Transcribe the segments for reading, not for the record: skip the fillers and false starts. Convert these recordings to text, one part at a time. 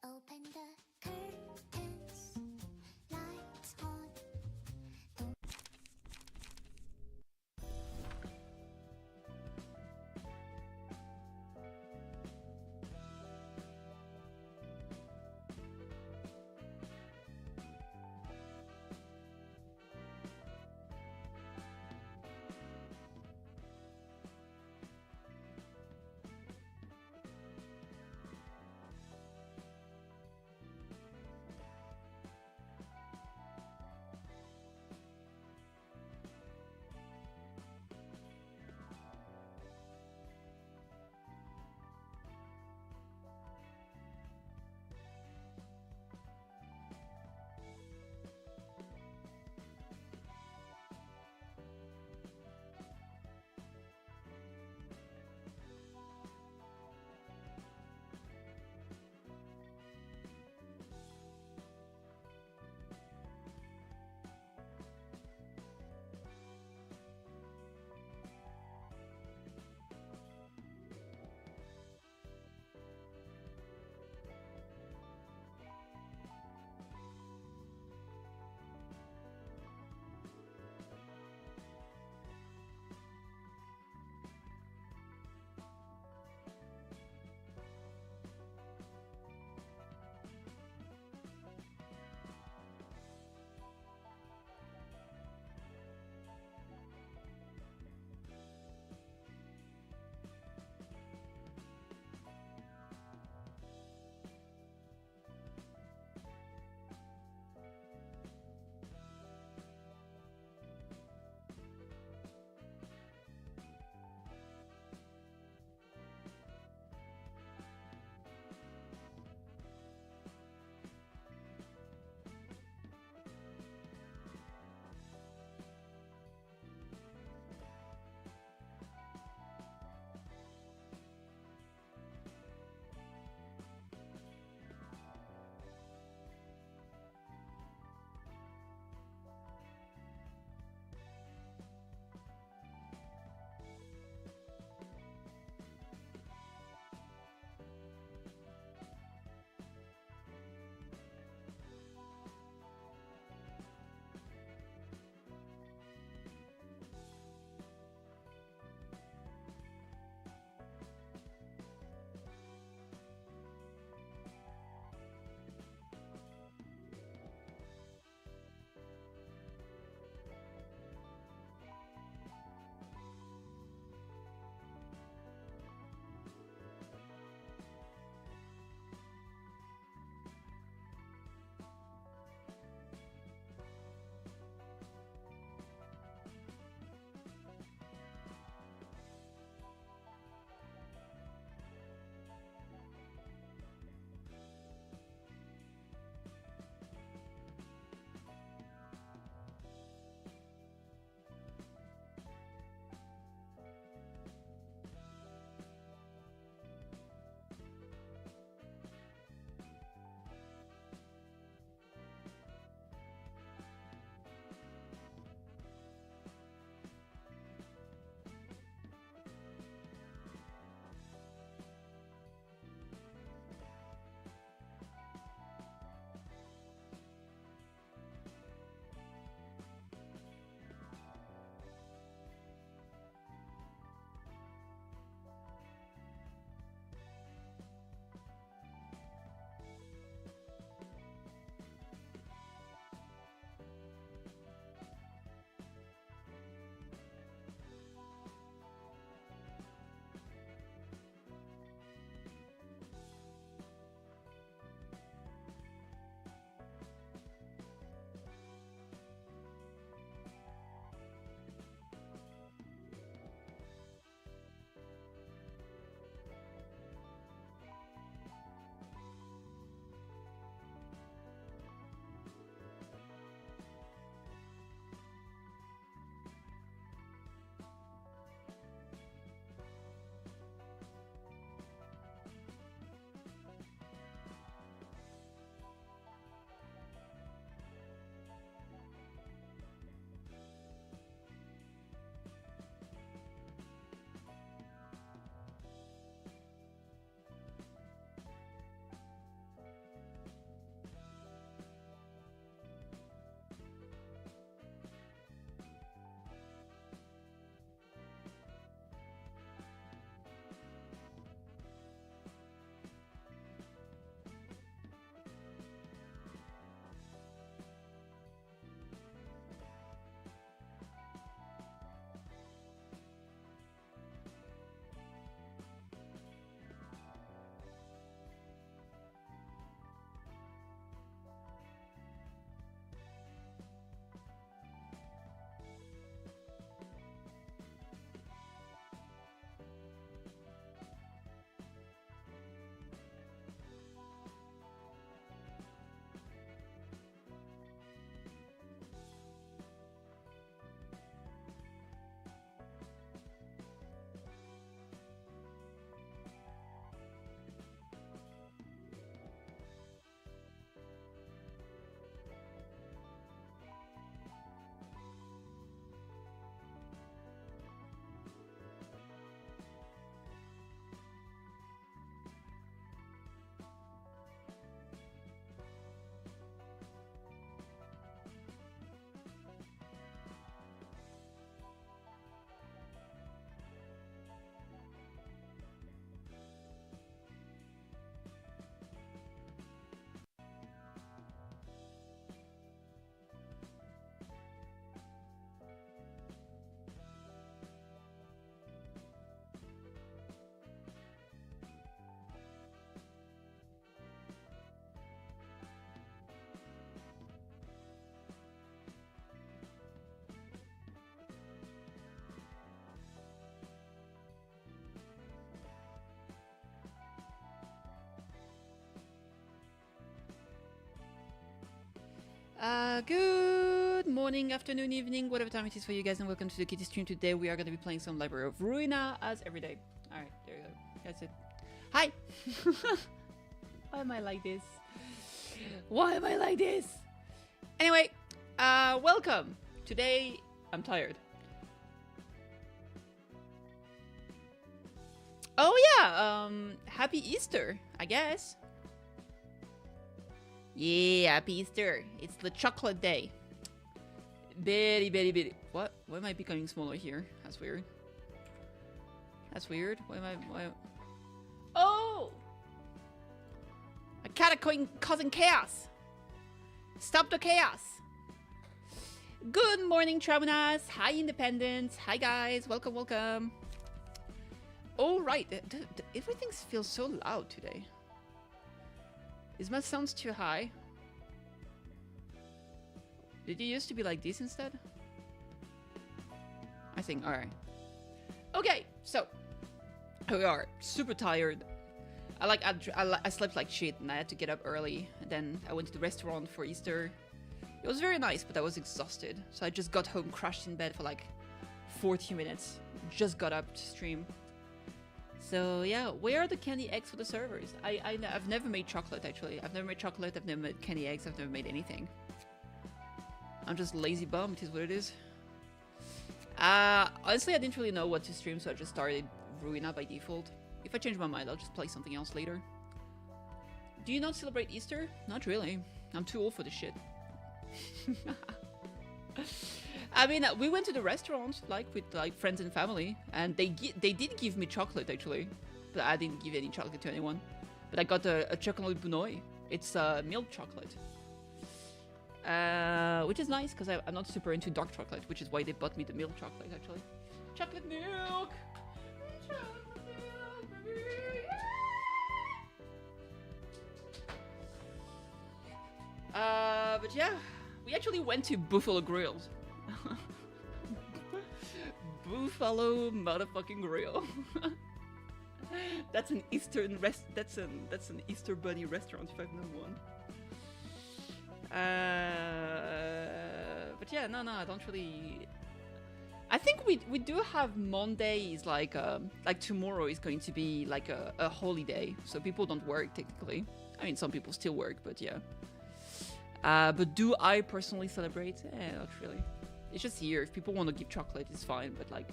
Open the curtains, lights on. Good morning, afternoon, evening, whatever time it is for you guys, and welcome to the Kitty stream. Today we are going to be playing some Library of Ruina as every day. Alright, there you go. That's it. Hi! Why am I like this? Why am I like this? Anyway, welcome. Today, I'm tired. Oh yeah, happy Easter, I guess. Yeah, happy Easter. It's the chocolate day. Very, very, very. What? Why am I becoming smaller here? That's weird. That's weird. Why am I... Why... Oh! I cat causing chaos. Stop the chaos. Good morning, Traumas. Hi, Independence. Hi, guys. Welcome, welcome. All right. Everything feels so loud today. Is my sounds too high? Did it used to be like this instead? I think, alright. Okay, so here we are, super tired. I slept like shit and I had to get up early. And then I went to the restaurant for Easter. It was very nice, but I was exhausted. So I just got home, crashed in bed for like 40 minutes. Just got up to stream. So yeah, where are the candy eggs for the servers? I've never made chocolate actually. I've never made chocolate, I've never made candy eggs, I've never made anything. I'm just lazy bum, it is what it is. Honestly, I didn't really know what to stream, so I just started Ruina by default. If I change my mind, I'll just play something else later. Do you not celebrate Easter? Not really. I'm too old for this shit. I mean, we went to the restaurant, like, with, like, friends and family, and they did give me chocolate, actually. But I didn't give any chocolate to anyone. But I got a chocolate bunoi. It's milk chocolate. Which is nice, because I'm not super into dark chocolate, which is why they bought me the milk chocolate, actually. Chocolate milk! Chocolate milk, baby! But yeah, we actually went to Buffalo Grills. Buffalo motherfucking Grill. That's an Eastern that's an Easter Bunny restaurant if I've known one. But yeah, no, I don't really. I think we do have Mondays like tomorrow is going to be like a holiday, so people don't work technically. I mean, some people still work, but yeah. But do I personally celebrate? Not really. It's just here. If people want to give chocolate, it's fine. But like,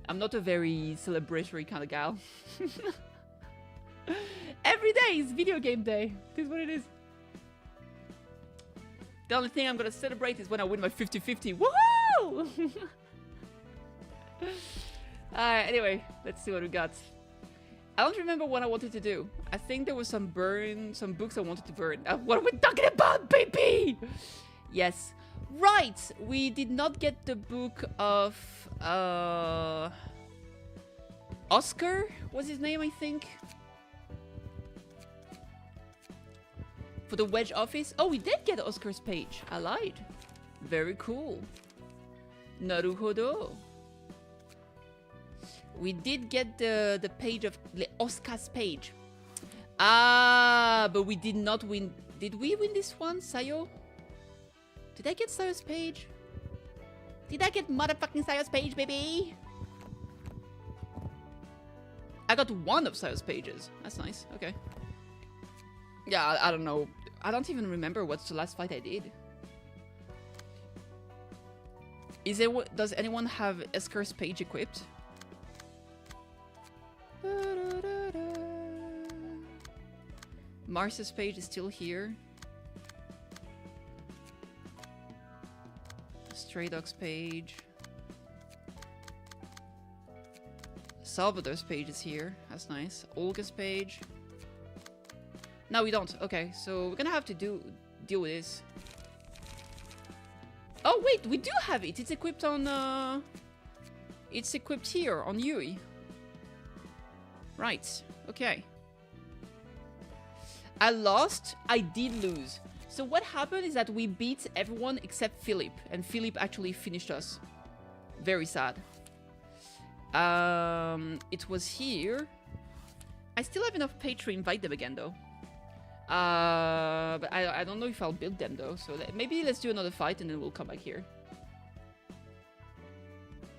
I'm not a very celebratory kind of gal. Every day is video game day. This is what it is. The only thing I'm gonna celebrate is when I win my 50-50. Woohoo! Alright, anyway, let's see what we got. I don't remember what I wanted to do. I think there was some books I wanted to burn. What are we talking about, baby? Yes. Right, we did not get the book of Oscar was his name, I think. For the Wedge office. Oh, we did get Oscar's page. I lied. Very cool. Naruhodo. We did get the page of Oscar's page. Ah, but we did not win. Did we win this one, Sayo? Did I get Sayo's page? Did I get motherfucking Sayo's page, baby? I got one of Sayo's pages. That's nice. Okay. Yeah, I don't know. I don't even remember what's the last fight I did. Does anyone have Oscar's page equipped? Mars's page is still here. Stray Dog's page. Salvador's page is here. That's nice. Olga's page. No, we don't. Okay, so we're gonna have to deal with this. Oh wait, we do have it. It's equipped on. It's equipped here on Yui. Right. Okay. I lost. I did lose. So what happened is that we beat everyone except Philip, and Philip actually finished us. Very sad. It was here. I still have enough page to invite them again, though. But I don't know if I'll build them though. So maybe let's do another fight and then we'll come back here.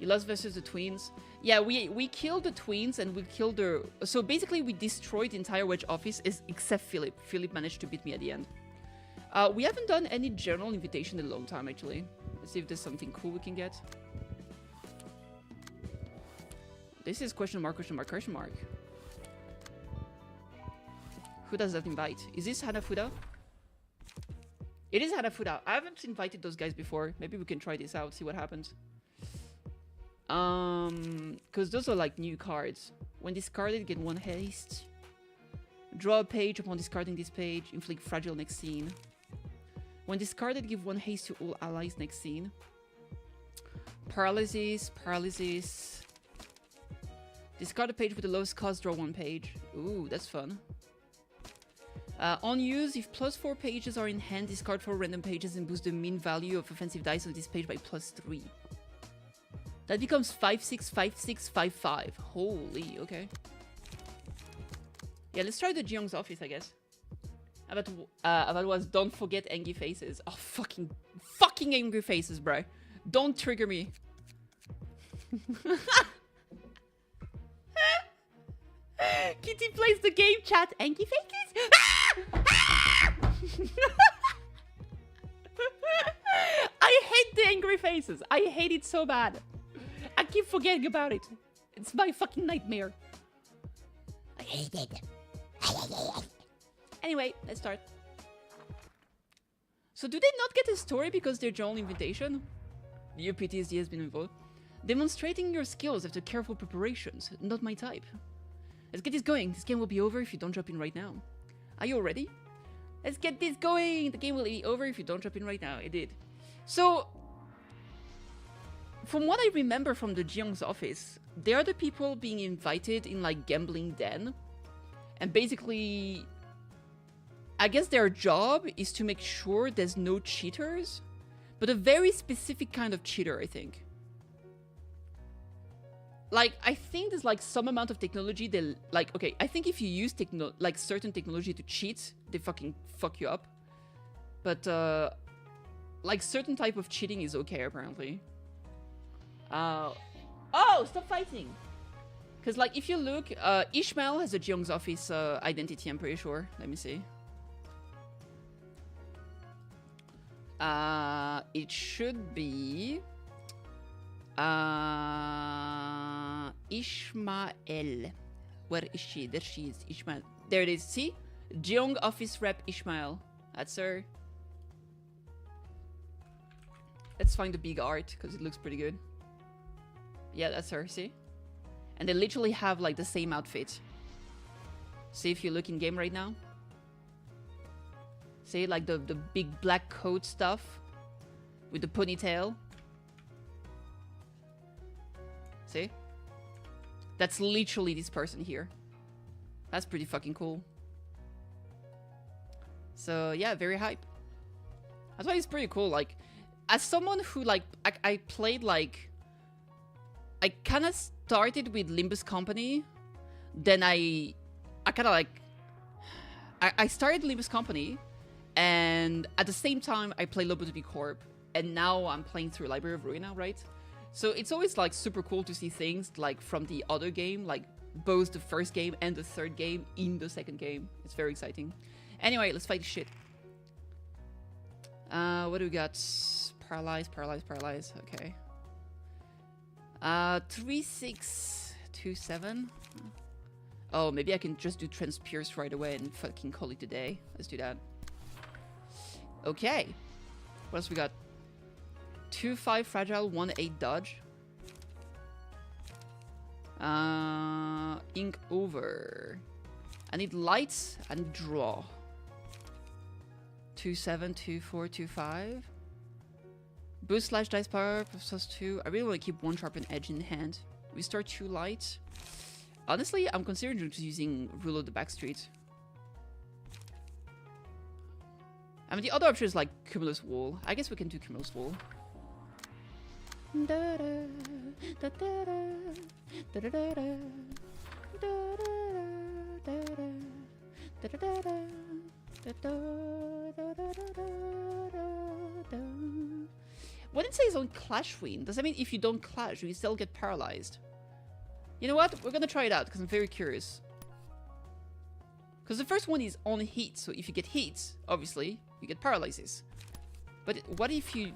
Lost versus the twins. Yeah, we killed the twins and we killed the... So basically we destroyed the entire wedge office except Philip. Philip managed to beat me at the end. We haven't done any general invitation in a long time actually. Let's see if there's something cool we can get. This is question mark, question mark, question mark. Who does that invite? Is this Hanafuda? It is Hanafuda. I haven't invited those guys before. Maybe we can try this out, see what happens. Because those are like new cards. When discarded, get 1 haste. Draw a page upon discarding this page. Inflict fragile next scene. When discarded, give 1 haste to all allies next scene. Paralysis, paralysis. Discard a page with the lowest cost, draw 1 page. Ooh, that's fun. On use, if +4 pages are in hand, discard 4 random pages and boost the mean value of offensive dice on this page by +3. That becomes 5/6, 5/6, 5/5. Holy, okay. Yeah, let's try the Jeong's office, I guess. That was don't forget angry faces. Oh, fucking angry faces, bro. Don't trigger me. Kitty plays the game, chat. Angry faces? I hate the angry faces. I hate it so bad. I keep forgetting about it. It's my fucking nightmare. I hate it. Anyway, let's start. So do they not get a story because they're general invitation? Your PTSD has been involved. Demonstrating your skills after careful preparations. Not my type. Let's get this going. This game will be over if you don't drop in right now. Are you all ready? Let's get this going. The game will be over if you don't drop in right now. It did. So, from what I remember from the Jeong's office, they are the people being invited in like gambling den. And basically, I guess their job is to make sure there's no cheaters. But a very specific kind of cheater, I think. Like, I think there's like some amount of technology that, like, okay, I think if you use like certain technology to cheat, they fucking fuck you up. But, like, certain type of cheating is okay, apparently. Oh, stop fighting! Because, like, if you look, Ishmael has a Jeong's office identity, I'm pretty sure. Let me see. It should be... Ishmael. Where is she? There she is. Ishmael. There it is. See? Jeong office rep Ishmael. That's her. Let's find the big art because it looks pretty good. Yeah, that's her. See? And they literally have like the same outfit. See if you look in game right now. See like the big black coat stuff with the ponytail. See? That's literally this person here. That's pretty fucking cool. So yeah, very hype. That's why it's pretty cool. Like, as someone who like, I played like, I kind of started with Limbus Company. Then I kind of like, I started Limbus Company. And at the same time, I played Lobotomy Corp. And now I'm playing through Library of Ruina, right? So it's always like super cool to see things like from the other game, like both the first game and the third game in the second game. It's very exciting. Anyway, let's fight shit. What do we got? Paralyze, paralyze, paralyze. Okay. 3627. Oh, maybe I can just do Transpierce right away and fucking call it a day. Let's do that. Okay. What else we got? 2/5 fragile, 1/8 dodge. Ink over. I need lights and draw. 2/7, 2/4, 2/5. Boost slash dice power +2. I really want to keep 1 sharpened edge in hand. Restore 2 light. Honestly, I'm considering just using Rule of the Backstreet. I mean, the other option is like Cumulus Wall. I guess we can do Cumulus Wall. When it says on Clash Win, does that mean if you don't clash, you still get paralyzed? You know what? We're gonna try it out because I'm very curious. Because the first one is on heat, so if you get heat, obviously, you get paralysis. But what if you...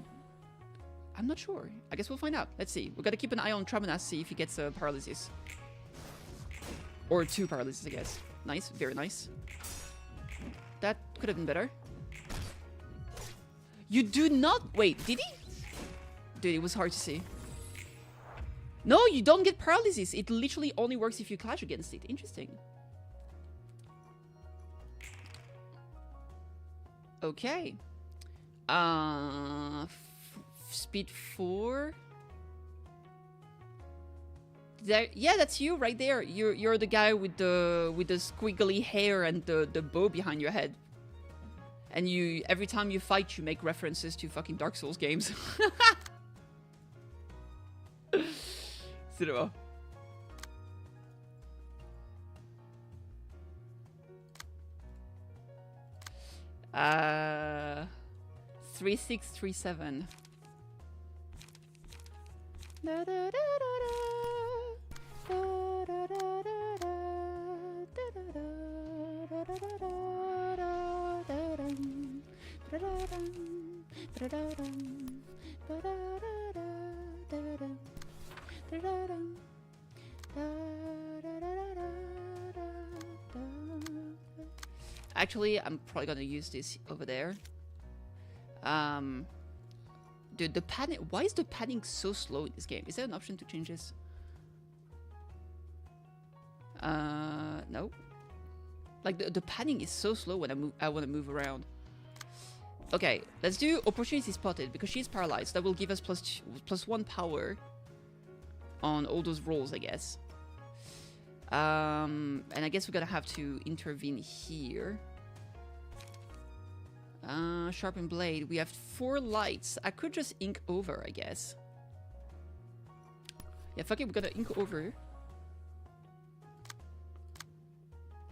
I'm not sure. I guess we'll find out. Let's see. We've got to keep an eye on Tramonas, see if he gets paralysis. Or 2 paralysis, I guess. Nice. Very nice. That could have been better. You do not... Wait, did he? Dude, it was hard to see. No, you don't get paralysis. It literally only works if you clash against it. Interesting. Okay. Speed 4. There, yeah, that's you right there. You're the guy with the squiggly hair and the bow behind your head. And you every time you fight, you make references to fucking Dark Souls games. Cinema. Uh, 3637. Actually, I'm probably gonna use this over there. Dude, the panning. Why is the panning so slow in this game? Is there an option to change this? No. Like the panning is so slow when I want to move around. Okay, let's do opportunity spotted because she's paralyzed. That will give us plus 1 power on all those rolls, I guess. And I guess we're gonna have to intervene here. Sharpen blade. We have 4 lights. I could just ink over, I guess. Yeah, fuck it. We're gonna ink over.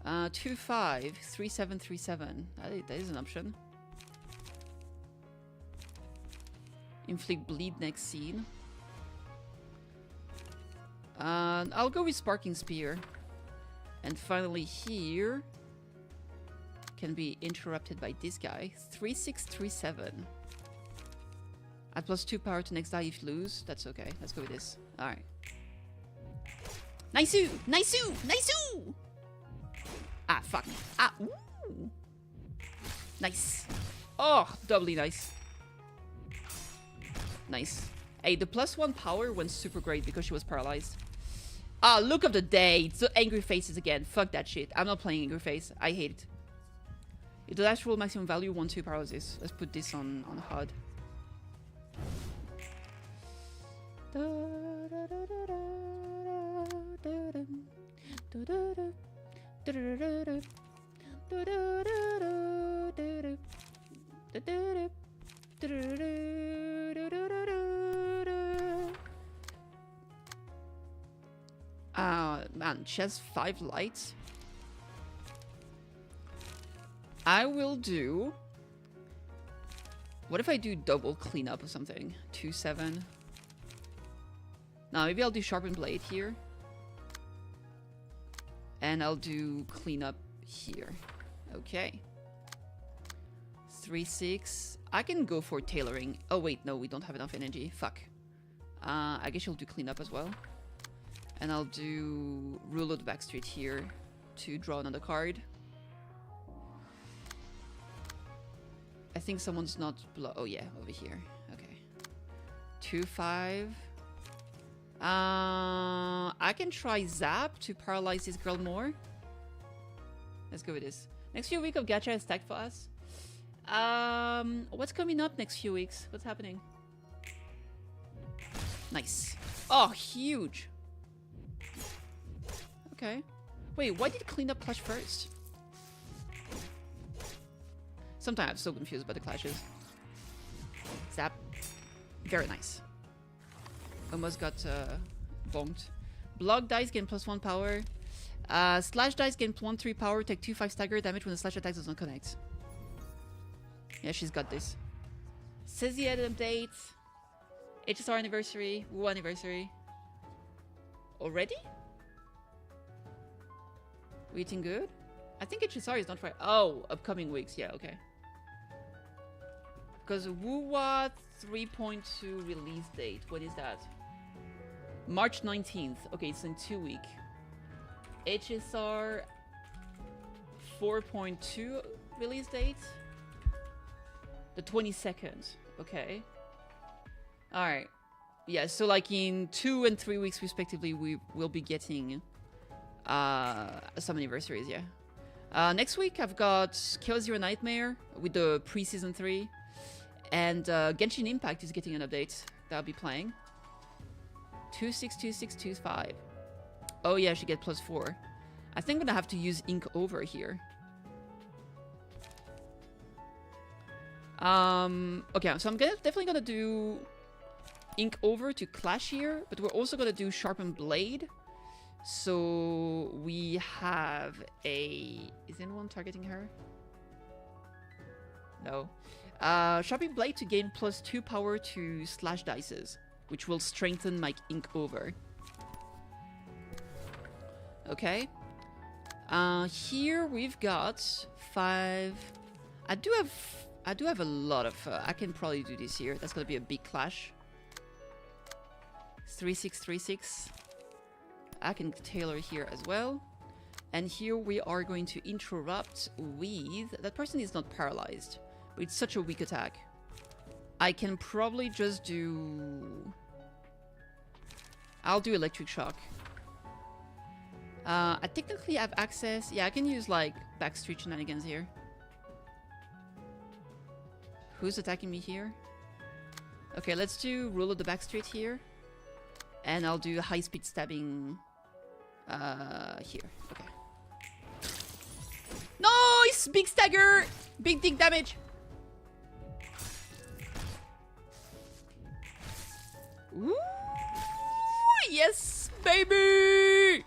253737. That is an option. Inflict bleed next scene. I'll go with Sparking Spear. And finally here can be interrupted by this guy. 3637. Add plus 2 power to next die if you lose. That's okay. Let's go with this. Alright. Nice-oo! Nice-oo! Nice-oo! Ah, fuck. Ah, ooh! Nice. Oh, doubly nice. Nice. Hey, the plus 1 power went super great because she was paralyzed. Ah, look of the day. It's the angry faces again. Fuck that shit. I'm not playing angry face. I hate it. If the last roll maximum value 1-2 paralysis. Let's put this on hard. Man, she has 5 lights. I will do... What if I do double cleanup or something? 2-7. Now maybe I'll do sharpen blade here. And I'll do cleanup here. Okay. 3-6. I can go for tailoring. Oh wait, no, we don't have enough energy. Fuck. I guess you'll do cleanup as well. And I'll do rule of the backstreet here to draw another card. I think someone's not oh yeah, over here. Okay. 2-5. I can try Zap to paralyze this girl more. Let's go with this. Next few weeks of gacha is stacked for us. What's coming up next few weeks? What's happening? Nice. Oh, huge. Okay. Wait, why did cleanup clash first? Sometimes I'm so confused about the clashes. Zap. Very nice. Almost got bonked. Block dice gain plus 1 power. Slash dice gain 1-3 power. Take 2-5 stagger damage when the slash attack does not connect. Yeah, she's got this. Says the edit update. HSR anniversary. Woo anniversary. Already? We eating good? I think HSR is not right. Oh, upcoming weeks. Yeah, okay. Because Wuwa 3.2 release date. What is that? March 19th. Okay, it's in 2 weeks. HSR 4.2 release date? The 22nd. Okay. Alright. Yeah, so like in 2 and 3 weeks respectively, we will be getting some anniversaries, yeah. Next week, I've got Chaos Zero Nightmare with the pre-season 3. And Genshin Impact is getting an update that I'll be playing. 262625. Oh yeah, she get +4. I think I'm gonna have to use Ink Over here. Okay, so I'm definitely gonna do Ink Over to Clash here, but we're also gonna do Sharpen Blade. So we have a... Is anyone targeting her? No. Sharpen Blade to gain +2 power to slash dices, which will strengthen my Ink Over. Okay. Here we've got 5. I do have a lot of... I can probably do this here. That's gonna be a big clash. 3636. I can tailor here as well. And here we are going to interrupt with... That person is not paralyzed, but it's such a weak attack. I can probably just do... I'll do Electric Shock. I technically have access... Yeah, I can use, like, backstreet shenanigans here. Who's attacking me here? Okay, let's do Rule of the Backstreet here. And I'll do high-speed stabbing... here. Okay. Nice! Big stagger! Big dig damage! Ooh! Yes, baby!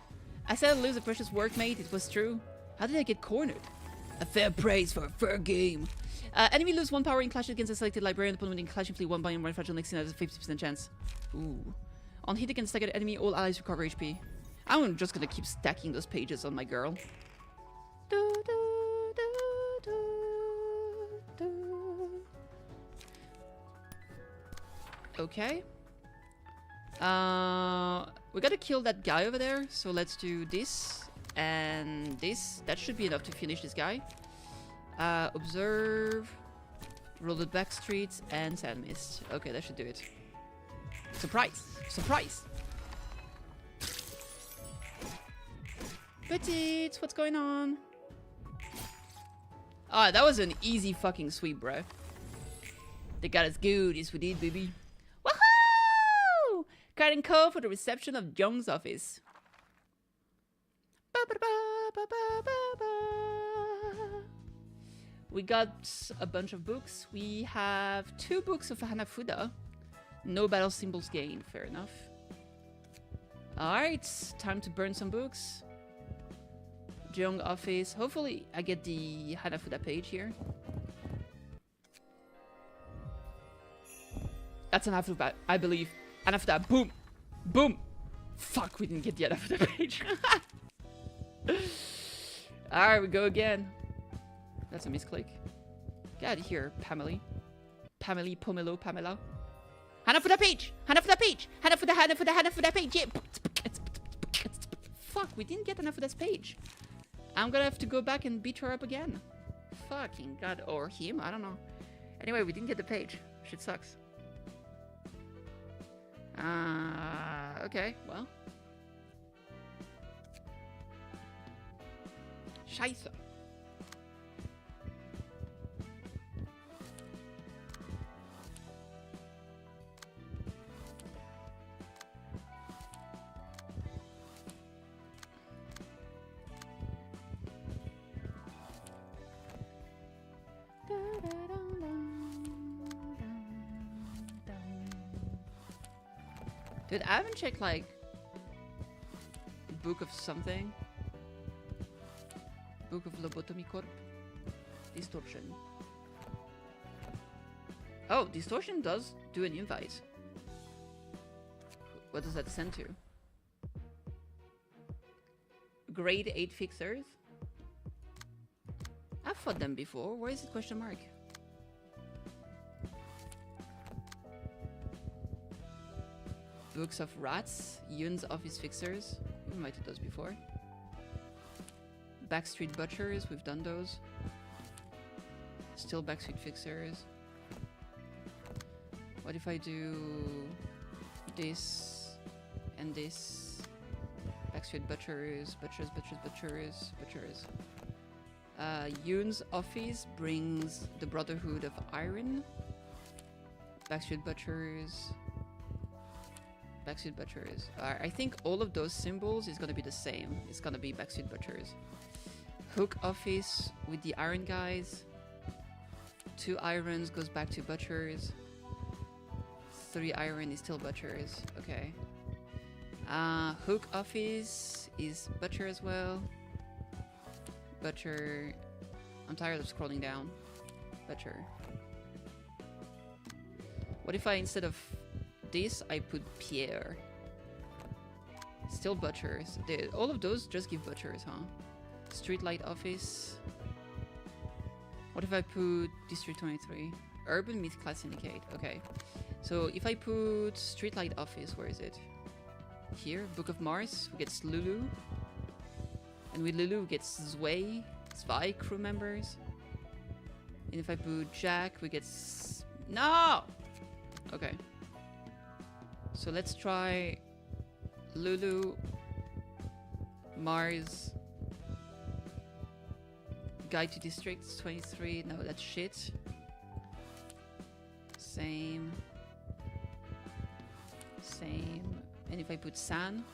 I said I'd lose a precious workmate. It was true. How did I get cornered? A fair praise for a fair game. Enemy lose 1 power in clashes against a selected librarian. Opponent winning clash inflict 1 biome, 1 fragile next scene has a 50% chance. Ooh. On hit against staggered enemy, all allies recover HP. I'm just gonna keep stacking those pages on my girl. Okay. We gotta kill that guy over there, so let's do this and this. That should be enough to finish this guy. Observe, roll it back streets, and sand mist. Okay, that should do it. Surprise! Surprise! Petite, what's going on? Ah, that was an easy fucking sweep, bro. They got us good, yes we did, baby. Woohoo! Card and code for the reception of Jung's office. Ba -ba -ba -ba -ba -ba -ba. We got a bunch of books. We have 2 books of Hanafuda. No battle symbols gained, fair enough. Alright, time to burn some books. Jung office. Hopefully I get the Hanafuda page here. That's an Hanafuda, I believe. Hanafuda, boom! Boom! Fuck, we didn't get the Hanafuda page. Alright, we go again. That's a misclick. Get out of here, Pamela. Pamela, Pomelo, Pamela. Hanafuda page! Hanafuda page! Hanafuda page! Yeah. Fuck, we didn't get Hanafuda's page. I'm gonna have to go back and beat her up again. Fucking god. Or him, I don't know. Anyway, we didn't get the page. Shit sucks. Okay, well. Scheiße. Dude, I haven't checked, like, Book of something. Book of Lobotomy Corp. Distortion. Oh, distortion does do an invite. What does that send to? Grade 8 fixers? I've fought them before. Where is it? Question mark. Books of Rats. Yun's Office Fixers. We might have those before. Backstreet Butchers. We've done those. Still Backstreet Fixers. What if I do this and this? Backstreet Butchers, Butchers, Butchers, Butchers, Butchers. Yoon's Office brings the Brotherhood of Iron. Backstreet Butchers. Backstreet Butchers. I think all of those symbols is gonna be the same. It's gonna be Backstreet Butchers. Hook Office with the Iron guys. 2 irons goes back to Butchers. 3 iron is still Butchers. Okay. Hook Office is Butcher as well. Butcher. I'm tired of scrolling down. Butcher. What if I, instead of this, I put Pierre? Still Butchers. All of those just give Butchers, huh? Streetlight Office. What if I put District 23? Urban Myth Class Syndicate. Okay. So if I put Streetlight Office, where is it? Here, Book of Mars, we get Lulu. And with Lulu, we get Zwei crew members. And if I put Jack, we get no! Okay. So let's try Lulu, Mars, Guide to Districts 23. No, that's shit. Same. And if I put San,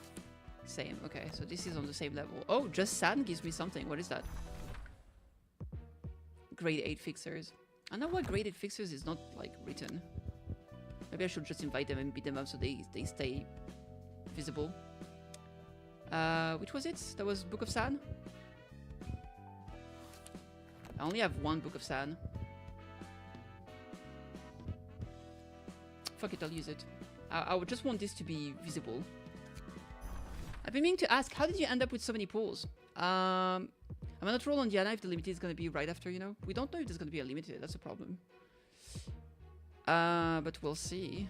same. Okay, so this is on the same level. Oh, just San gives me something. What is that? Grade 8 fixers. I know why grade 8 fixers is not like written. Maybe I should just invite them and beat them up so they stay visible. Which was it? That was Book of San? I only have 1 Book of San. Fuck it, I'll use it. I would just want this to be visible. I've been meaning to ask, how did you end up with so many pools? I'm gonna troll on Diana if the limited is gonna be right after, you know? We don't know if there's gonna be a limited, that's a problem. But we'll see.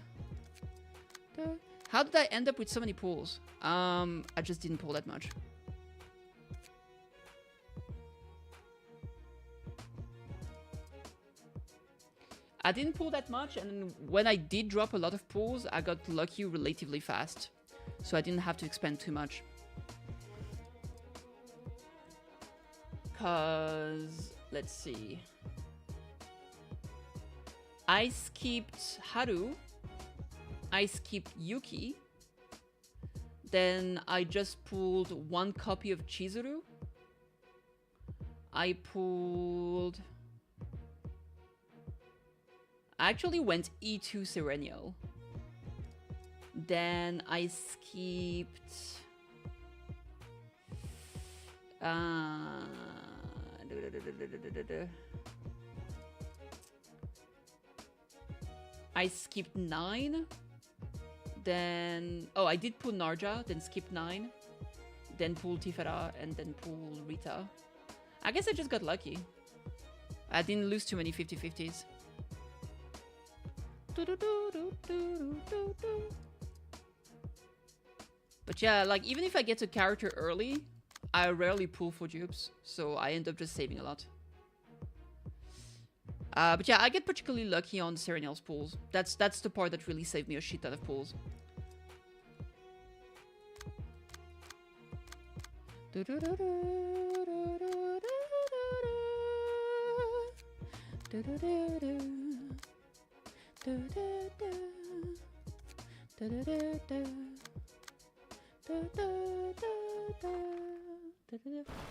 How did I end up with so many pools? I just didn't pull that much. I didn't pull that much, and when I did drop a lot of pulls, I got lucky relatively fast. So I didn't have to expend too much. Cause, let's see. I skipped Haru. I skipped Yuki. Then I just pulled 1 copy of Chizuru. I actually went E2 Serenial. Then I skipped... I skipped 9. Then... Oh, I did pull Narja, then skipped 9. Then pull Tifera, and then pull Rita. I guess I just got lucky. I didn't lose too many 50-50s. But yeah, like, even if I get a character early, I rarely pull for dupes, so I end up just saving a lot. But yeah, I get particularly lucky on Serenial's pulls. That's the part that really saved me a shit ton of pulls.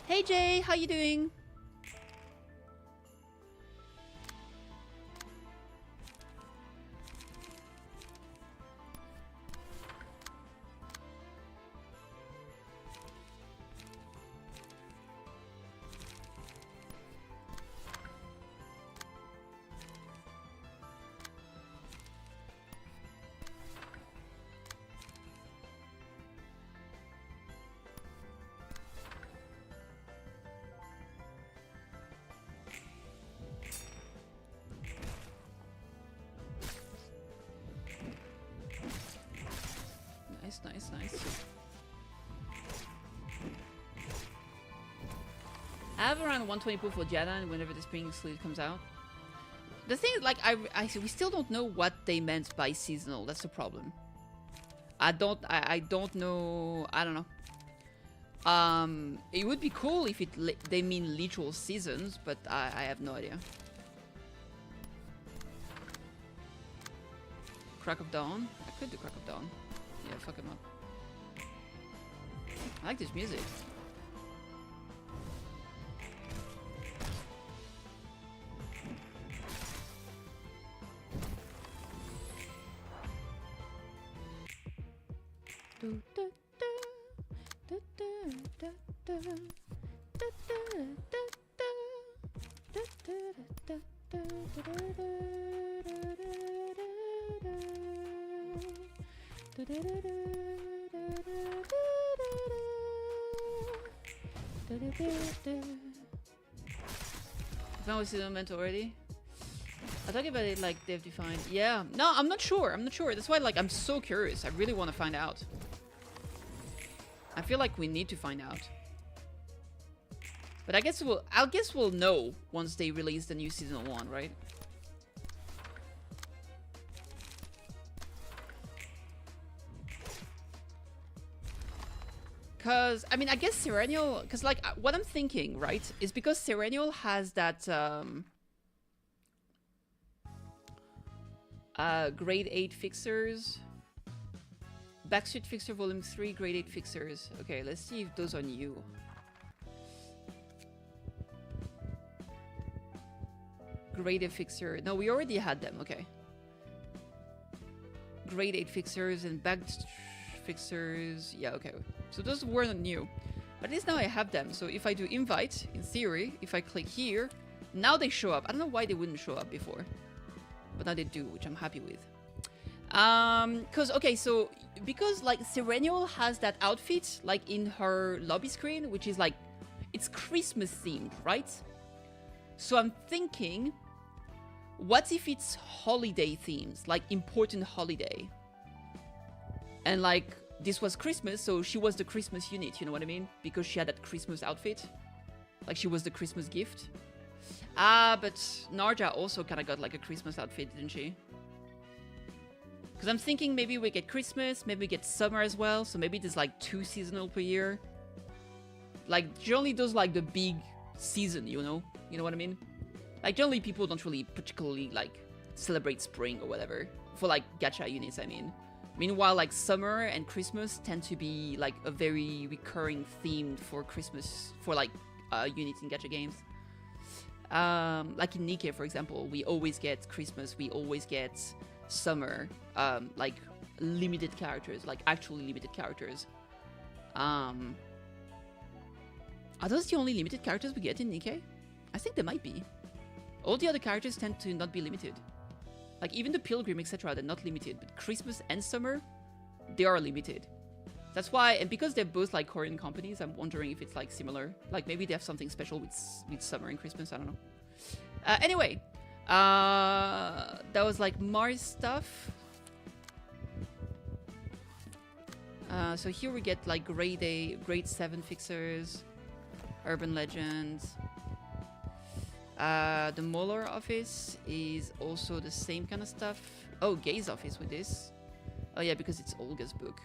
Hey Jay, how you doing? Nice, nice. I have around 120 pool for Jadan whenever the spring sleeve comes out. The thing is, like, we still don't know what they meant by seasonal. That's the problem. I don't know. I don't know. It would be cool if they mean literal seasons, but I have no idea. Crack of Dawn? I could do Crack of Dawn. Yeah, fuck him up. I like this music. Found what season meant already? I talk about it like they've defined. Yeah. No, I'm not sure. I'm not sure. That's why, like, I'm so curious. I really want to find out. I feel like we need to find out. But I guess we'll know once they release the new season 1, right? Because, I mean, I guess Serenial... Because, like, what I'm thinking, right, is because Serenial has that... grade 8 fixers. Backstreet Fixer Volume 3, grade 8 fixers. Okay, let's see if those are new. Grade 8 fixer. No, we already had them. Okay. Grade 8 fixers and back fixers. Yeah, okay. So those weren't new. But at least now I have them. So if I do invite, in theory, if I click here, now they show up. I don't know why they wouldn't show up before. But now they do, which I'm happy with. Because like Serenial has that outfit like in her lobby screen, which is like, it's Christmas themed, right? So I'm thinking, what if it's holiday themes, like important holiday? And like, this was Christmas, so she was the Christmas unit, you know what I mean? Because she had that Christmas outfit. Like she was the Christmas gift. But Narja also kind of got like a Christmas outfit, didn't she? Because I'm thinking maybe we get Christmas, maybe we get summer as well. So maybe there's like 2 seasonal per year. Like generally those like the big season, you know what I mean? Like generally people don't really particularly like celebrate spring or whatever for like gacha units, I mean. Meanwhile, like summer and Christmas tend to be like a very recurring theme for Christmas for like units in gacha games. Like in Nikke, for example, we always get Christmas, we always get summer, like limited characters, like actually limited characters. Are those the only limited characters we get in Nikke? I think they might be. All the other characters tend to not be limited. Like even the Pilgrim, etc., they're not limited, but Christmas and summer, they are limited. That's why, and because they're both like Korean companies, I'm wondering if it's like similar. Like maybe they have something special with summer and Christmas, I don't know. Anyway, that was like Mars stuff. So here we get like grade 7 fixers, urban legends. The Molar office is also the same kind of stuff. Oh, Gaze office with this. Oh yeah, because it's Olga's book.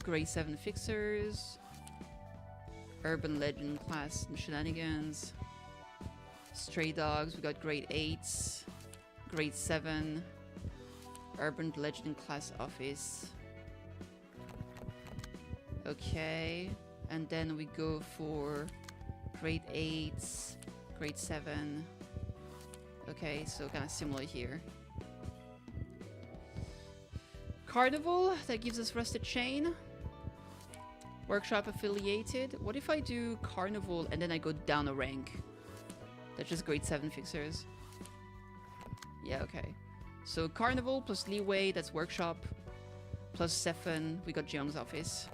Grade 7 fixers, urban legend class and shenanigans, stray dogs. We got grade 8s, grade 7, urban legend class office. Okay, and then we go for grade 8s, grade 7. Okay, so kind of similar here. Carnival, that gives us Rusted Chain. Workshop affiliated. What if I do Carnival and then I go down a rank? That's just grade 7 fixers. Yeah, okay. So Carnival plus Leeway, that's Workshop. Plus 7, we got Jeong's office.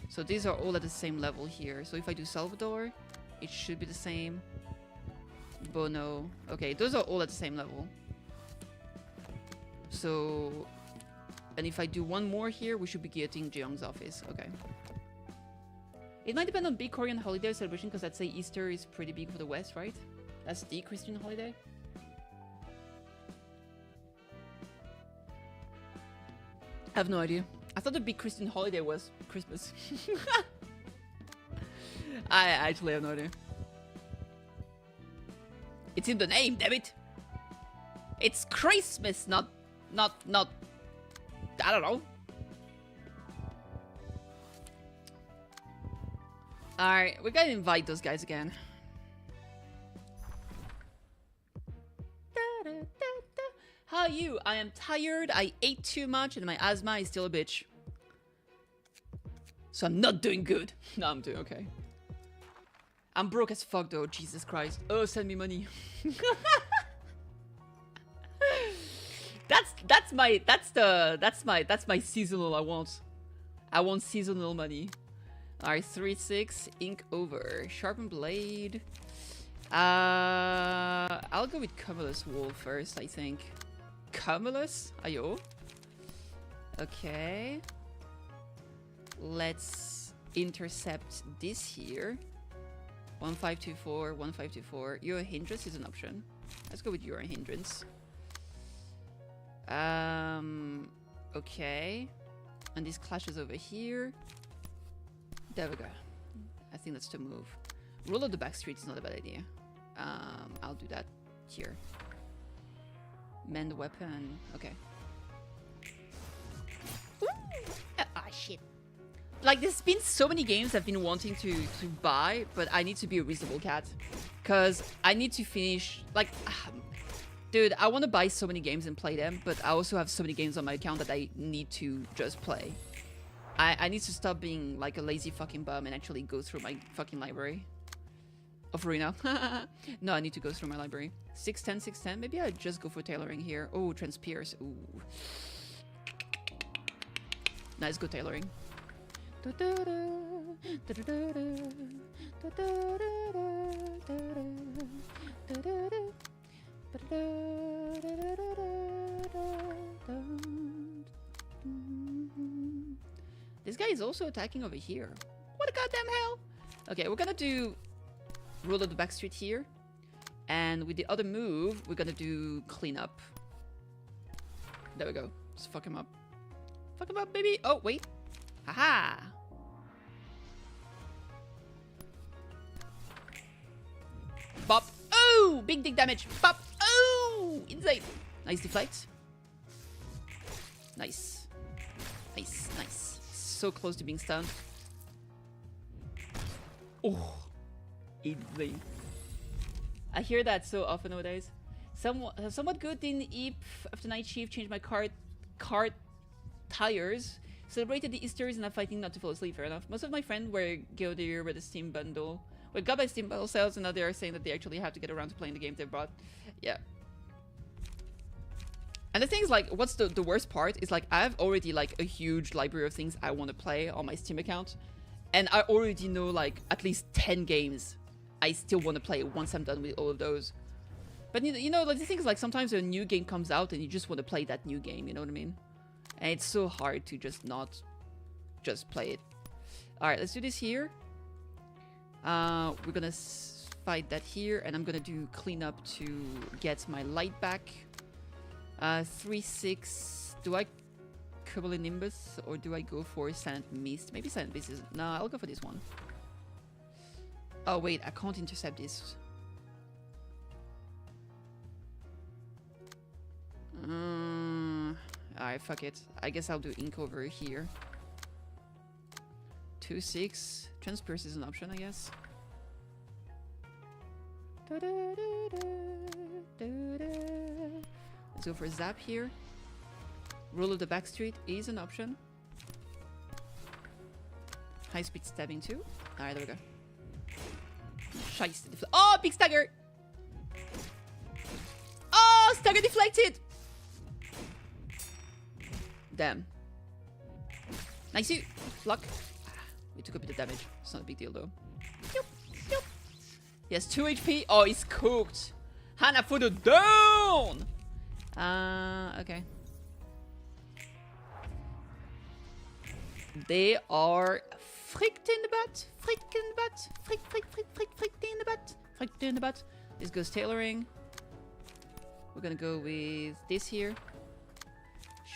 So these are all at the same level here. So if I do Salvador, it should be the same. Bono. Okay, those are all at the same level. So And if I do one more here, we should be getting Jeong's office. Okay. It might depend on big Korean holiday celebration, because I'd say Easter is pretty big for the West, right? That's the Christian holiday. I have no idea. I thought the big Christian holiday was Christmas. I actually have no idea. It's in the name, damn it! It's Christmas, not, I don't know. Alright, we gotta invite those guys again. How are you? I am tired, I ate too much, and my asthma is still a bitch. So I'm not doing good. No, I'm doing okay. I'm broke as fuck though, Jesus Christ. Oh, send me money. That's my seasonal I want. I want seasonal money. Alright, 3-6, ink over. Sharpen blade. I'll go with Cumulus wool first, I think. Cumulus? Ayo. Okay. Let's intercept this here. 1524, 1524. Your hindrance is an option. Let's go with your hindrance. Okay. And this clashes over here. There we go. I think that's the move. Roll of the back street is not a bad idea. I'll do that here. Mend weapon. Okay. Ah, shit. Like, there's been so many games I've been wanting to buy, but I need to be a reasonable cat. Because I need to finish... Like, dude, I want to buy so many games and play them, but I also have so many games on my account that I need to just play. I need to stop being like a lazy fucking bum and actually go through my fucking library. Of Arena. No, I need to go through my library. 610, 610. Maybe I just go for tailoring here. Oh, Transpierce. Ooh. Nice, go tailoring. This guy is also attacking over here. What a goddamn hell! Okay, we're gonna do Rule of the back street here. And with the other move, we're gonna do clean up. There we go. Just fuck him up. Fuck him up, baby! Oh, wait. Haha! Bop! Oh! Big dick damage! Bop! Oh! Insane! Nice deflect. Nice. Nice, nice. So close to being stunned. Oh! Insane. I hear that so often nowadays. Somewhat good in Eve after night shift, changed my cart tires. Celebrated the Easters and I'm fighting not to fall asleep, fair enough. Most of my friends were Gildir with the Steam bundle. Well, got by Steam bundle sales and now they are saying that they actually have to get around to playing the games they bought. Yeah. And the thing is, like, what's the worst part is, like, I have already, like, a huge library of things I want to play on my Steam account. And I already know, like, at least 10 games I still want to play once I'm done with all of those. But, you know, like, the thing is, like, sometimes a new game comes out and you just want to play that new game, you know what I mean? And it's so hard to just not just play it. Alright, let's do this here. We're gonna fight that here, and I'm gonna do cleanup to get my light back. 3-6. Do I Cumulonimbus or do I go for Silent Mist? Maybe Silent Mist is... No, I'll go for this one. Oh wait, I can't intercept this. Alright, fuck it. I guess I'll do ink over here. 2-6. Transpierce is an option, I guess. Let's go for zap here. Rule of the back street is an option. High speed stabbing too. Alright, there we go. Scheisse. Oh, big stagger! Oh, stagger deflected! Damn. Nice you. Luck. We took a bit of damage. It's not a big deal though. Yoop, yoop. He has 2 HP. Oh, he's cooked. Hana Fudo down! Okay. They are fricked in the butt. Fricked in the butt. Fricked in the butt. Fricked in the butt. This goes tailoring. We're gonna go with this here.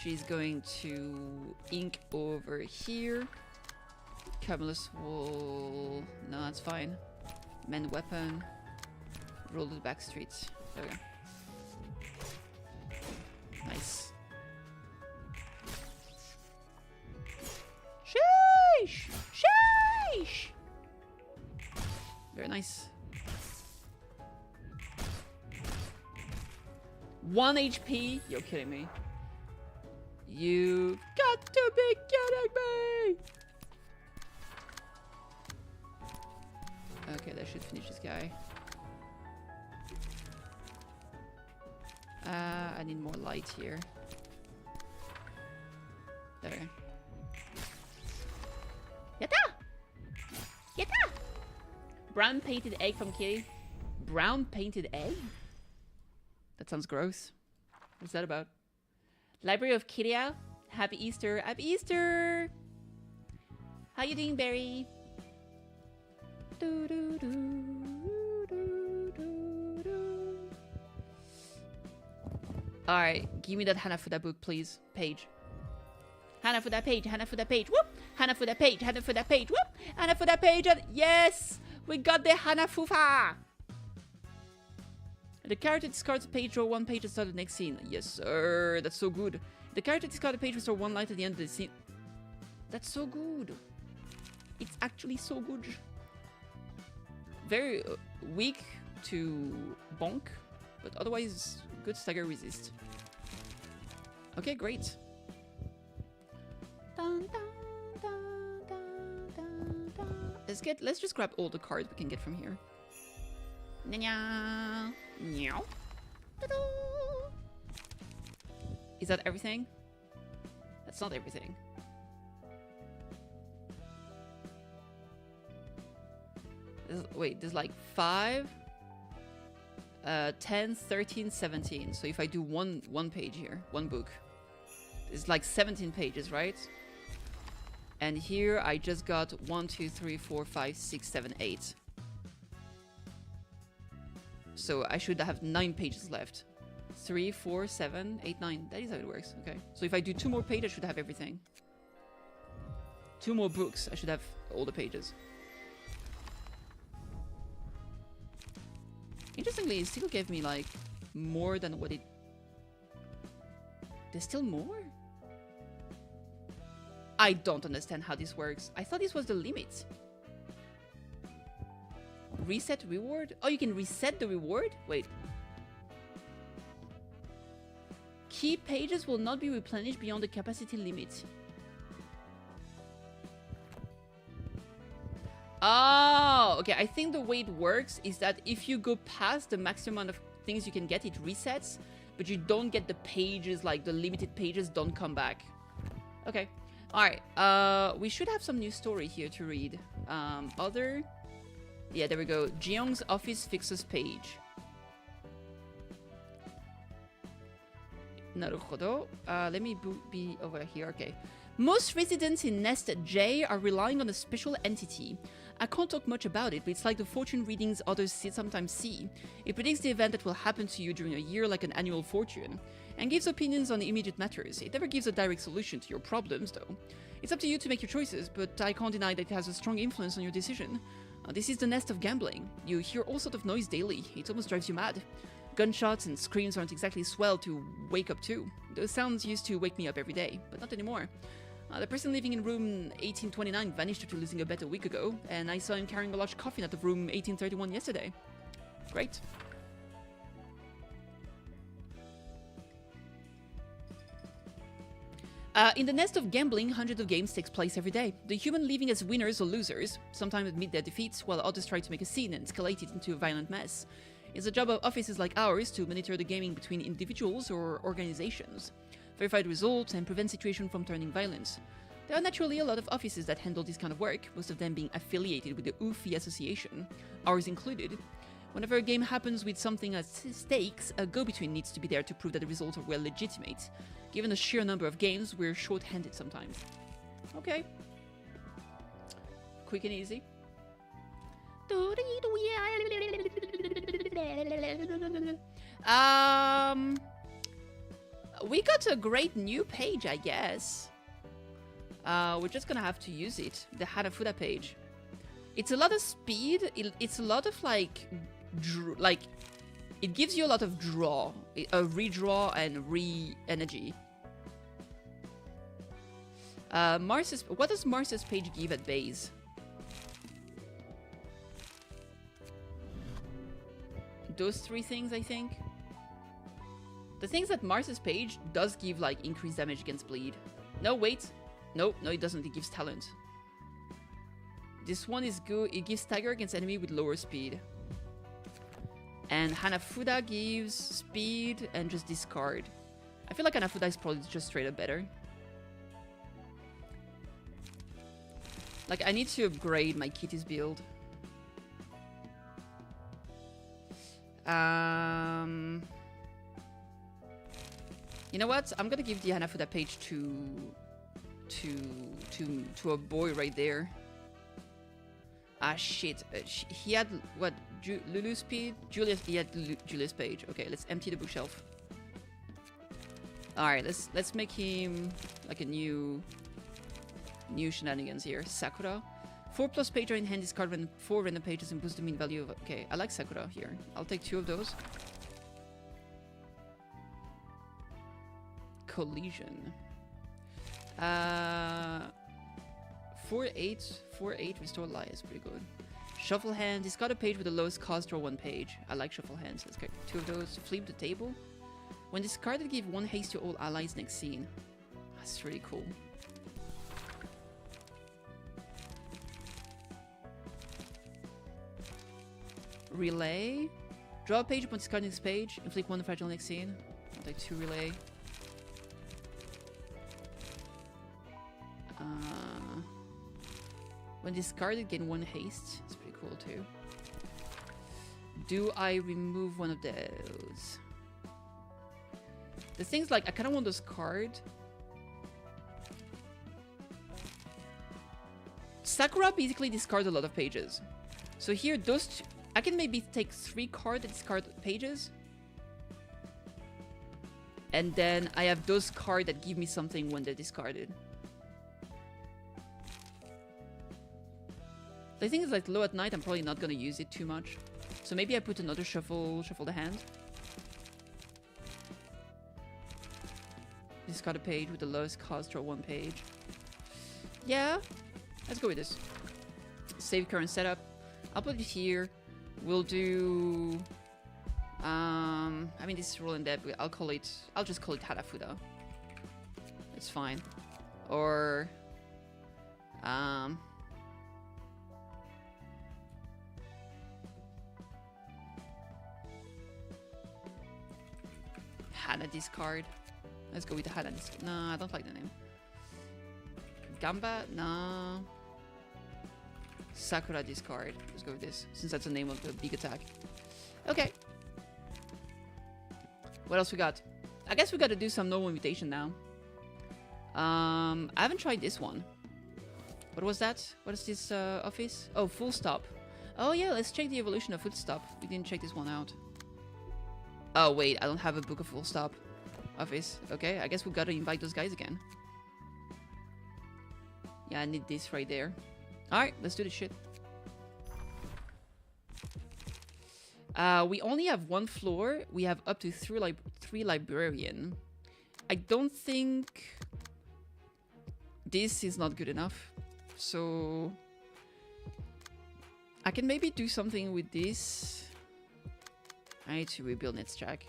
She's going to ink over here. Camillus wool. No, that's fine. Mend weapon. Roll to the back streets. There we go. Nice. Sheesh! Sheesh! Very nice. 1 HP? You're kidding me. You got to be kidding me! Okay, that should finish this guy. I need more light here. There. Yatta! Yatta! Brown painted egg from Kitty. Brown painted egg? That sounds gross. What's that about? Library of Kitty out. Happy Easter. Happy Easter! How you doing, Barry? Do, do, do, do, do, do. Alright, give me that Hanafuda book, please. Page. Hanafuda page, Hanafuda page, whoop! Hanafuda page, Hanafuda page, whoop! Hanafuda page, and yes! We got the Hanafufa! The character discards a page, draw 1 page and start the next scene. Yes, sir. That's so good. The character discards a page, restore 1 light at the end of the scene. That's so good. It's actually so good. Very weak to bonk, but otherwise good stagger resist. Okay, great. Dun, dun, dun, dun, dun, dun. Let's just grab all the cards we can get from here. Nya. Meow. Is that everything? That's not everything. Wait, there's like 5, 10, 13, 17. So if I do one page here, one book, it's like 17 pages, right? And here I just got 1, 2, 3, 4, 5, 6, 7, 8. So I should have 9 pages left. 3, 4, 7, 8, 9. That is how it works. Okay. So if I do 2 more pages, I should have everything. 2 more books, I should have all the pages. Interestingly, it still gave me like more than what it... There's still more? I don't understand how this works. I thought this was the limit. Reset reward? Oh, you can reset the reward? Wait. Key pages will not be replenished beyond the capacity limit. Oh, okay. I think the way it works is that if you go past the maximum amount of things you can get, it resets, but you don't get the pages, like the limited pages don't come back. Okay. All right. We should have some new story here to read. Other... Yeah, there we go. Jeong's office fixes page. Naruhodo. Let me be over here. Okay. Most residents in Nest J are relying on a special entity. I can't talk much about it, but it's like the fortune readings others sometimes see. It predicts the event that will happen to you during a year like an annual fortune, and gives opinions on immediate matters. It never gives a direct solution to your problems, though. It's up to you to make your choices, but I can't deny that it has a strong influence on your decision. This is the nest of gambling. You hear all sorts of noise daily. It almost drives you mad. Gunshots and screams aren't exactly swell to wake up to. Those sounds used to wake me up every day, but not anymore. The person living in room 1829 vanished after losing a bet a week ago, and I saw him carrying a large coffin out of room 1831 yesterday. Great. In the nest of gambling, hundreds of games takes place every day. The human leaving as winners or losers, sometimes admit their defeats, while others try to make a scene and escalate it into a violent mess. It's the job of offices like ours to monitor the gaming between individuals or organizations, verify the results, and prevent situations from turning violent. There are naturally a lot of offices that handle this kind of work, most of them being affiliated with the UFI Association, ours included. Whenever a game happens with something at stakes, a go-between needs to be there to prove that the results are well legitimate. Given the sheer number of games, we're short-handed sometimes. Okay. Quick and easy. We got a great new page, I guess. We're just gonna have to use it. The Hanafuda page. It's a lot of speed. It's a lot of like, it gives you a lot of draw, redraw and re-energy. What does Marce's page give at base? Those three things, I think. The things that Marce's page does give like increased damage against bleed. No, wait. No, it doesn't. It gives talent. This one is good. It gives stagger against enemy with lower speed. And Hanafuda gives speed and just discard. I feel like Hanafuda is probably just straight up better. Like, I need to upgrade my Kitty's build. You know what? I'm gonna give the Hanafuda page to a boy right there. Ah, shit. He had, what, Lulu's speed? Julius, he had Julius page. Okay, let's empty the bookshelf. Alright, let's make him like a new shenanigans here. Sakura. 4+ page are in hand, discard 4 random pages and boost the mean value of... Okay, I like Sakura here. I'll take 2 of those. Collision. 4/8 restore life is pretty good. Shuffle hand, discard a page with the lowest cost, draw 1 page. I like shuffle hands. Let's get 2 of those. Flip the table. When discarded, give 1 haste to all allies next scene. That's really cool. Relay. Draw a page upon discarding this page. Inflict 1 fragile next scene. I'll take 2 relay. When discarded, gain 1 haste. It's pretty cool too. Do I remove one of those? The thing's like, I kind of want this card. Sakura basically discards a lot of pages. So here, those two, I can maybe take 3 cards that discard pages. And then I have those cards that give me something when they're discarded. The thing is, like, low at night, I'm probably not gonna use it too much. So maybe I put another shuffle the hand. Discard a page with the lowest cost, draw 1 page. Yeah, let's go with this. Save current setup. I'll put it here. We'll do... I mean, this is roll in depth. I'll just call it Hanafuda. It's fine. Or... Hana discard. Let's go with the Hana discard. No, I don't like the name. Gamba? No. Sakura discard. Let's go with this, since that's the name of the big attack. Okay. What else we got? I guess we gotta do some normal mutation now. I haven't tried this one. What was that? What is this office? Oh, full stop. Oh yeah, let's check the evolution of full stop. We didn't check this one out. Oh wait, I don't have a book of full stop office. Okay, I guess we gotta invite those guys again. Yeah, I need this right there. Alright, let's do this shit. We only have 1 floor. We have up to 3 librarian. I don't think this is not good enough. So I can maybe do something with this. I need to rebuild Net's track.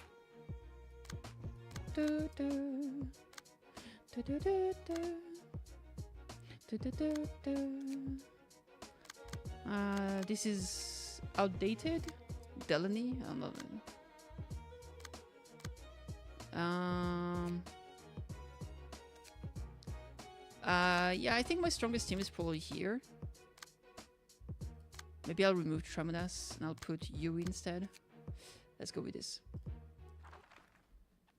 This is outdated. Delaney? I don't know. Yeah, I think my strongest team is probably here. Maybe I'll remove Tremonas and I'll put Yui instead. Let's go with this.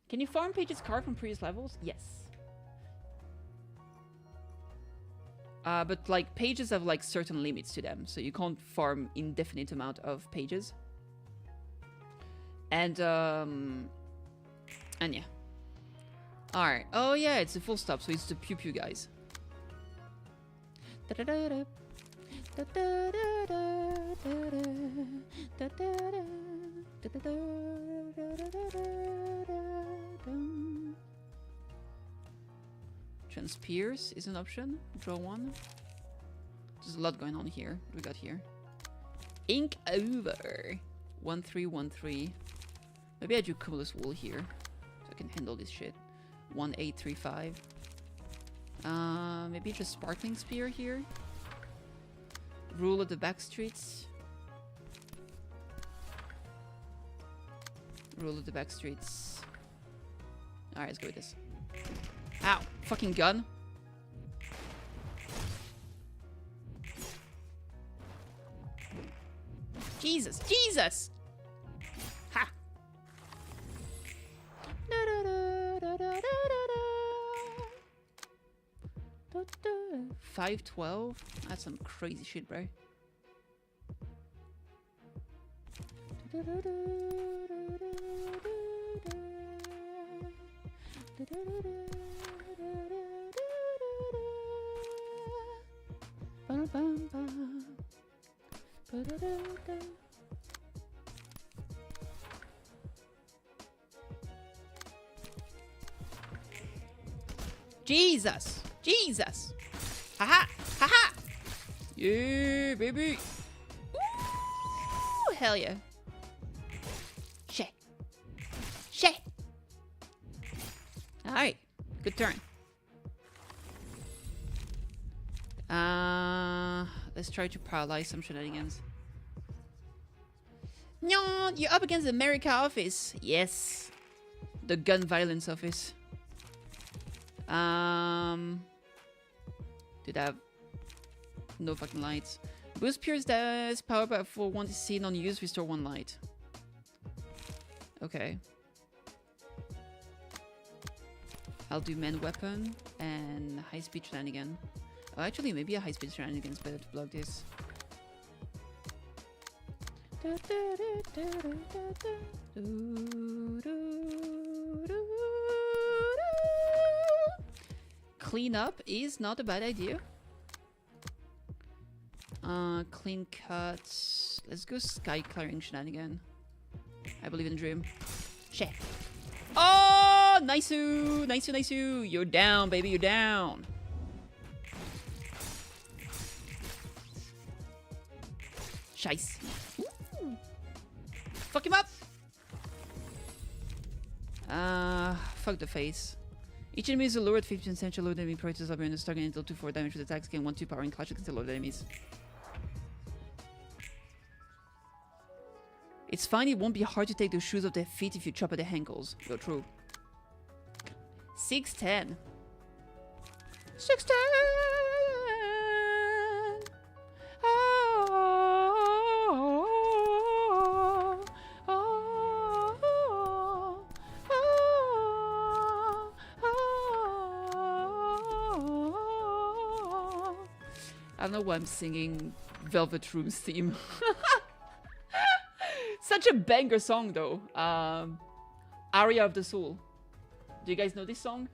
Can you farm pages card from previous levels? Yes. But like pages have like certain limits to them, so you can't farm indefinite amount of pages. And yeah. Alright. Oh yeah, it's a full stop, so it's the pew pew guys. Transpierce is an option. Draw one. There's a lot going on here. What do we got here? Ink over. 1313. Maybe I do Cumulus Wool here, so I can handle this shit. 1835. Maybe just Sparkling Spear here. Rule of the back streets. Rule of the back streets. Alright, let's go with this. Ow! Fucking gun. Jesus! Jesus! Ha! 512? That's some crazy shit, bro. Jesus! Jesus! Haha! Haha! Yeah, baby! Ooh, hell yeah! Shit! Shit! Alright, good turn. Let's try to paralyze some shenanigans. No, you're up against the America office. Yes. The gun violence office. Did have no fucking lights. Boost Pierce does power up for one is seen on use, restore one light. Okay. I'll do man weapon and high speed shenanigan. Oh, actually, maybe a high speed shenanigan's better to block this. Clean up is not a bad idea. Clean cuts. Let's go sky clearing shenanigan. I believe in the dream. Shit. Oh, nice-oo, nice-oo, nice-oo. You're down, baby, you're down. Shice. Ooh. Fuck him up. Fuck the face. Each enemy is a lower at 50% load enemy prices up and target until 2-4 damage with attacks gain 1-2 power and clash against the load enemies. It's fine, it won't be hard to take the shoes off their feet if you chop at the ankles. Yo, true. 610. 610! I don't know why I'm singing Velvet Room's theme. Such a banger song though. Aria of the Soul. Do you guys know this song?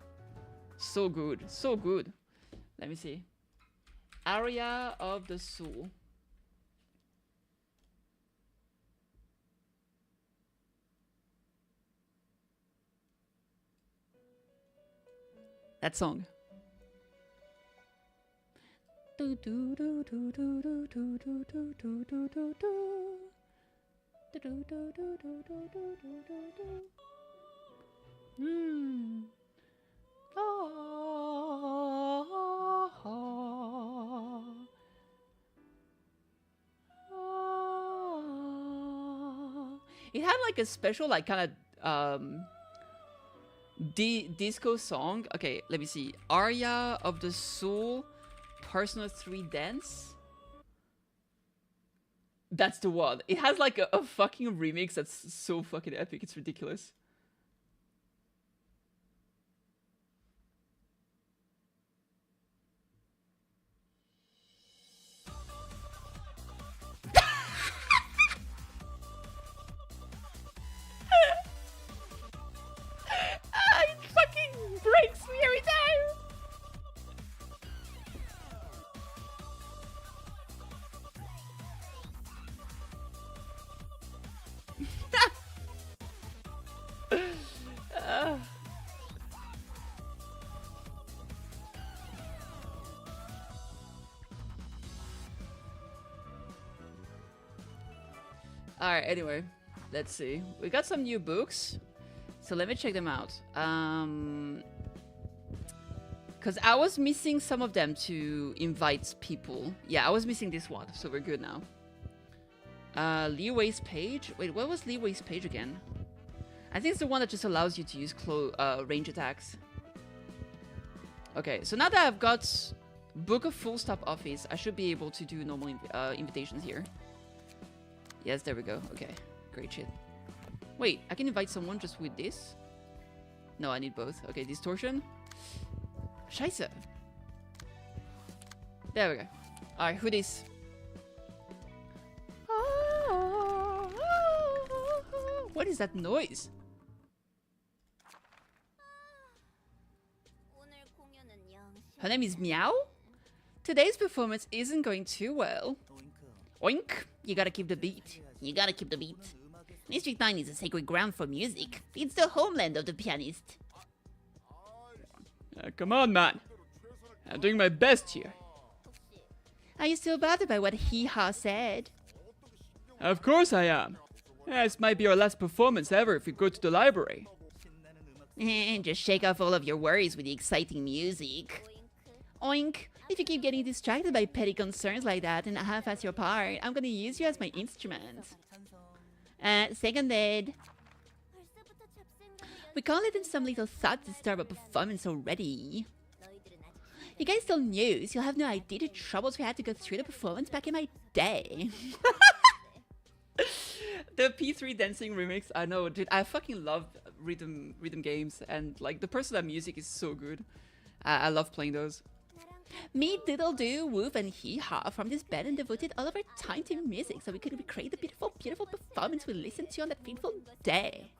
So good. So good. Let me see. Aria of the Soul. That song. It had like a special like kind of disco song. Okay, let me see. Aria of the Soul, Persona 3 Dance. That's the one. It has like a fucking remix that's so fucking epic. It's ridiculous. Alright, anyway. Let's see. We got some new books. So let me check them out. Because I was missing some of them to invite people. Yeah, I was missing this one, so we're good now. Leeway's page? Wait, what was Leeway's page again? I think it's the one that just allows you to use range attacks. Okay, so now that I've got Book of Full Stop Office, I should be able to do normal invitations here. Yes, there we go. Okay, great shit. Wait, I can invite someone just with this? No, I need both. Okay, distortion. Scheiße. There we go. Alright, who this? What is that noise? Her name is Meow? Today's performance isn't going too well. Oink! You gotta keep the beat. You gotta keep the beat. District 9 is a sacred ground for music. It's the homeland of the pianist. Come on, man. I'm doing my best here. Are you still bothered by what Hee-Ha said? Of course I am. This might be our last performance ever if we go to the library. Just shake off all of your worries with the exciting music. Oink! If you keep getting distracted by petty concerns like that and half-ass your part, I'm gonna use you as my instrument. Seconded. We can't let in some little thought to start a performance already. You guys still new, so you'll have no idea the troubles we had to go through the performance back in my day. The P3 dancing remix, I know, dude. I fucking love rhythm games, and like the personal music is so good. I love playing those. Me, Diddle Do, Woof, and Hee-Ha from this band and devoted all of our time to music so we could recreate the beautiful, beautiful performance we listened to on that fateful day.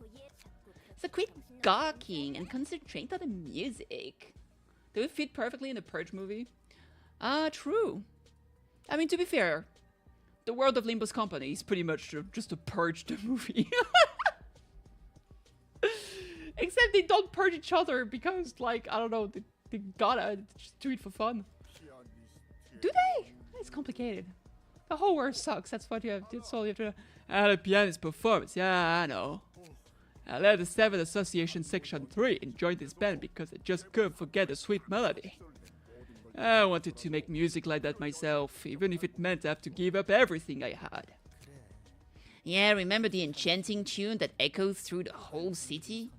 So quit gawking and concentrate on the music. Do we fit perfectly in the Purge movie? True. I mean, to be fair, the world of Limbo's company is pretty much just a Purge the movie. Except they don't purge each other because, like, I don't know, they gotta just do it for fun. Do they? It's complicated. The whole world sucks. That's what you have. That's all you have to. The pianist performance, yeah, I know. I led the 7th Association Section 3 and joined this band because I just couldn't forget the sweet melody. I wanted to make music like that myself, even if it meant I have to give up everything I had. Yeah, remember the enchanting tune that echoed through the whole city?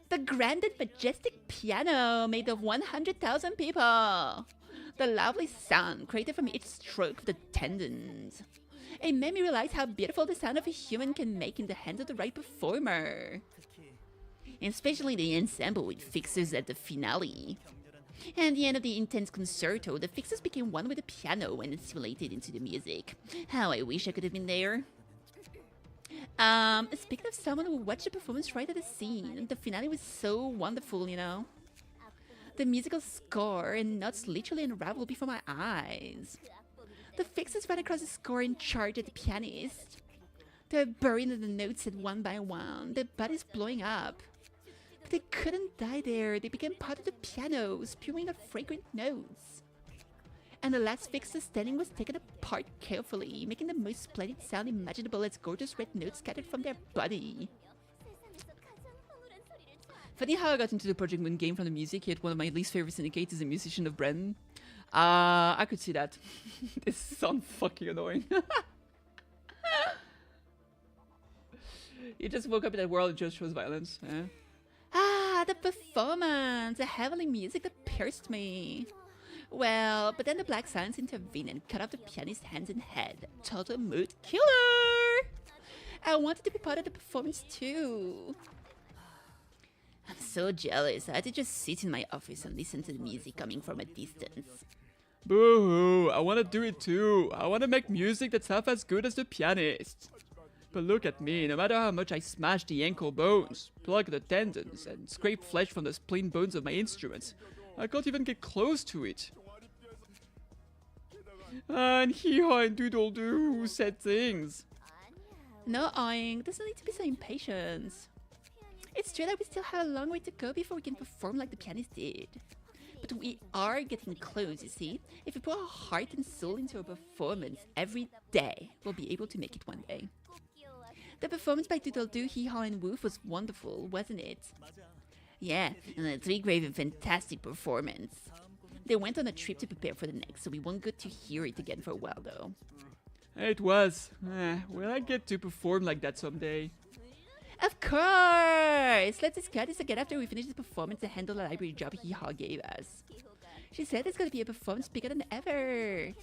The grand and majestic piano made of 100,000 people. The lovely sound created from each stroke of the tendons. It made me realize how beautiful the sound of a human can make in the hands of the right performer. Especially the ensemble with fixers at the finale. At the end of the intense concerto, the fixers became one with the piano and assimilated into the music. How I wish I could have been there. Speaking of someone who watched the performance right at the scene, the finale was so wonderful, you know. The musical score and notes literally unraveled before my eyes. The fixers ran across the score and charged at the pianist. They were buried in the notes at one by one, their bodies blowing up. But they couldn't die there, they became part of the piano, spewing out fragrant notes. And the last fixer standing was taken apart carefully, making the most splendid sound imaginable as gorgeous red notes scattered from their body. Funny how I got into the Project Moon game from the music, yet one of my least favorite syndicates is a musician of Brennan. I could see that. This sounds fucking annoying. You just woke up in that world and just chose violence. Yeah? The performance! The heavenly music that pierced me. Well, but then the Black Silence intervened and cut off the pianist's hands and head. Total mood killer! I wanted to be part of the performance too. I'm so jealous. I had to just sit in my office and listen to the music coming from a distance. Boo-hoo, I want to do it too. I want to make music that's half as good as the pianist. But look at me, no matter how much I smash the ankle bones, plug the tendons, and scrape flesh from the spleen bones of my instruments, I can't even get close to it. And Hee-Ha and Doodle-Doo said things. No, Oink, there's no need to be so impatient. It's true that we still have a long way to go before we can perform like the pianist did. But we are getting close, you see. If we put our heart and soul into a performance every day, we'll be able to make it one day. The performance by Doodle Doo, Hee Haw and Woof was wonderful, wasn't it? Yeah, and the three gave a fantastic performance. They went on a trip to prepare for the next, so we won't get to hear it again for a while, though. It was. Will I get to perform like that someday? Of course! Let's discuss this again after we finish the performance and handle the library job Hee Haw gave us. She said it's gonna be a performance bigger than ever.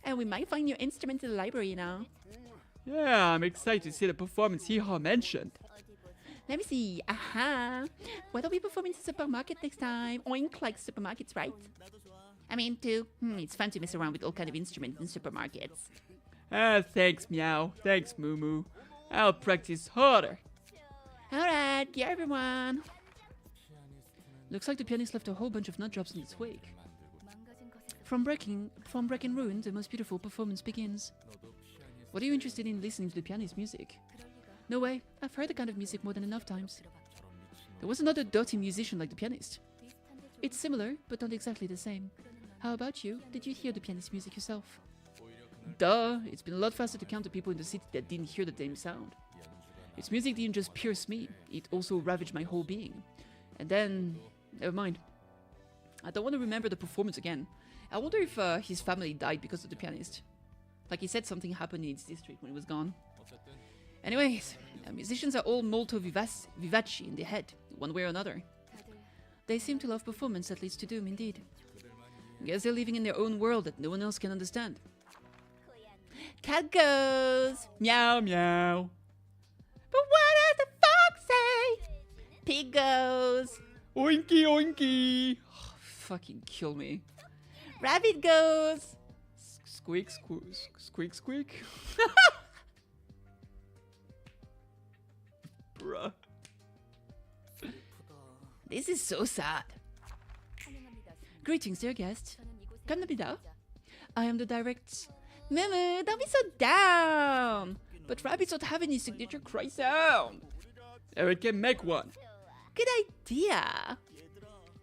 And we might find new instruments in the library now. Yeah, I'm excited to see the performance Hee Haw mentioned. Let me see. Aha! Why don't we perform in the supermarket next time? Oink like supermarkets, right? I mean, too. It's fun to mess around with all kind of instruments in supermarkets. Thanks, Meow. Thanks, Moo Moo. I'll practice harder. Alright, yeah, everyone. Looks like the pianist left a whole bunch of nut jobs in its wake. From Breck and Ruin, the most beautiful performance begins. What are you interested in listening to the pianist's music? No way, I've heard the kind of music more than enough times. There was another dirty musician like the pianist. It's similar, but not exactly the same. How about you? Did you hear the pianist's music yourself? Duh, it's been a lot faster to count the people in the city that didn't hear the damn sound. Its music didn't just pierce me, it also ravaged my whole being. And then, never mind. I don't want to remember the performance again. I wonder if his family died because of the pianist. Like he said something happened in his district when he was gone. Anyways, musicians are all molto vivaci in their head, one way or another. They seem to love performance that leads to doom, indeed. I guess they're living in their own world that no one else can understand. Cat goes! Meow meow! But what does the fox say? Pig goes! Oinky oinky! Oh, fucking kill me. Rabbit goes! Squeak squeak squeak squeak. Bruh. This is so sad. Greetings, dear guest. Kamnabida. I am the direct... Mumu, don't be so down! But rabbits don't have any signature cry sound. Eric can make one. Good idea.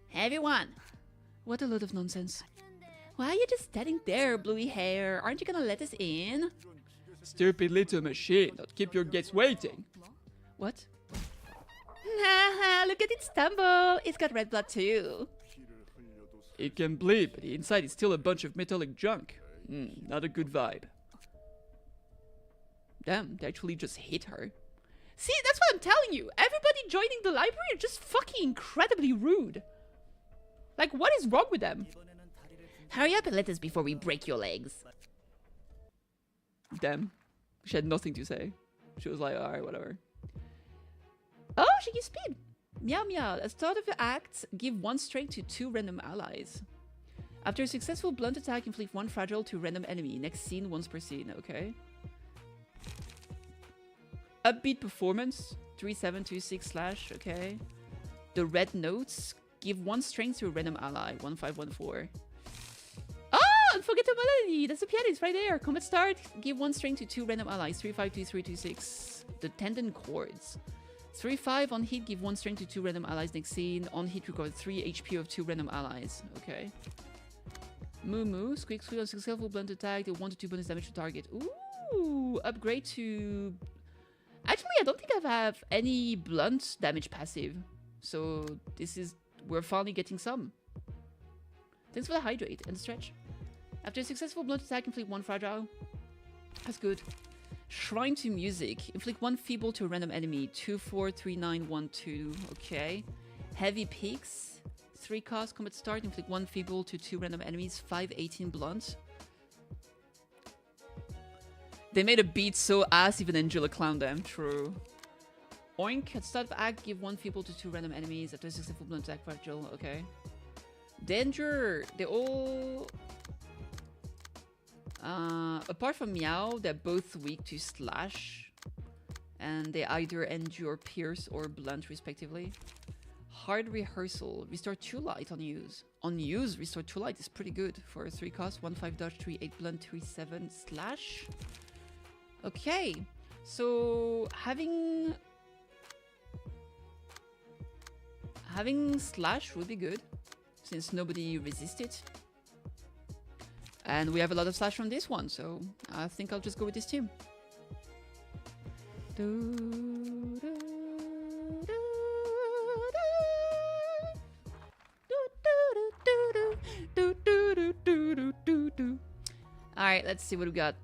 Hey, everyone. What a load of nonsense. Why are you just standing there, bluey hair? Aren't you gonna let us in? Stupid little machine, don't keep your guests waiting. What? Haha, look at it stumble. It's got red blood too. It can bleed, but the inside is still a bunch of metallic junk. Not a good vibe. Damn, they actually just hit her. See, that's what I'm telling you. Everybody joining the library are just fucking incredibly rude. Like, what is wrong with them? Hurry up and let us before we break your legs. Damn. She had nothing to say. She was like, alright, whatever. Oh, she gives speed. Meow meow. At the start of the act, give 1 strength to 2 random allies. After a successful blunt attack, inflict 1 fragile to random enemy. Next scene, once per scene. Okay. Upbeat performance. 3726 slash. Okay. The red notes. Give 1 strength to a random ally. 1514. Oh, unforgettable melody. That's the pianist right there. Combat start. Give 1 strength to 2 random allies. 352326. The tendon chords. 3-5 on hit, give 1 strength to 2 random allies next scene. On hit, record 3 HP of 2 random allies. Okay. Moo Moo, squeak squeak on successful blunt attack, deal 1 to 2 bonus damage to target. Ooh, upgrade to... Actually, I don't think I have any blunt damage passive. So this is... We're finally getting some. Thanks for the hydrate and stretch. After a successful blunt attack, inflict 1 fragile. That's good. Shrine to music. Inflict 1 feeble to a random enemy. 243912. Okay. Heavy peaks. 3 cost. Combat start. Inflict 1 feeble to 2 random enemies. 518 blunt. They made a beat so ass even Angela clowned them. True. Oink. At start of act, give 1 feeble to 2 random enemies. After a successful blunt attack, fragile. Okay. Danger. They all... apart from Meow, they're both weak to slash. And they either endure pierce or blunt respectively. Hard rehearsal. Restore 2 light on use. On use, restore 2 light is pretty good. For 3 cost, 1-5 dodge, 3-8 blunt, 3-7 slash. Okay. So having slash would be good. since nobody resisted. And we have a lot of slash from this one, so I think I'll just go with this team. Alright, let's see what we got.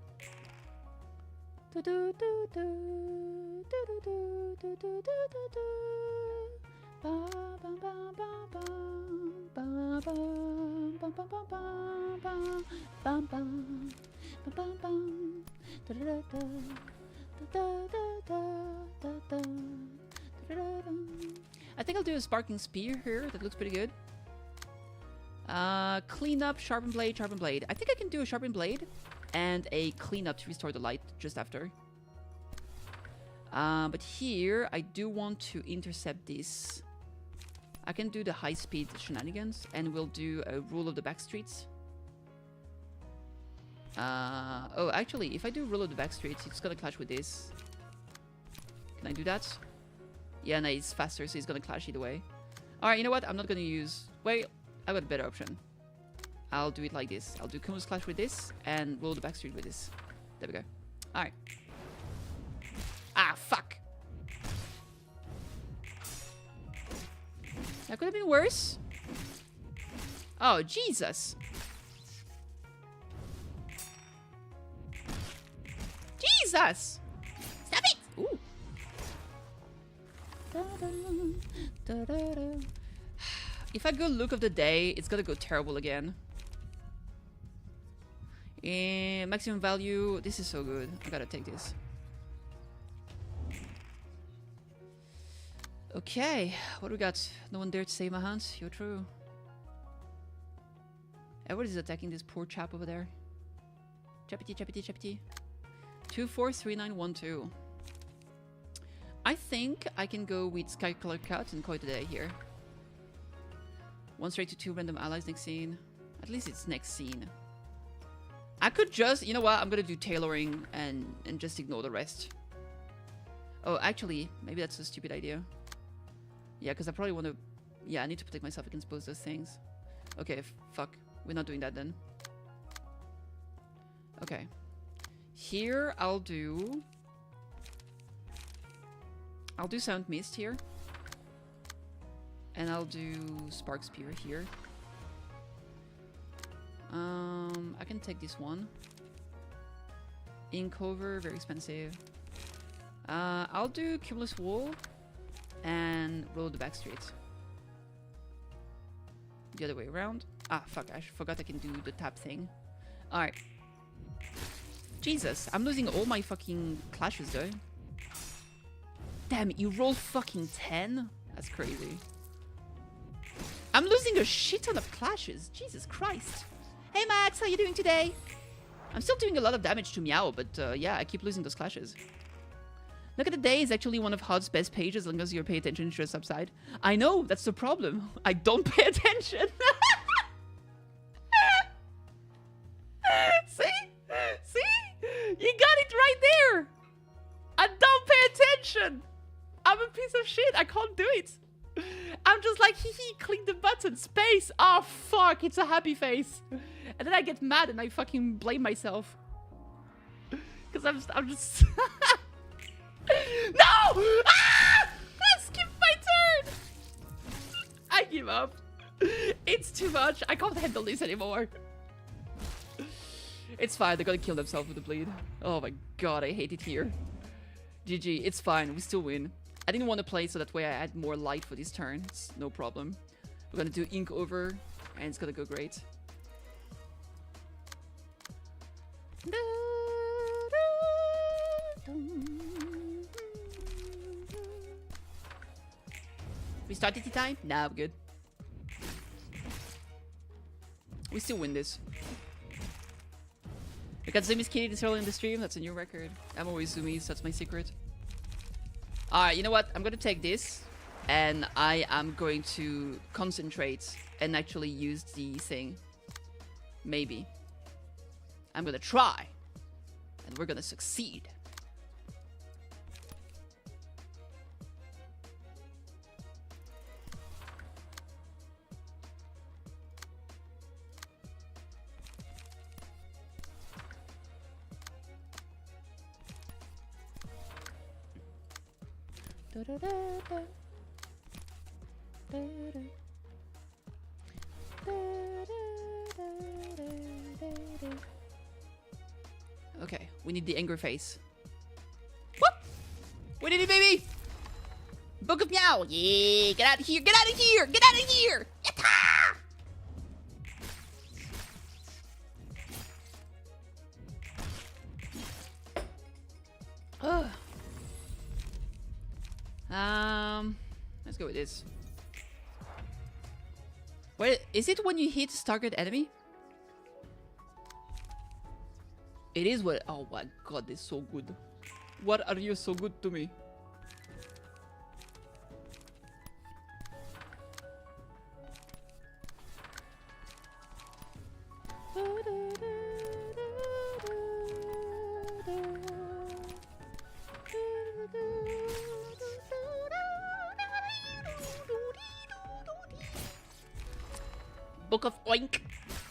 I think I'll do a sparking spear here. That looks pretty good. Clean up, sharpen blade, sharpen blade. I think I can do a sharpen blade and a clean up to restore the light just after. But here I do want to intercept this. I can do the high speed shenanigans and we'll do a rule of the back streets. Oh, actually, if I do rule of the back streets, it's gonna clash with this. Can I do that? Yeah, no, it's faster, so it's gonna clash either way. Alright, you know what? I'm not gonna use... Wait, I've got a better option. I'll do it like this. I'll do Kumo's Clash with this and roll the back street with this. There we go. Alright. Ah, fuck! That could have been worse. Oh, Jesus! Jesus! Stop it! Ooh. If I go look of the day, it's gonna go terrible again. Maximum value. This is so good. I gotta take this. Okay, what do we got? No one dared to save my hands. You're true. Everybody's attacking this poor chap over there. Chappity, chappity, chappity. 243912. I think I can go with Sky Color Cut and call it a day here. 1 straight to 2 random allies next scene. At least it's next scene. I could just, you know what? I'm gonna do tailoring and just ignore the rest. Oh, actually, maybe that's a stupid idea. Yeah, because I probably want to... Yeah, I need to protect myself against both those things. Okay, fuck. We're not doing that then. Okay. Here, I'll do Sound Mist here. And I'll do Spark Spear here. I can take this one. Ink Over, very expensive. I'll do Cumulus Wall and roll the back street. The other way around. Ah, fuck, I forgot I can do the tap thing. Alright. Jesus, I'm losing all my fucking clashes though. Damn, you rolled fucking 10? That's crazy. I'm losing a shit ton of clashes. Jesus Christ. Hey Max, how you doing today? I'm still doing a lot of damage to Meow, but yeah, I keep losing those clashes. Look at the Day is actually one of HUD's best pages as long as you pay attention to the subside. I know, that's the problem. I don't pay attention. See? See? You got it right there. I don't pay attention. I'm a piece of shit. I can't do it. I'm just like, hee hee, click the button, space. Oh, fuck, it's a happy face. And then I get mad and I fucking blame myself. Because I'm just... No! Ah! I skipped my turn! I give up. It's too much. I can't handle this anymore. It's fine. They're gonna kill themselves with the bleed. Oh my god, I hate it here. GG. It's fine. We still win. I didn't want to play so that way I add more light for this turn. It's no problem. We're gonna do Ink Over and it's gonna go great. Restart TT time? Nah, we're good. We still win this. We got Zoomies Kitty this early in the stream. That's a new record. I'm always Zoomies. That's my secret. Alright, you know what? I'm gonna take this. And I am going to concentrate and actually use the thing. Maybe. I'm gonna try. And we're gonna succeed. Okay, we need the anger face. Whoop! We need it, baby! Book of Meow! Yeah! Get out of here! Get out of here! Get out of here! Yatta! Ugh. Let's go with this. Wait, is it when you hit target enemy? It is what. Oh my god, this is so good. What are you so good to me? Book of Oink.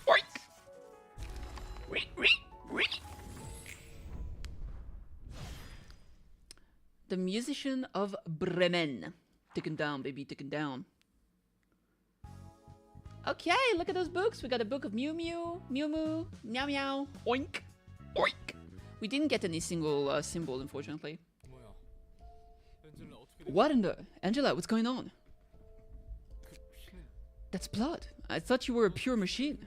Oink. The Musician of Bremen. Taken down, baby, taken down. Okay, look at those books. We got a book of Mew Mew, Mew Moo, Meow Meow, Oink, Oink. We didn't get any single symbol, unfortunately. What in the... Angela, what's going on? That's blood. I thought you were a pure machine.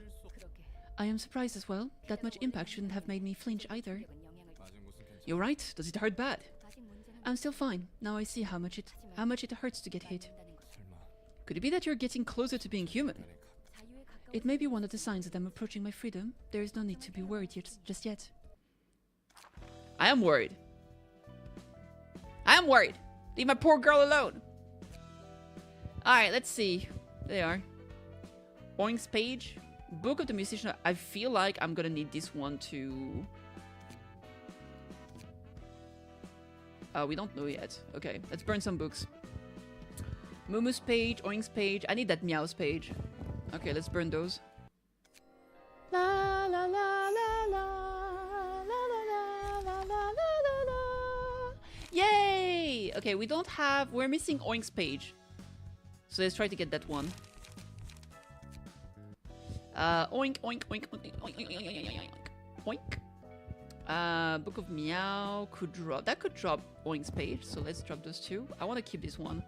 I am surprised as well. That much impact shouldn't have made me flinch either. You're right. Does it hurt bad? I'm still fine. Now I see how much it hurts to get hit. Could it be that you're getting closer to being human? It may be one of the signs that I'm approaching my freedom. There is no need to be worried just yet. I am worried. I am worried. Leave my poor girl alone. Alright, let's see. There they are. Oink's page. Book of the Musician. I feel like I'm gonna need this one to... we don't know yet. Okay, let's burn some books. Mumu's page, Oink's page. I need that Meow's page. Okay, let's burn those. La la la la la la la la la la la. Yay! Okay, we don't have... We're missing Oink's page. So let's try to get that one. Oink, oink, oink, oink, oink, oink, oink, oink, oink. Book of Meow could drop. That could drop Oink's page, so let's drop those two. I want to keep this one.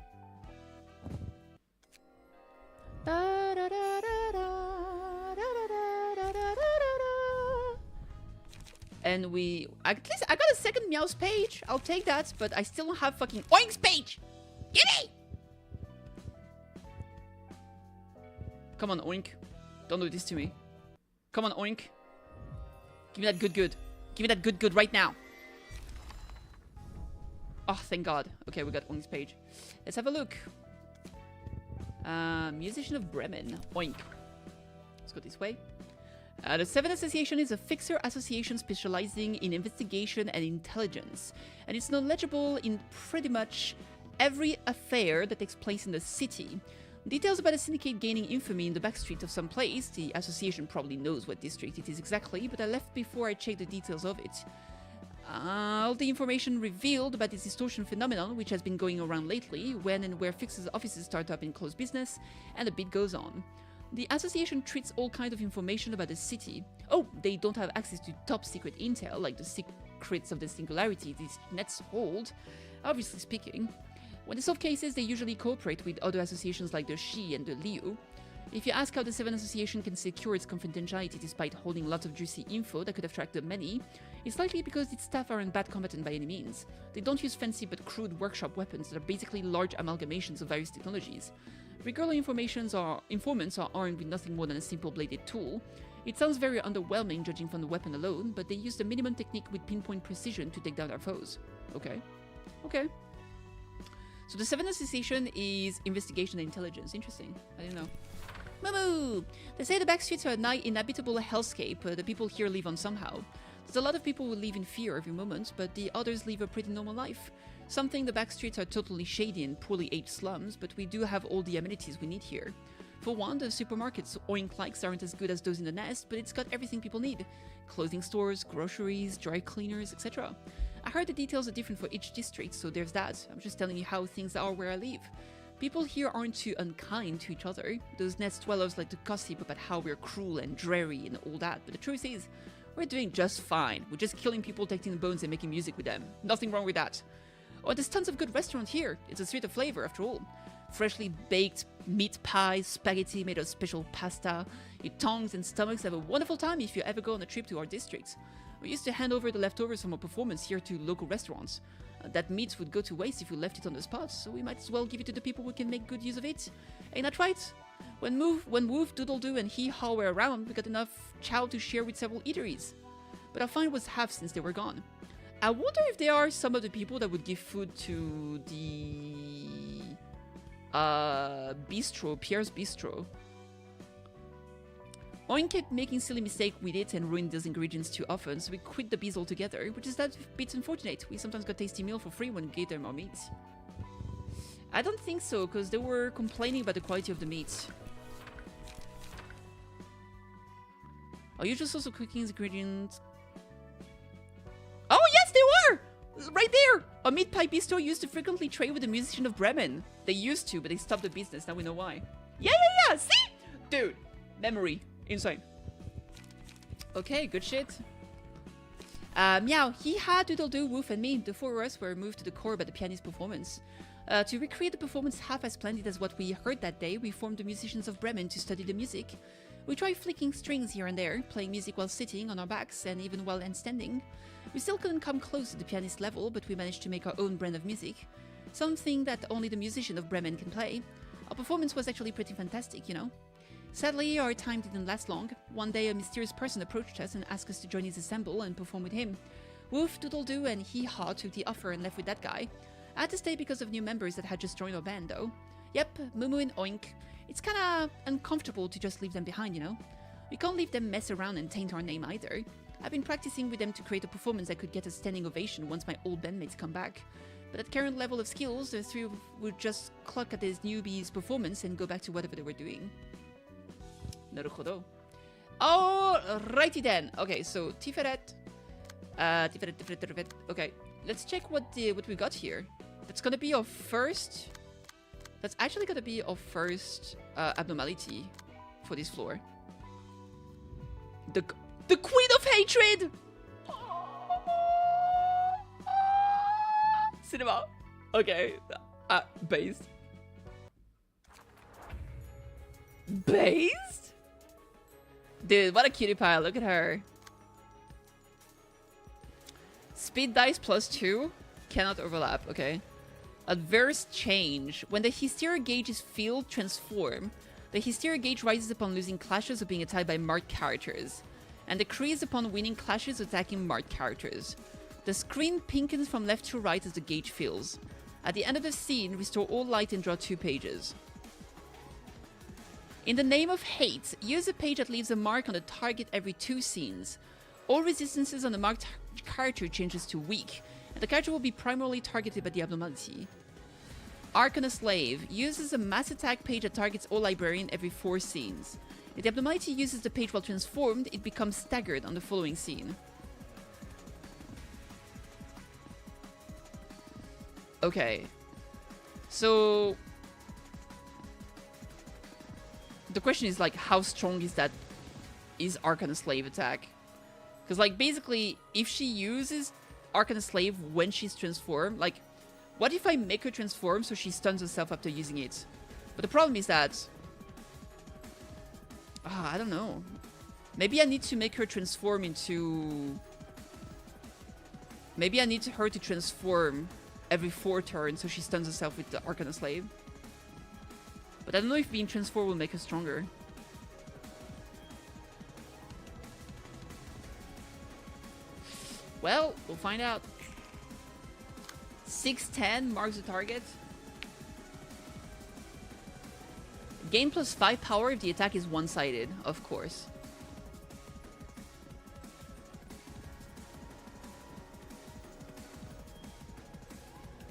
And we... At least I got a second Meow's page. I'll take that, but I still don't have fucking Oink's page! Gimme! Come on, Oink. Don't do this to me. Come on, Oink. Give me that good. Give me that good right now. Oh, thank God. Okay, we got Oink's page. Let's have a look. Musician of Bremen. Oink. Let's go this way. The Seven Association is a fixer association specializing in investigation and intelligence, and it's knowledgeable in pretty much every affair that takes place in the city. Details about a syndicate gaining infamy in the backstreet of some place. The association probably knows what district it is exactly, but I left before I checked the details of it. All the information revealed about this distortion phenomenon, which has been going around lately, when and where fixers' offices start up in closed business, and the bit goes on. The association treats all kinds of information about the city. Oh, they don't have access to top secret intel, like the secrets of the singularity these nets hold, obviously speaking. When they solve cases, they usually cooperate with other associations like the Shi and the Liu. If you ask how the Seven Association can secure its confidentiality despite holding lots of juicy info that could attract the many, it's likely because its staff aren't bad combatant by any means. They don't use fancy but crude workshop weapons that are basically large amalgamations of various technologies. Regular informants are armed with nothing more than a simple bladed tool. It sounds very underwhelming judging from the weapon alone, but they use the minimum technique with pinpoint precision to take down our foes. Okay. Okay. So the Seven Association is investigation and intelligence. Interesting. I didn't know. Moo! They say the backstreets are a nigh inhabitable hellscape. The people here live on somehow. There's a lot of people who live in fear every moment, but the others live a pretty normal life. Some think the backstreets are totally shady and poorly aged slums, but we do have all the amenities we need here. For one, the supermarkets Oink likes aren't as good as those in the nest, but it's got everything people need. Clothing stores, groceries, dry cleaners, etc. I heard the details are different for each district, so there's that. I'm just telling you how things are where I live. People here aren't too unkind to each other. Those nest dwellers like to gossip about how we're cruel and dreary and all that, but the truth is, we're doing just fine. We're just killing people, taking the bones and making music with them. Nothing wrong with that. Oh, there's tons of good restaurant here. It's a sweet of flavor after all. Freshly baked meat pies, spaghetti made of special pasta. Your tongues and stomachs have a wonderful time if you ever go on a trip to our district. We used to hand over the leftovers from our performance here to local restaurants. That meat would go to waste if we left it on the spot, so we might as well give it to the people who can make good use of it. Ain't that right? When Woof, Doodle-Doo, and Hee Haw were around, we got enough chow to share with several eateries. But our find was half since they were gone. I wonder if there are some of the people that would give food to the bistro, Pierre's Bistro. Oink kept making silly mistakes with it and ruined those ingredients too often, so we quit the bees altogether, which is that bit unfortunate. We sometimes got tasty meal for free when we gave them our meat. I don't think so, because they were complaining about the quality of the meat. Our usual source of cooking ingredients. Oh yes, they were! Right there! A meat pie bistro used to frequently trade with the musician of Bremen. They used to, but they stopped the business. Now we know why. Yeah! See? Dude, memory. Insane. Okay, good shit. Meow, he had Doodle-Doo, Woof, and me. The four of us were moved to the core by the pianist performance. To recreate the performance half as splendid as what we heard that day, we formed the musicians of Bremen to study the music. We tried flicking strings here and there, playing music while sitting on our backs and even while standing. We still couldn't come close to the pianist level, but we managed to make our own brand of music. Something that only the musician of Bremen can play. Our performance was actually pretty fantastic, you know. Sadly, our time didn't last long. One day, a mysterious person approached us and asked us to join his ensemble and perform with him. Woof, Doodle-Doo, and Hee Haw took the offer and left with that guy. I had to stay because of new members that had just joined our band, though. Yep, Mumu and Oink. It's kinda uncomfortable to just leave them behind, you know? We can't leave them mess around and taint our name either. I've been practicing with them to create a performance that could get a standing ovation once my old bandmates come back. But at current level of skills, the three would just cluck at this newbie's performance and go back to whatever they were doing. Naruhodo. Oh, righty then. Okay, so Tiferet. Tiferet. Okay, let's check what we got here. That's gonna be our first. That's actually gonna be our first abnormality for this floor. The Queen of Hatred. Cinema. Okay. Based. Based? Dude, what a cutie pie. Look at her. Speed dice +2. Cannot overlap. Okay. Adverse change. When the hysteria gauge is filled, transform. The hysteria gauge rises upon losing clashes or being attacked by marked characters, and decreases upon winning clashes or attacking marked characters. The screen pinkens from left to right as the gauge fills. At the end of the scene, restore all light and draw 2 pages. In the name of hate, use a page that leaves a mark on the target every 2 scenes. All resistances on the marked character changes to weak, and the character will be primarily targeted by the abnormality. Arcana Slave uses a mass attack page that targets all Librarian every 4 scenes. If the abnormality uses the page while transformed, it becomes staggered on the following scene. Okay. So the question is, like, how strong is Arcana Slave attack? Because, like, basically, if she uses Arcana Slave when she's transformed, like, what if I make her transform so she stuns herself after using it? But the problem is that I don't know. Maybe I need to make her transform into... Maybe I need her to transform every 4 turns so she stuns herself with the Arcana Slave. But I don't know if being transformed will make her stronger. Well, we'll find out. 610 marks the target. Gain +5 power if the attack is one-sided, of course.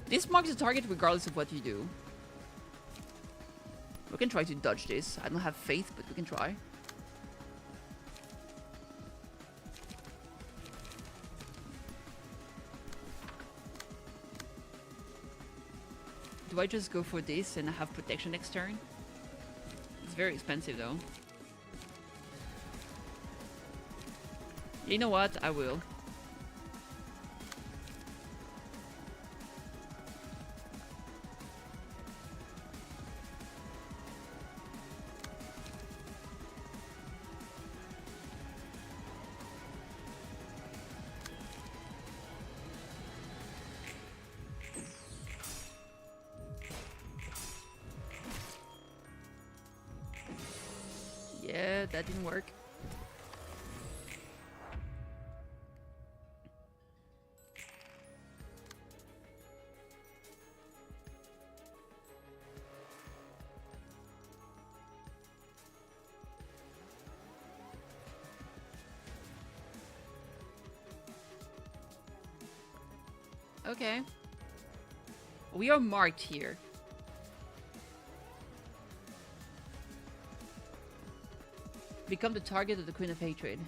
This marks the target regardless of what you do. We can try to dodge this. I don't have faith, but we can try. do I just go for this and have protection next turn? It's very expensive though. You know what? I will. Yeah, that didn't work. Okay. We are marked here. Become the target of the Queen of Hatred.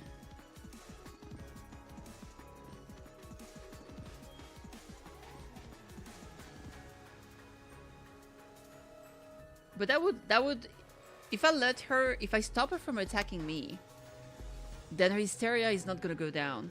But that would if I stop her from attacking me, then her hysteria is not gonna go down.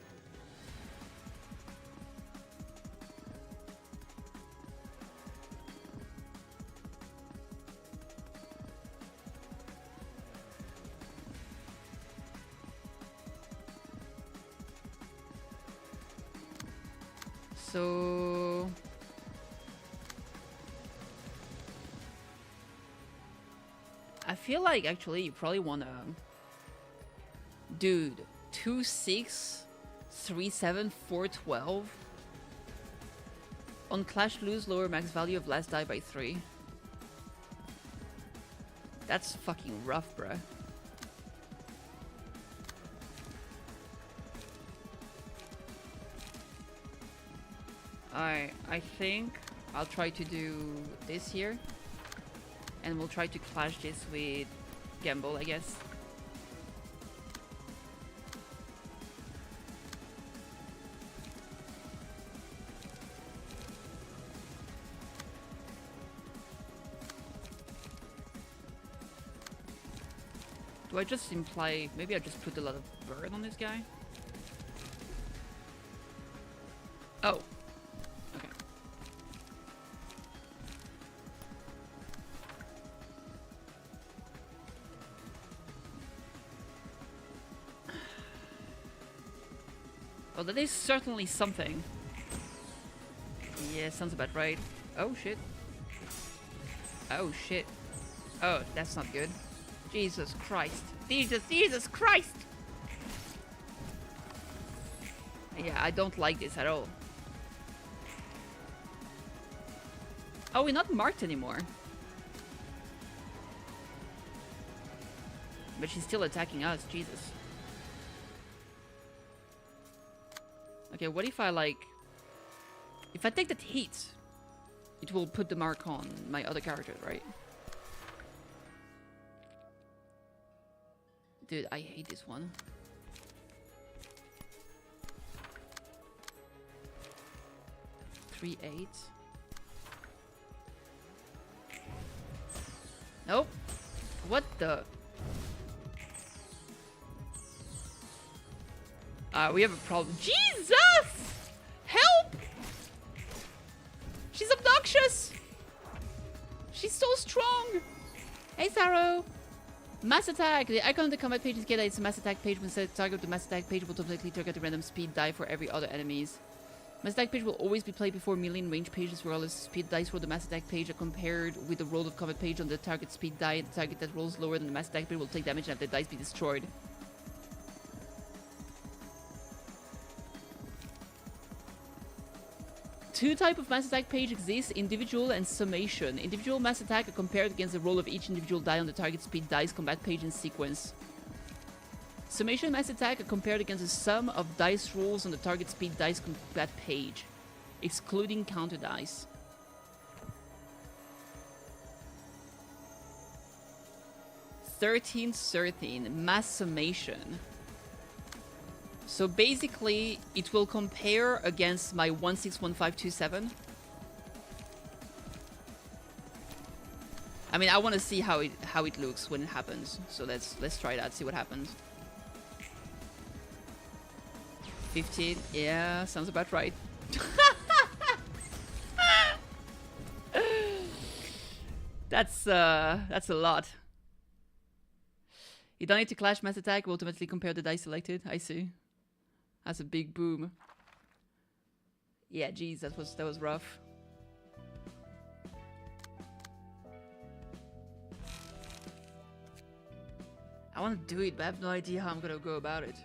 So I feel like actually you probably wanna, dude, 2, 6, 3, 7, 4, 12. On Clash lose lower max value of last die by 3. That's fucking rough, bruh. Alright, I think I'll try to do this here. And we'll try to clash this with Gamble, I guess. Do I just imply... Maybe I just put a lot of burn on this guy? Oh. Okay. Well, that is certainly something. Yeah, sounds about right. Oh, shit. Oh, shit. Oh, that's not good. Jesus Christ. Jesus Christ! Yeah, I don't like this at all. Oh, we're not marked anymore. But she's still attacking us, Jesus. Okay, what if I like... If I take that hit, it will put the mark on my other character, right? Dude, I hate this one. Three, 8. Nope. What the? We have a problem. Jesus! Help! She's obnoxious! She's so strong! Hey, Saro! Mass attack! The icon on the combat page indicates that it's a mass attack page. When set target of the mass attack page will automatically target a random speed die for every other enemies. Mass attack page will always be played before melee and range pages, whereas speed dice for the mass attack page are compared with the roll of combat page on the target speed die. The target that rolls lower than the mass attack page will take damage and have the dice be destroyed. Two types of mass attack page exist, individual and summation. Individual mass attack are compared against the roll of each individual die on the target speed dice combat page in sequence. Summation mass attack are compared against the sum of dice rolls on the target speed dice combat page, excluding counter dice. (13-13) mass summation. So basically, it will compare against my 161527. I mean, I want to see how it looks when it happens. So let's try that. See what happens. 15. Yeah, sounds about right. That's a lot. You don't need to clash mass attack. Will automatically compare the dice selected. I see. That's a big boom. Yeah, geez, that was rough. I want to do it, but I have no idea how I'm gonna go about it.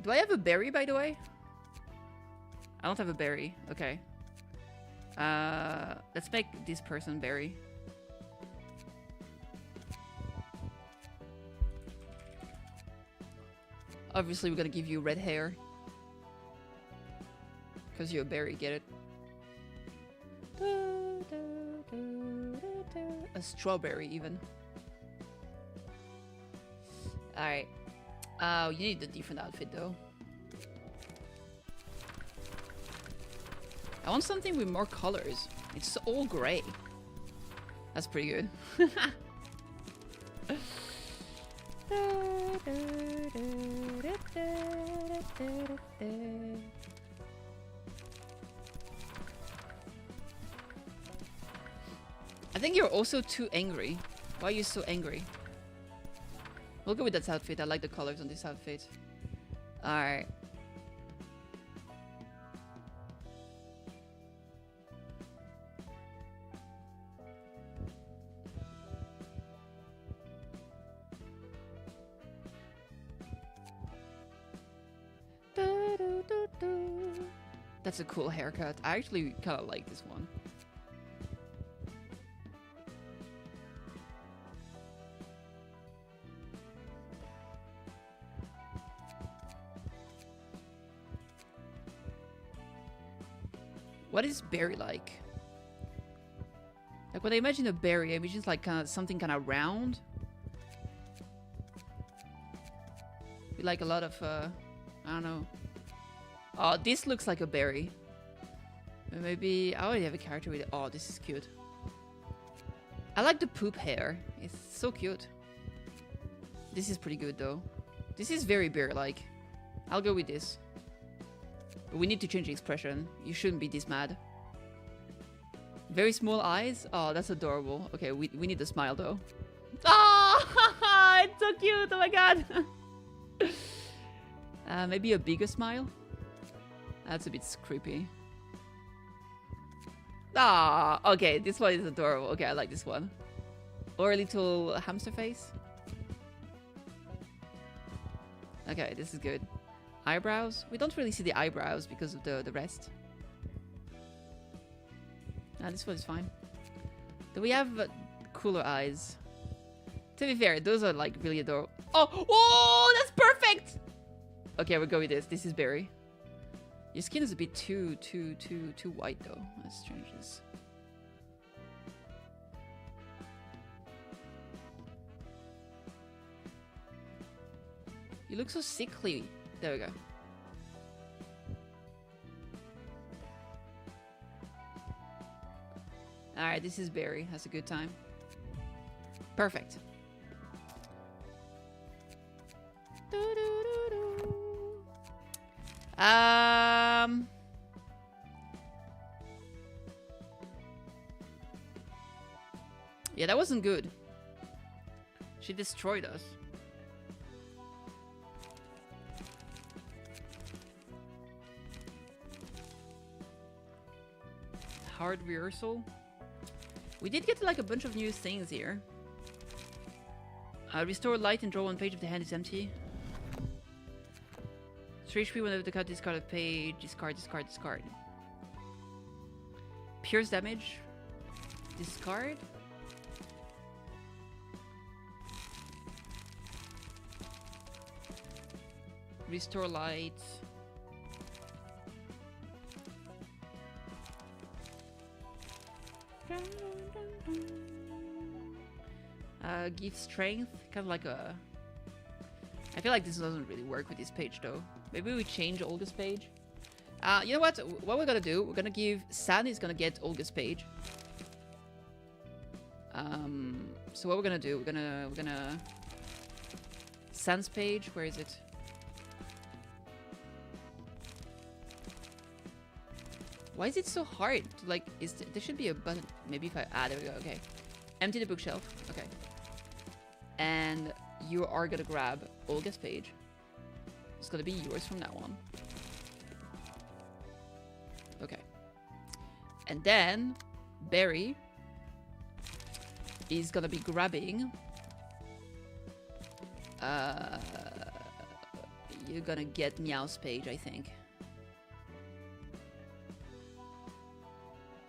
Do I have a berry, by the way? I don't have a berry. Okay. Let's make this person berry. Obviously, we're gonna give you red hair. Because you're a berry, get it? A strawberry, even. Alright. You need a different outfit, though. I want something with more colors. It's all gray. That's pretty good. I think you're also too angry. Why are you so angry? We'll go with that outfit. I like the colors on this outfit. Alright. That's a cool haircut. I actually kind of like this one. What is berry like? Like when I imagine a berry, I imagine like something kind of round. With like a lot of I don't know. Oh, this looks like a berry. Maybe I already have a character with it. Oh, this is cute. I like the poop hair. It's so cute. This is pretty good though. This is very berry-like. I'll go with this. But we need to change the expression. You shouldn't be this mad. Very small eyes. Oh, that's adorable. Okay, we need a smile though. Oh, it's so cute. Oh my god. Maybe a bigger smile. That's a bit creepy. Ah, okay, this one is adorable. Okay, I like this one. Or a little hamster face. Okay, this is good. Eyebrows? We don't really see the eyebrows because of the rest. Ah, this one is fine. Do we have cooler eyes? To be fair, those are like really adorable. Oh, that's perfect! Okay, we'll go with this. This is berry. Your skin is a bit too white though. Let's change this. You look so sickly. There we go. Alright, this is berry. That's a good time. Perfect. Yeah, that wasn't good. She destroyed us. Hard rehearsal. We did get like a bunch of new things here. Restore light and draw one page if the hand is empty. 3 HP whenever the card discard a page. Discard, discard, discard. Pierce damage. Discard. Restore light. Give strength, kind of like a... I feel like this doesn't really work with this page though. Maybe we change Olga's page. You know what? What we're gonna do? We're gonna give San is gonna get Olga's page. So what we're gonna do? We're gonna San's page. Where is it? Why is it so hard? To, like, there should be a button. Maybe if I there we go. Okay, empty the bookshelf. Okay, and you are gonna grab Olga's page. It's gonna be yours from now on. Okay. And then Barry is gonna be grabbing you're gonna get Meow's page, I think.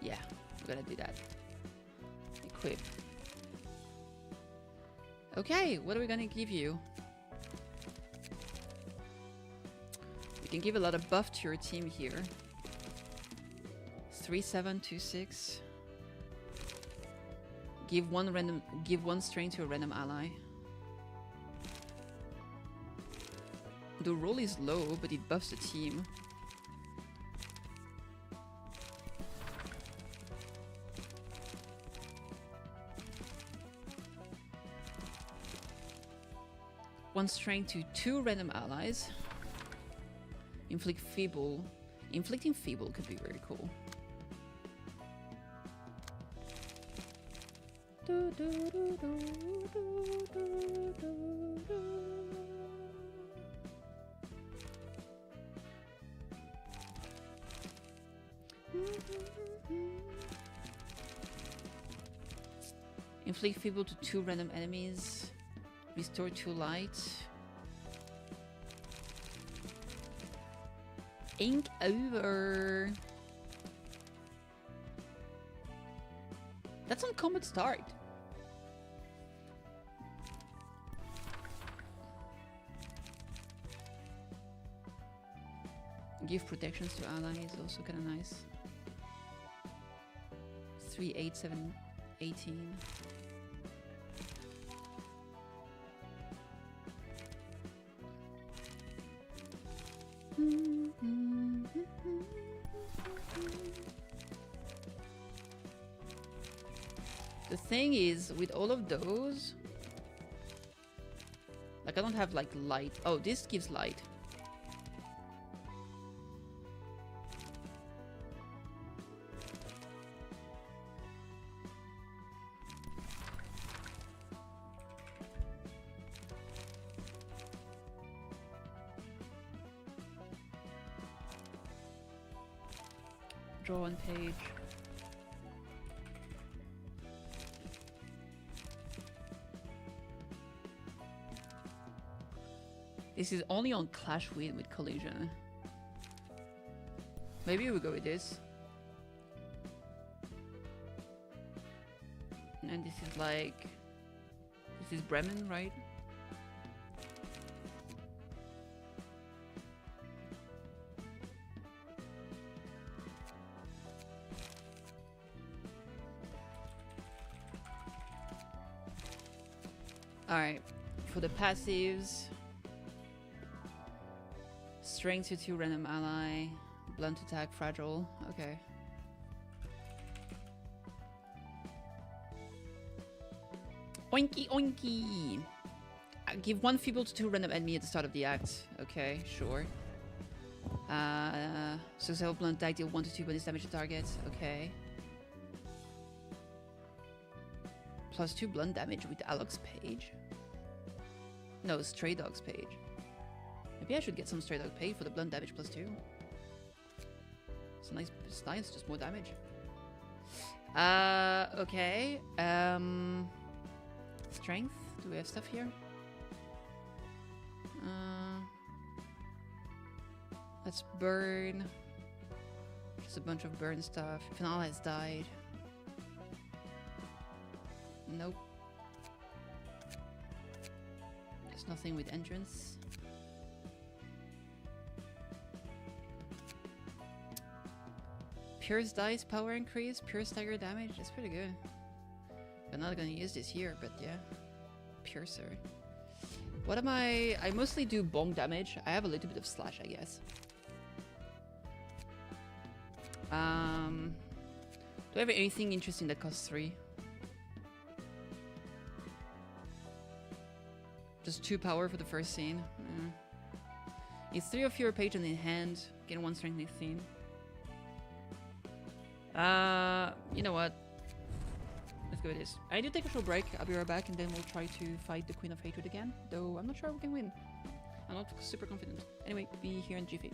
Yeah, we're gonna do that. Equip. Okay, what are we gonna give you? We can give a lot of buff to your team here. 3726. Give one strength to a random ally. The roll is low, but it buffs the team. One strength to 2 random allies. Inflict feeble. Inflicting feeble could be very cool. Inflict feeble to 2 random enemies. Restore 2 light. Ink over. That's on combat start. Give protections to allies, also kind of nice. 3, 8, 7, 18. The thing is, with all of those, like I don't have like light. Oh, this gives light. Draw one page. This is only on Clash Win with Collision. Maybe we go with this. And this is like... This is Bremen, right? Alright, for the passives... Strength to 2 random ally, blunt attack, fragile. Okay. Oinky oinky! Give 1 feeble to 2 random enemy at the start of the act. Okay, sure. Successful blunt attack, deal 1 to 2 bonus damage to target. Okay. Plus 2 blunt damage with Alok's page. No, Stray Dog's page. Maybe I should get some Stray Dog page for the blunt damage plus 2. It's nice, just more damage. Okay. Strength. Do we have stuff here? Let's burn. Just a bunch of burn stuff. If an ally has died. Nope. There's nothing with entrance. Pure's dice power increase, pure stagger damage. That's pretty good. I'm not gonna use this here, but yeah. piercer. What am I mostly do bonk damage. I have a little bit of slash, I guess. Do I have anything interesting that costs 3? Just 2 power for the first scene. It's 3 of your page and in hand. Gain 1 strength 18. You know what? Let's go with this. I need to take a short break. I'll be right back and then we'll try to fight the Queen of Hatred again. Though I'm not sure we can win. I'm not super confident. Anyway, be here in jiffy.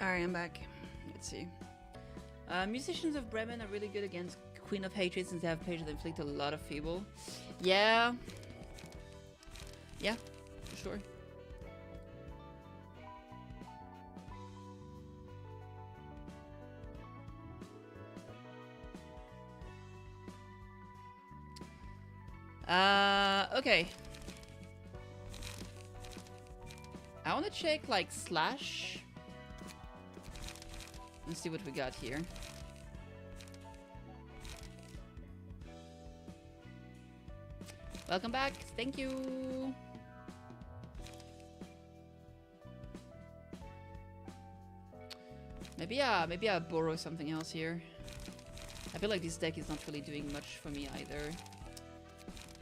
Alright, I'm back. Let's see. Musicians of Bremen are really good against Queen of Hatred since they have pages that inflict a lot of feeble. Yeah. Yeah, for sure. Okay. I want to check like slash. Let's see what we got here. Welcome back. Thank you. Maybe I borrow something else here. I feel like this deck is not really doing much for me either.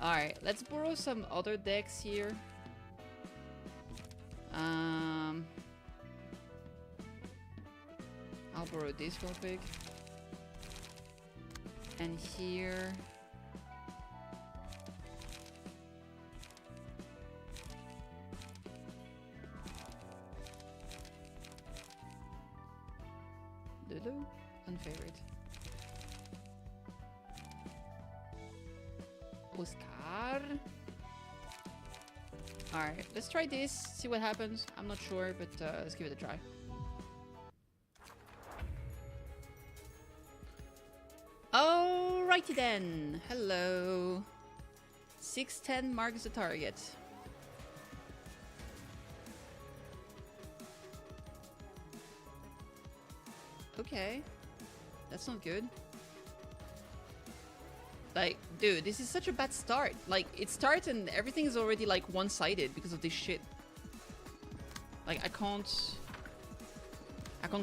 Alright, let's borrow some other decks here. I'll borrow this real quick. And here. Lulu? Unfavorite. Oscar. Alright, let's try this, see what happens. I'm not sure, but let's give it a try. Alrighty then. Hello. 610 marks the target. Okay. That's not good. Like, dude, this is such a bad start. Like, it starts and everything is already, like, one-sided because of this shit. Like, I can't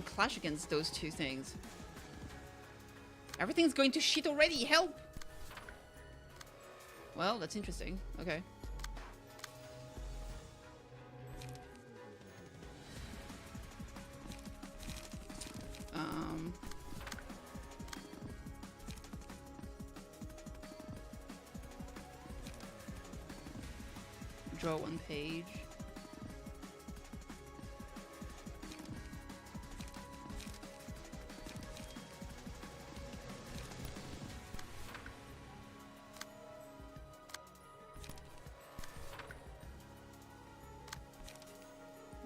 clash against those two things. Everything's going to shit already, help! Well, that's interesting. Okay. Draw one page.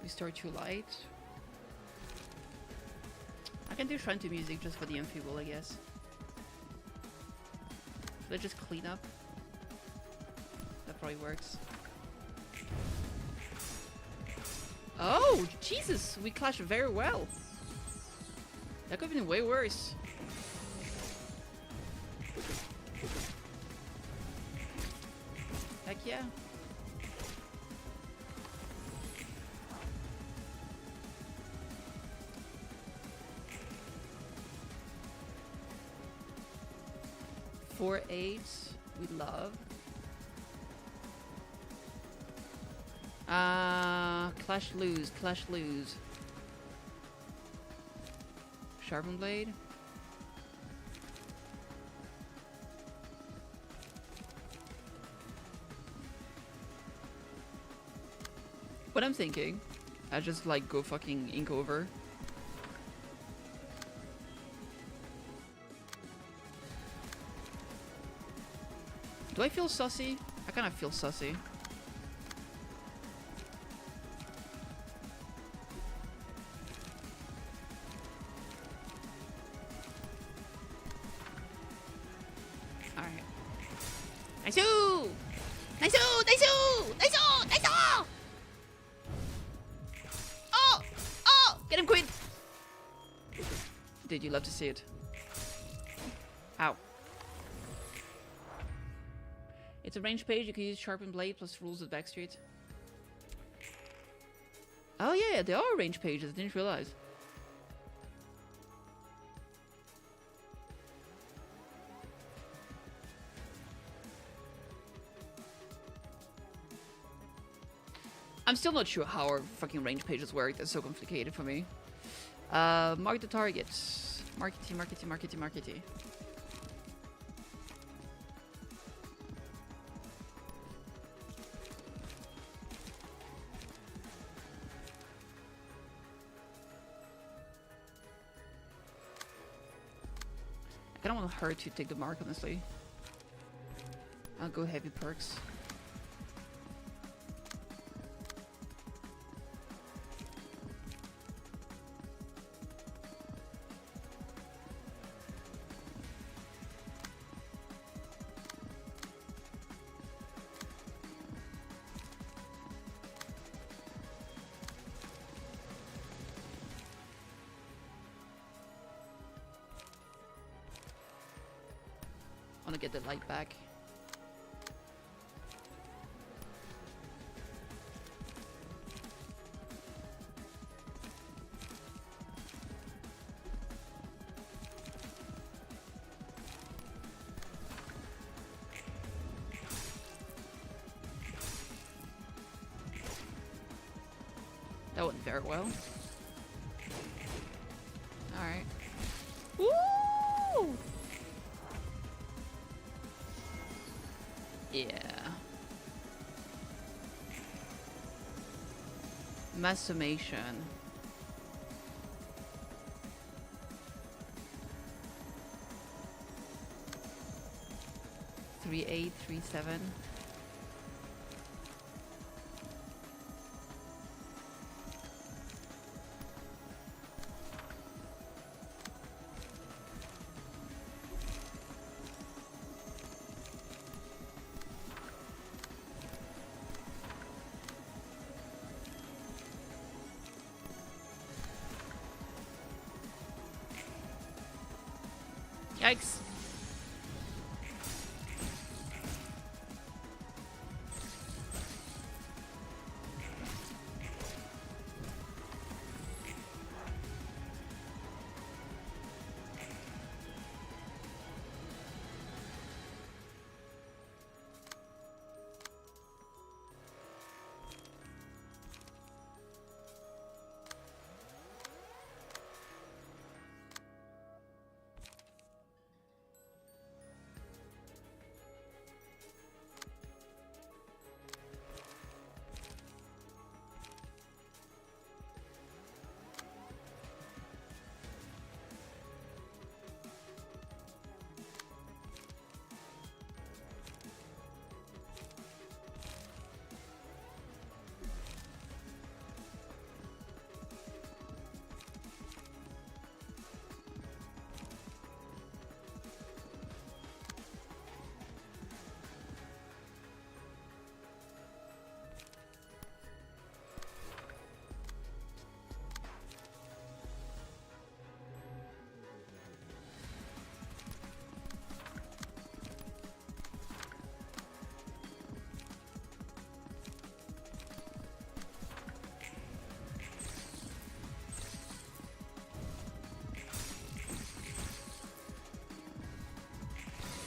Restore 2 light. I can do shrine to music just for the enfeeble, I guess. Should I just clean up? That probably works. Oh, Jesus! We clashed very well. That could have been way worse. Heck yeah. Four 8s, we love. Clash lose, clash lose. Sharpen blade. What I'm thinking, I just like go fucking ink over. Do I feel sussy? I kind of feel sussy. Alright. Nice-oo! Nice-oo! Nice-oo! Nice-oo! Nice-oo! Oh! Oh! Get him, Queen! Dude, you love to see it. Ow. It's a range page, you can use Sharpen Blade plus rules of Backstreet. Oh yeah, they are range pages, I didn't realize. I'm still not sure how our fucking range pages work, that's so complicated for me. Mark the targets. Markety, markety, markety, markety. I don't want her to take the mark, honestly. I'll go heavy perks. I want to get the light back. That went very well. Alright. Woo! Yeah. Mass summation. Three 8, 3 7. Yikes.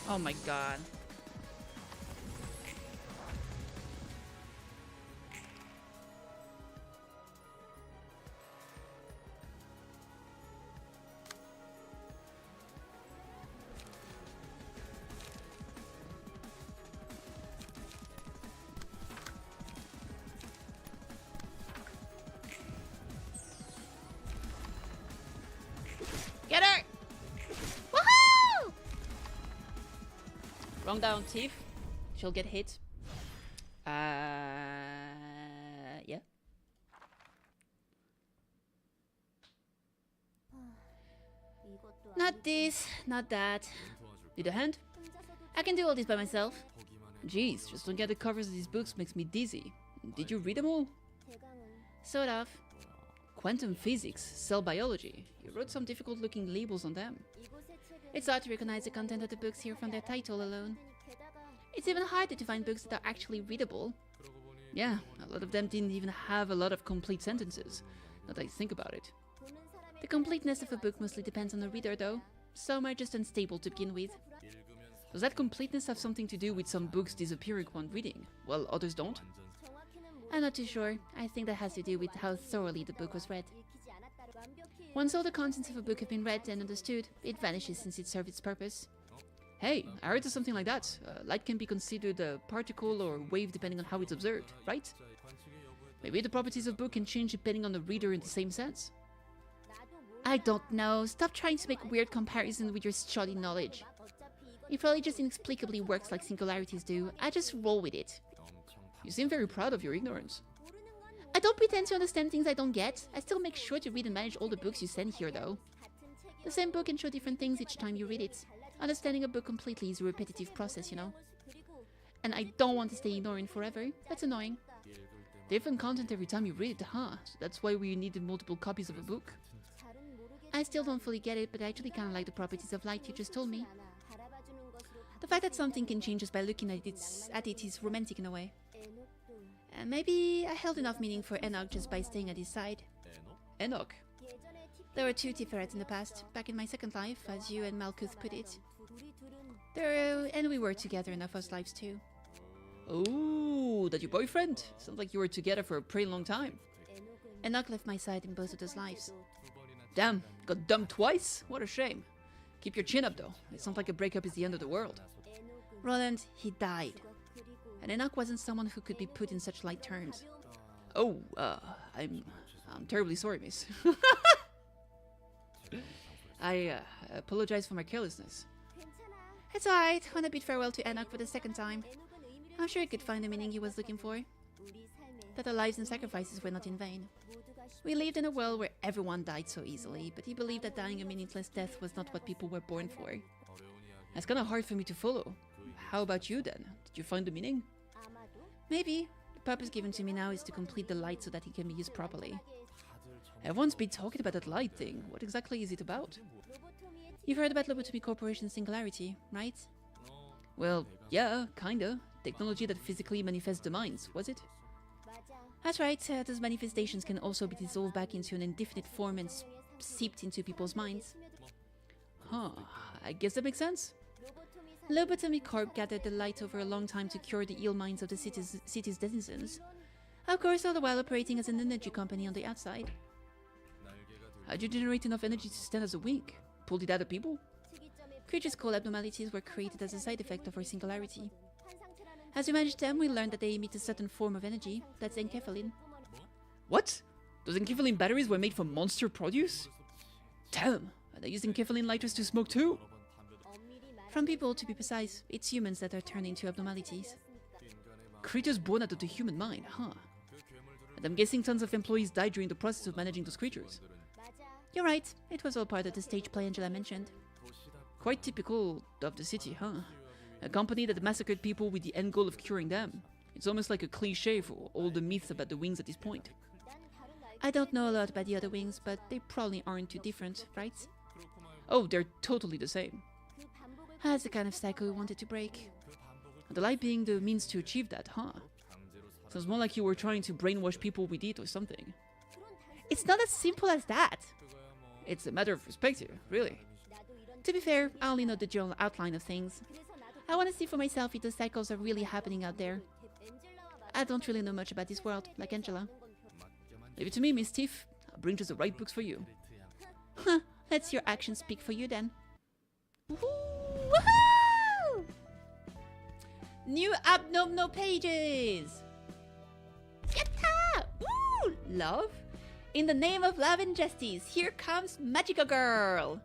Oh my god. Get her! Woohoo! Wrong down, Tiff. She'll get hit. Yeah. Not this, not that. Need a hand? I can do all this by myself. Jeez, just looking at the covers of these books makes me dizzy. Did you read them all? Sort of. Quantum physics, cell biology. You wrote some difficult looking labels on them. It's hard to recognize the content of the books here from their title alone. It's even harder to find books that are actually readable. Yeah, a lot of them didn't even have a lot of complete sentences, now that I think about it. The completeness of a book mostly depends on the reader though. Some are just unstable to begin with. Does that completeness have something to do with some books disappearing upon reading, while others don't? I'm not too sure. I think that has to do with how thoroughly the book was read. Once all the contents of a book have been read and understood, it vanishes since it served its purpose. Hey, I heard of something like that. Light can be considered a particle or wave depending on how it's observed, right? Maybe the properties of book can change depending on the reader in the same sense. I don't know. Stop trying to make weird comparisons with your shoddy knowledge. It probably just inexplicably works like singularities do. I just roll with it. You seem very proud of your ignorance. I don't pretend to understand things I don't get. I still make sure to read and manage all the books you send here, though. The same book can show different things each time you read it. Understanding a book completely is a repetitive process, you know. And I don't want to stay ignorant forever. That's annoying. Different content every time you read, huh? So that's why we needed multiple copies of a book. I still don't fully get it, but I actually kind of like the properties of light you just told me. The fact that something can change just by looking at it is romantic in a way. And maybe I held enough meaning for Enoch just by staying at his side. Enoch? There were two Tiferets in the past, back in my second life, as you and Malkuth put it. And we were together in our first lives too. Oh, that your boyfriend? Sounds like you were together for a pretty long time. Enoch left my side in both of those lives. Damn, got dumped twice? What a shame. Keep your chin up though. It's not like a breakup is the end of the world. Roland, he died. And Enoch wasn't someone who could be put in such light terms. Oh, I'm terribly sorry, miss. I apologize for my carelessness. It's alright, want to bid farewell to Enoch for the second time. I'm sure he could find the meaning he was looking for. That our lives and sacrifices were not in vain. We lived in a world where everyone died so easily, but he believed that dying a meaningless death was not what people were born for. That's kind of hard for me to follow. How about you then? Did you find the meaning? Maybe. The purpose given to me now is to complete the light so that it can be used properly. Everyone's been talking about that light thing. What exactly is it about? You've heard about Lobotomy Corporation's singularity, right? Well, yeah, kinda. Technology that physically manifests the minds, was it? That's right, those manifestations can also be dissolved back into an indefinite form and seeped into people's minds. Huh, I guess that makes sense. Lobotomy Corp gathered the light over a long time to cure the ill minds of the city's denizens. Of course, all the while operating as an energy company on the outside. How'd you generate enough energy to stand as a wing? Pulled it out of people? Creatures called abnormalities were created as a side effect of our singularity. As we managed them, we learned that they emit a certain form of energy, that's enkephalin. What? Those enkephalin batteries were made from monster produce? Damn, are they using enkephalin lighters to smoke too? From people, to be precise, it's humans that are turned into abnormalities. Creatures born out of the human mind, huh? And I'm guessing tons of employees died during the process of managing those creatures. You're right, it was all part of the stage play Angela mentioned. Quite typical of the city, huh? A company that massacred people with the end goal of curing them. It's almost like a cliche for all the myths about the wings at this point. I don't know a lot about the other wings, but they probably aren't too different, right? Oh, they're totally the same. That's the kind of cycle we wanted to break. The light being the means to achieve that, huh? Sounds more like you were trying to brainwash people with it or something. It's not as simple as that! It's a matter of perspective, really. To be fair, I only know the general outline of things. I want to see for myself if the cycles are really happening out there. I don't really know much about this world, like Angela. Leave it to me, Miss Tiff. I'll bring just the right books for you. Huh, let's your actions speak for you then. Woohoo! New abnormal pages! Yatta! Woo! Love? In the name of love and justice, here comes Magica Girl!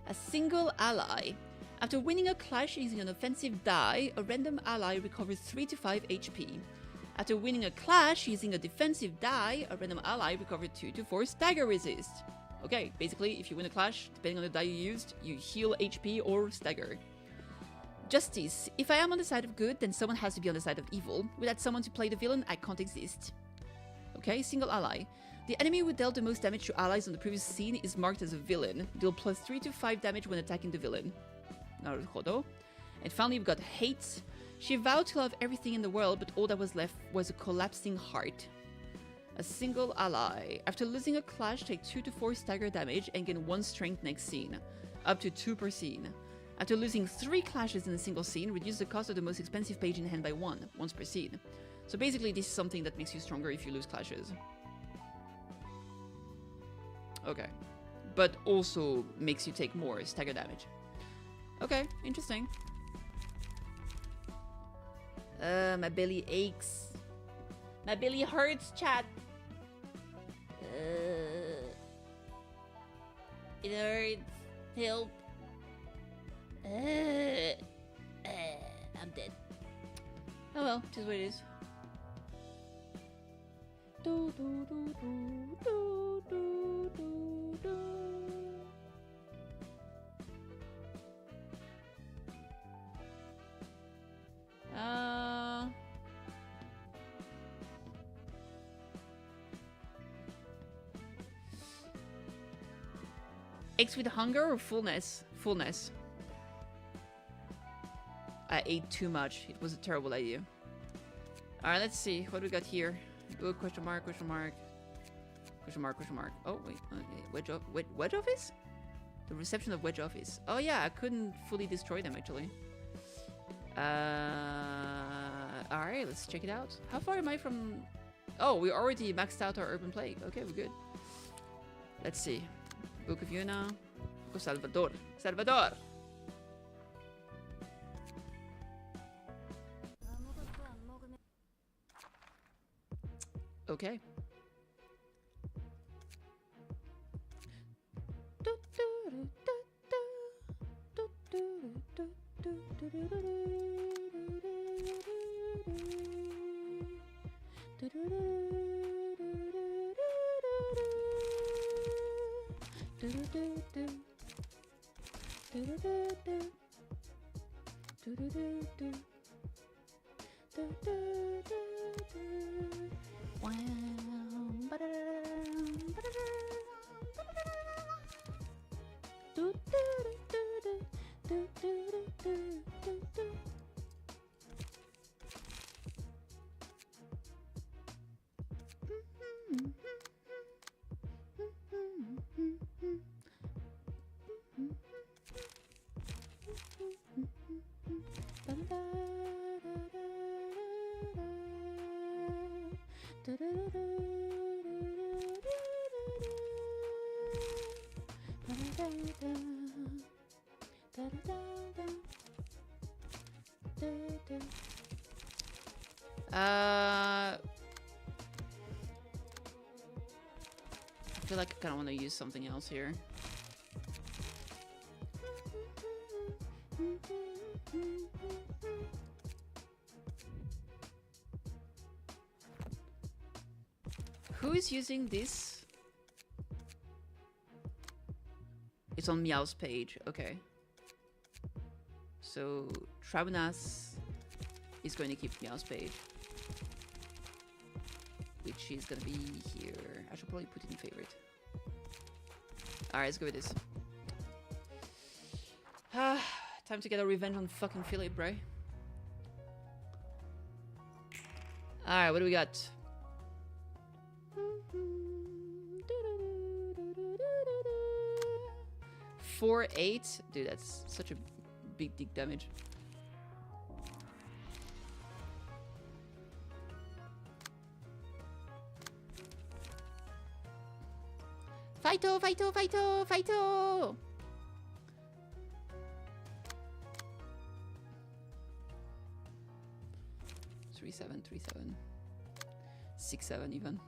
A single ally. After winning a clash using an offensive die, a random ally recovers 3 to 5 HP. After winning a clash using a defensive die, a random ally recovers 2 to 4 stagger resist. Okay, basically, if you win a clash, depending on the die you used, you heal HP or stagger. Justice. If I am on the side of good, then someone has to be on the side of evil. Without someone to play the villain, I can't exist. Okay, single ally. The enemy who dealt the most damage to allies on the previous scene is marked as a villain. Deal plus 3 to 5 damage when attacking the villain. Naruhodo. And finally, we've got Hate. She vowed to love everything in the world, but all that was left was a collapsing heart. A single ally. After losing a clash, take 2 to 4 stagger damage and gain 1 strength next scene. Up to 2 per scene. After losing 3 clashes in a single scene, reduce the cost of the most expensive page in hand by 1, once per scene. So basically, this is something that makes you stronger if you lose clashes. Okay. But also makes you take more stagger damage. Okay, interesting. My belly aches. My belly hurts, chat. It hurts. Help. I'm dead. Oh well, just what it is. Do, do, do, do, do, do, do, do. Eggs with hunger or fullness? Fullness. I ate too much. It was a terrible idea. Alright, let's see. What do we got here? Oh, question mark, question mark. Question mark, question mark. Oh, wait. Okay. Wedge office? The reception of Wedge office. Oh, yeah. I couldn't fully destroy them, actually. Alright, let's check it out. How far am I from... Oh, we already maxed out our urban plague. Okay, we're good. Let's see. Book of Yuna. Book of Salvador. Salvador! Okay. I feel like I kind of want to use something else here. Who is using this? It's on Meow's page. Okay. So Trabunas is going to keep Meow's page, which is gonna be here. I should probably put it in favorite. Alright, let's go with this. Time to get a revenge on fucking Philip, bro. Alright, what do we got? 4-8? Dude, that's such a big dick damage. Fighto, fighto, fighto, fighto! 3-7, 3-7. 6-7 even.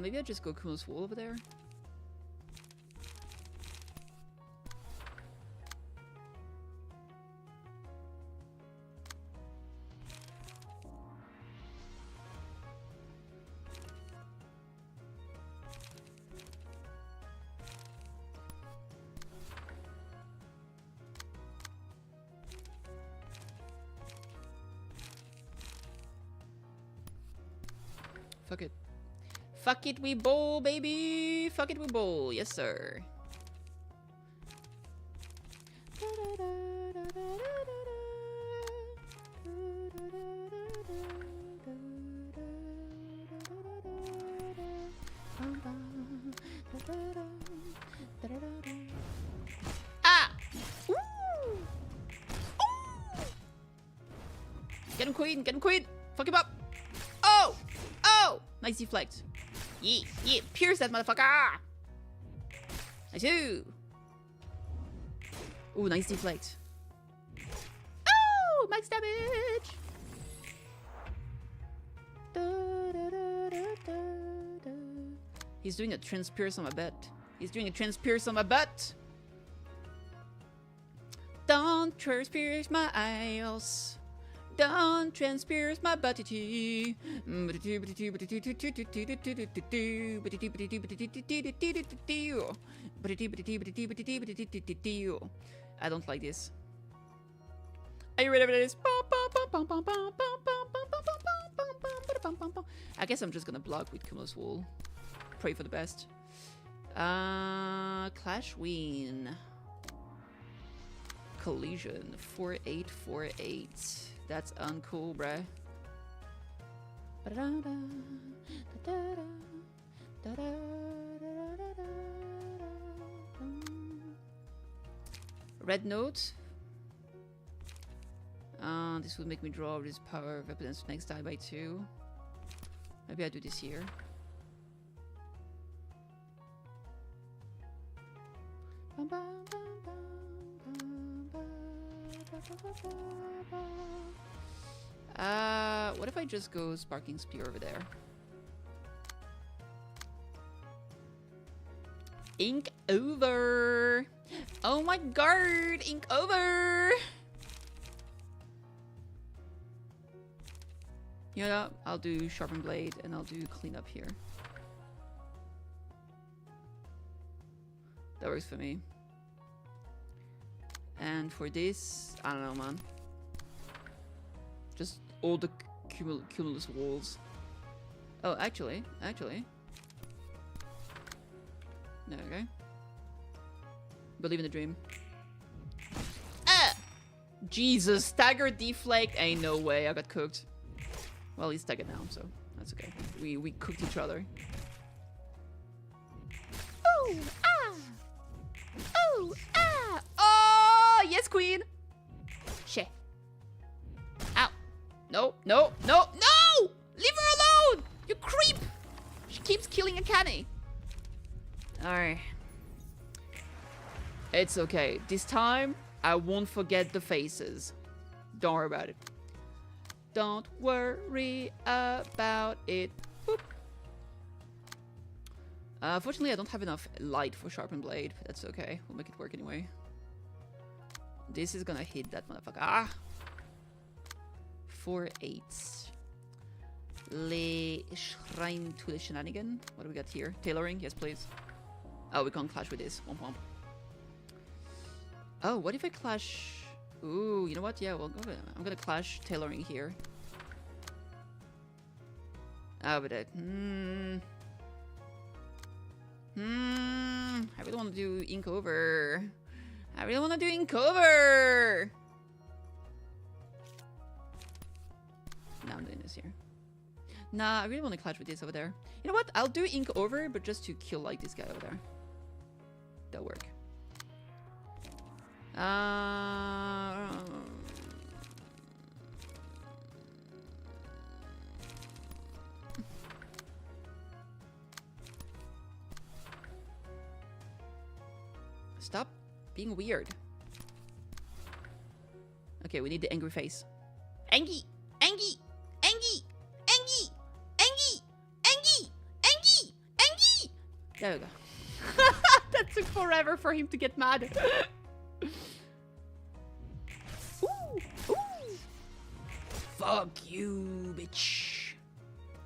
Maybe I just go Kumo's Wall over there. Fuck it. Fuck it, we bowl, baby! Fuck it, we bowl. Yes, sir. Ah! Ooh! Ooh! Get him, queen! Get him, queen! Fuck him up! Oh! Oh! Nice deflect. Yeah, yeah, pierce that motherfucker! Nice. Ooh, nice deflect. Oh! Max damage! He's doing a transpierce on my bet. He's doing a transpierce on my butt. Don't transpierce my aisles. Don't transpierce my buttity. I don't like this. Are you ready for this? I guess I'm just gonna block with Cumulus Wool. Pray for the best. Clash Ween. Collision. 4848. That's uncool, bruh. Red note. This would make me draw this power of evidence next die by 2. Maybe I do this here. What if I just go Sparking Spear over there? Ink over! Oh my god! Ink over! You know what? I'll do Sharpen Blade and I'll do Clean Up here. That works for me. And for this, I don't know, man. Just all the cumulus walls. Oh, actually. No, okay. Believe in the dream. Ah! Jesus, stagger deflect. Ain't no way, I got cooked. Well, he's staggered now, so that's okay. We cooked each other. Ooh, ah! Ooh, ah! Oh, yes, queen! Shit. Ow. No, no, no, no! Leave her alone! You creep! She keeps killing a canny. Alright. It's okay. This time, I won't forget the faces. Don't worry about it. Don't worry about it. Boop. Fortunately, I don't have enough light for Sharpened Blade. That's okay. We'll make it work anyway. This is gonna hit that motherfucker. Ah! 4 8s. Le Shrine to the Shenanigan. What do we got here? Tailoring? Yes, please. Oh, we can't clash with this. Womp womp. Oh, what if I clash... Ooh, you know what? Yeah, well, I'm gonna clash Tailoring here. Oh, but I really want to do Ink Over. I really want to do Ink Over! Now I'm doing this here. Nah, I really want to clash with this over there. You know what? I'll do Ink Over, but just to kill, like, this guy over there. That'll work. Stop being weird. Okay, we need the angry face. Angie! Angie! Angie! Angie! Angie! Angie! Angie! Angie! There we go. That took forever for him to get mad. Ooh, ooh. Fuck you, bitch.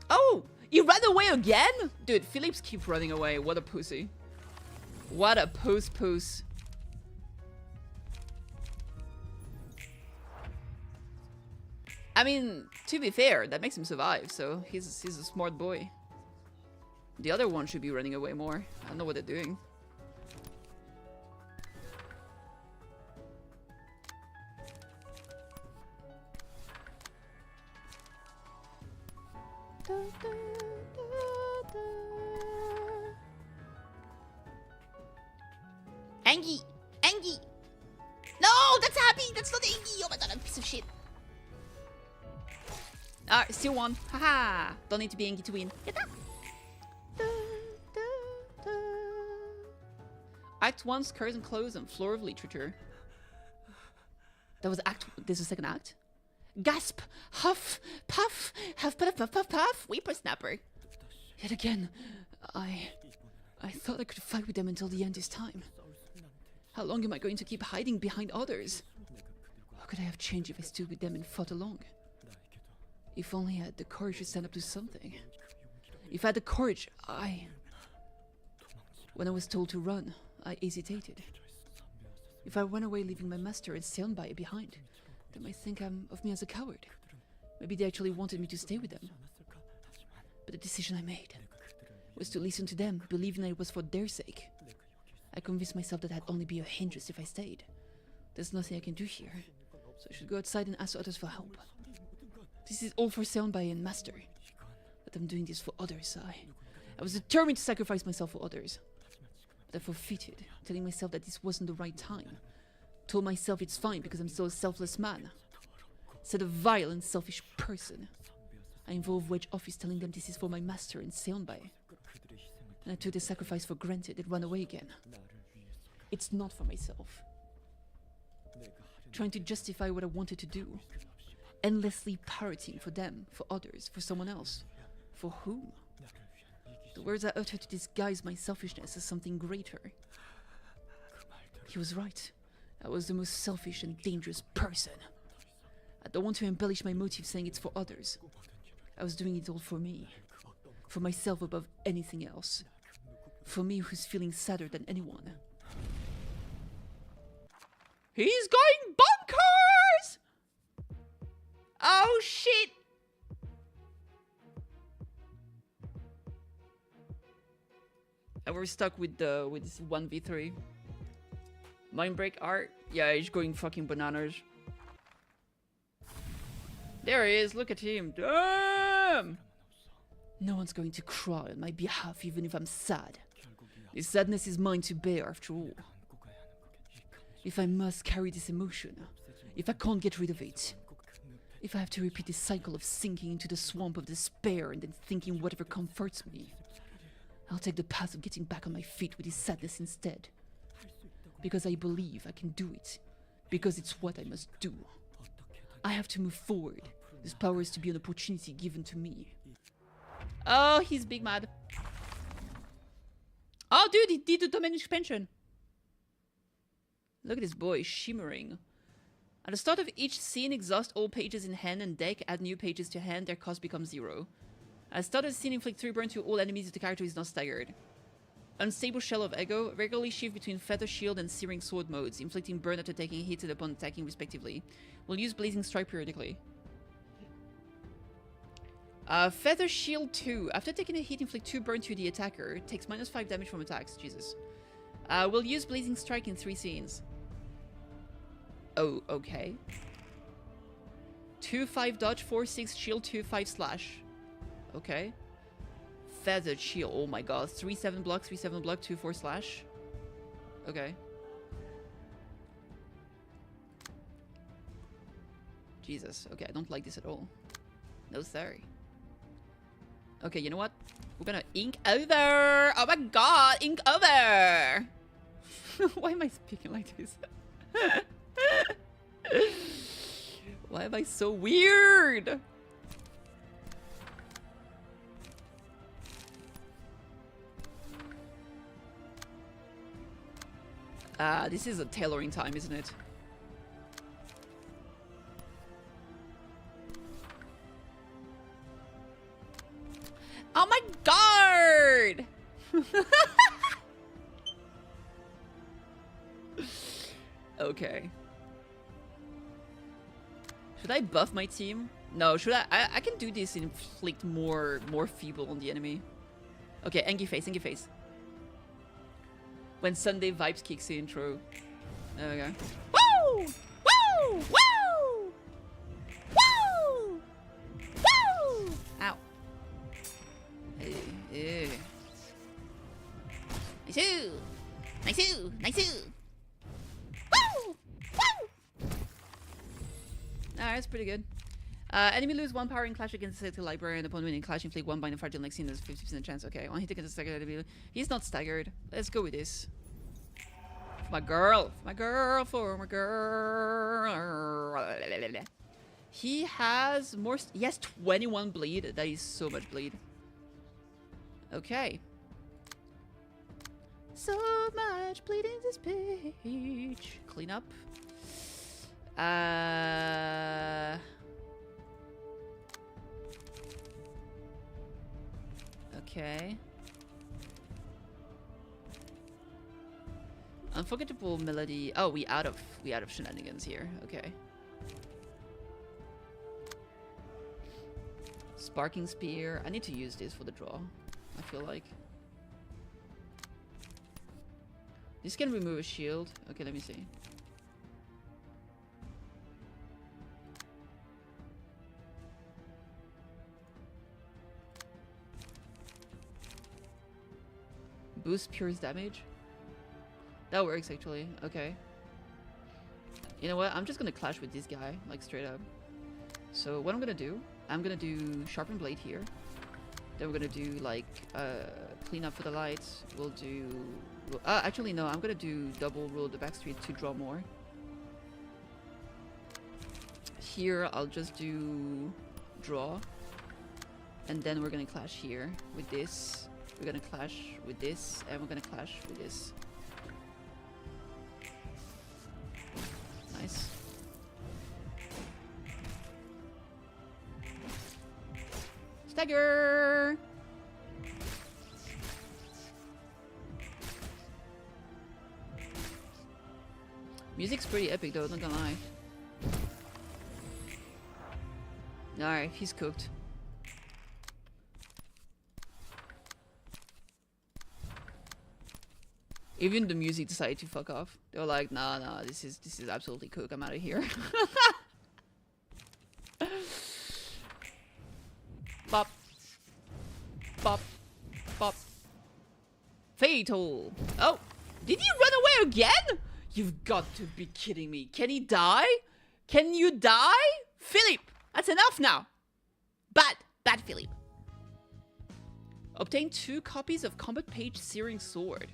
Oh, you ran away again? Dude, Phillips keeps running away. What a pussy. What a poos. I mean, to be fair, that makes him survive, so he's a smart boy. The other one should be running away more. I don't know what they're doing. Angie! Angie! No! That's Happy! That's not Angie! Oh my god, I'm a piece of shit. Ah, still won. Haha! Don't need to be Angie to win. Get up! Act 1, Curse and Close and Floor of Literature. That was Act... This is the second act? Gasp! Huff! Puff! Huff, puff, puff, puff, puff! Whippersnapper! Yet again, I I thought I could fight with them until the end this time. How long am I going to keep hiding behind others? How could I have changed if I stood with them and fought along? If only I had the courage to stand up to something. If I had the courage, When I was told to run, I hesitated. If I ran away leaving my master and Senpai behind, they might think of me as a coward. Maybe they actually wanted me to stay with them. But the decision I made was to listen to them, believing that it was for their sake. I convinced myself that I'd only be a hindrance if I stayed. There's nothing I can do here, so I should go outside and ask others for help. This is all for Senpai and Master. But I'm doing this for others. I was determined to sacrifice myself for others. But I forfeited, telling myself that this wasn't the right time. Told myself it's fine because I'm still a selfless man. Said a vile and selfish person. I involved Wedge Office telling them this is for my master and Senpai. And I took the sacrifice for granted and ran away again. It's not for myself. Trying to justify what I wanted to do. Endlessly parroting for them, for others, for someone else. For whom? The words I uttered to disguise my selfishness as something greater. He was right. I was the most selfish and dangerous person. I don't want to embellish my motive saying it's for others. I was doing it all for me. For myself above anything else. For me who's feeling sadder than anyone. He's going bonkers! Oh shit! And we're stuck with this 1v3. Mindbreak art? Yeah, he's going fucking bananas. There he is, look at him. Damn! No one's going to cry on my behalf even if I'm sad. This sadness is mine to bear after all. If I must carry this emotion, if I can't get rid of it, if I have to repeat this cycle of sinking into the swamp of despair and then thinking whatever comforts me, I'll take the path of getting back on my feet with this sadness instead. Because I believe I can do it. Because it's what I must do. I have to move forward. This power is to be an opportunity given to me. Oh, he's big mad. Oh, dude, he did the domain expansion. Look at this boy shimmering. At the start of each scene, exhaust all pages in hand and deck. Add new pages to hand. Their cost becomes 0. At the start of the scene, inflict 3 burn to all enemies if the character is not staggered. Unstable Shell of Ego. Regularly shift between Feather Shield and Searing Sword modes, inflicting burn after taking hits and upon attacking respectively. Will use Blazing Strike periodically. Feather Shield 2. After taking a hit, inflict 2 burn to the attacker. Takes -5 damage from attacks. Jesus. Will use Blazing Strike in 3 scenes. Oh, okay. 2-5 dodge, 4-6 shield, 2-5 slash. Okay. Feathered shield. Oh my god. 3-7 block, 3-7 block, 2-4 slash. Okay. Jesus. Okay, I don't like this at all. No, sorry. Okay, you know what? We're gonna ink over! Oh my god! Ink over! Why am I speaking like this? Why am I so weird? This is a tailoring time, isn't it? Oh my god! Okay. Should I buff my team? No, should I can do this and inflict more feeble on the enemy. Okay, Angie face, Angie face. When Sunday vibes kicks in, true. There we go. Woo! Woo! Woo! Woo! Woo! Ow. Nice. Nice. Nice. Woo! Woo! Alright, that's pretty good. Enemy lose 1 power in clash against the Librarian. Upon winning clash, inflict 1 bind and fragile next scene. There's 50% chance. Okay, one hit against the staggered. He's not staggered. Let's go with this. For my girl. For my girl. For my girl. He has more. He has 21 bleed. That is so much bleed. Okay. So much bleeding this page. Clean up. Okay. Unforgettable melody. Oh, we out of shenanigans here. Okay. Sparking spear. I need to use this for the draw. I feel like. This can remove a shield. Okay, let me see. Boost Pure's damage. That works actually. Okay. You know what? I'm just gonna clash with this guy, like straight up. So what I'm gonna do, I'm gonna do Sharpen Blade here. Then we're gonna do like clean up for the lights. We'll do. Actually no, I'm gonna do double rule the backstreet to draw more. Here I'll just do draw, and then we're gonna clash here with this. We're gonna clash with this, and we're gonna clash with this. Nice. Stagger! Music's pretty epic though, not gonna lie. Alright, he's cooked. Even the music decided to fuck off. They were like, nah, this is absolutely cooked. I'm out of here. Bop. Bop. Bop. Fatal. Oh, did he run away again? You've got to be kidding me. Can he die? Can you die? Philip, that's enough now. Bad Philip. Obtain 2 copies of Combat Page Searing Sword.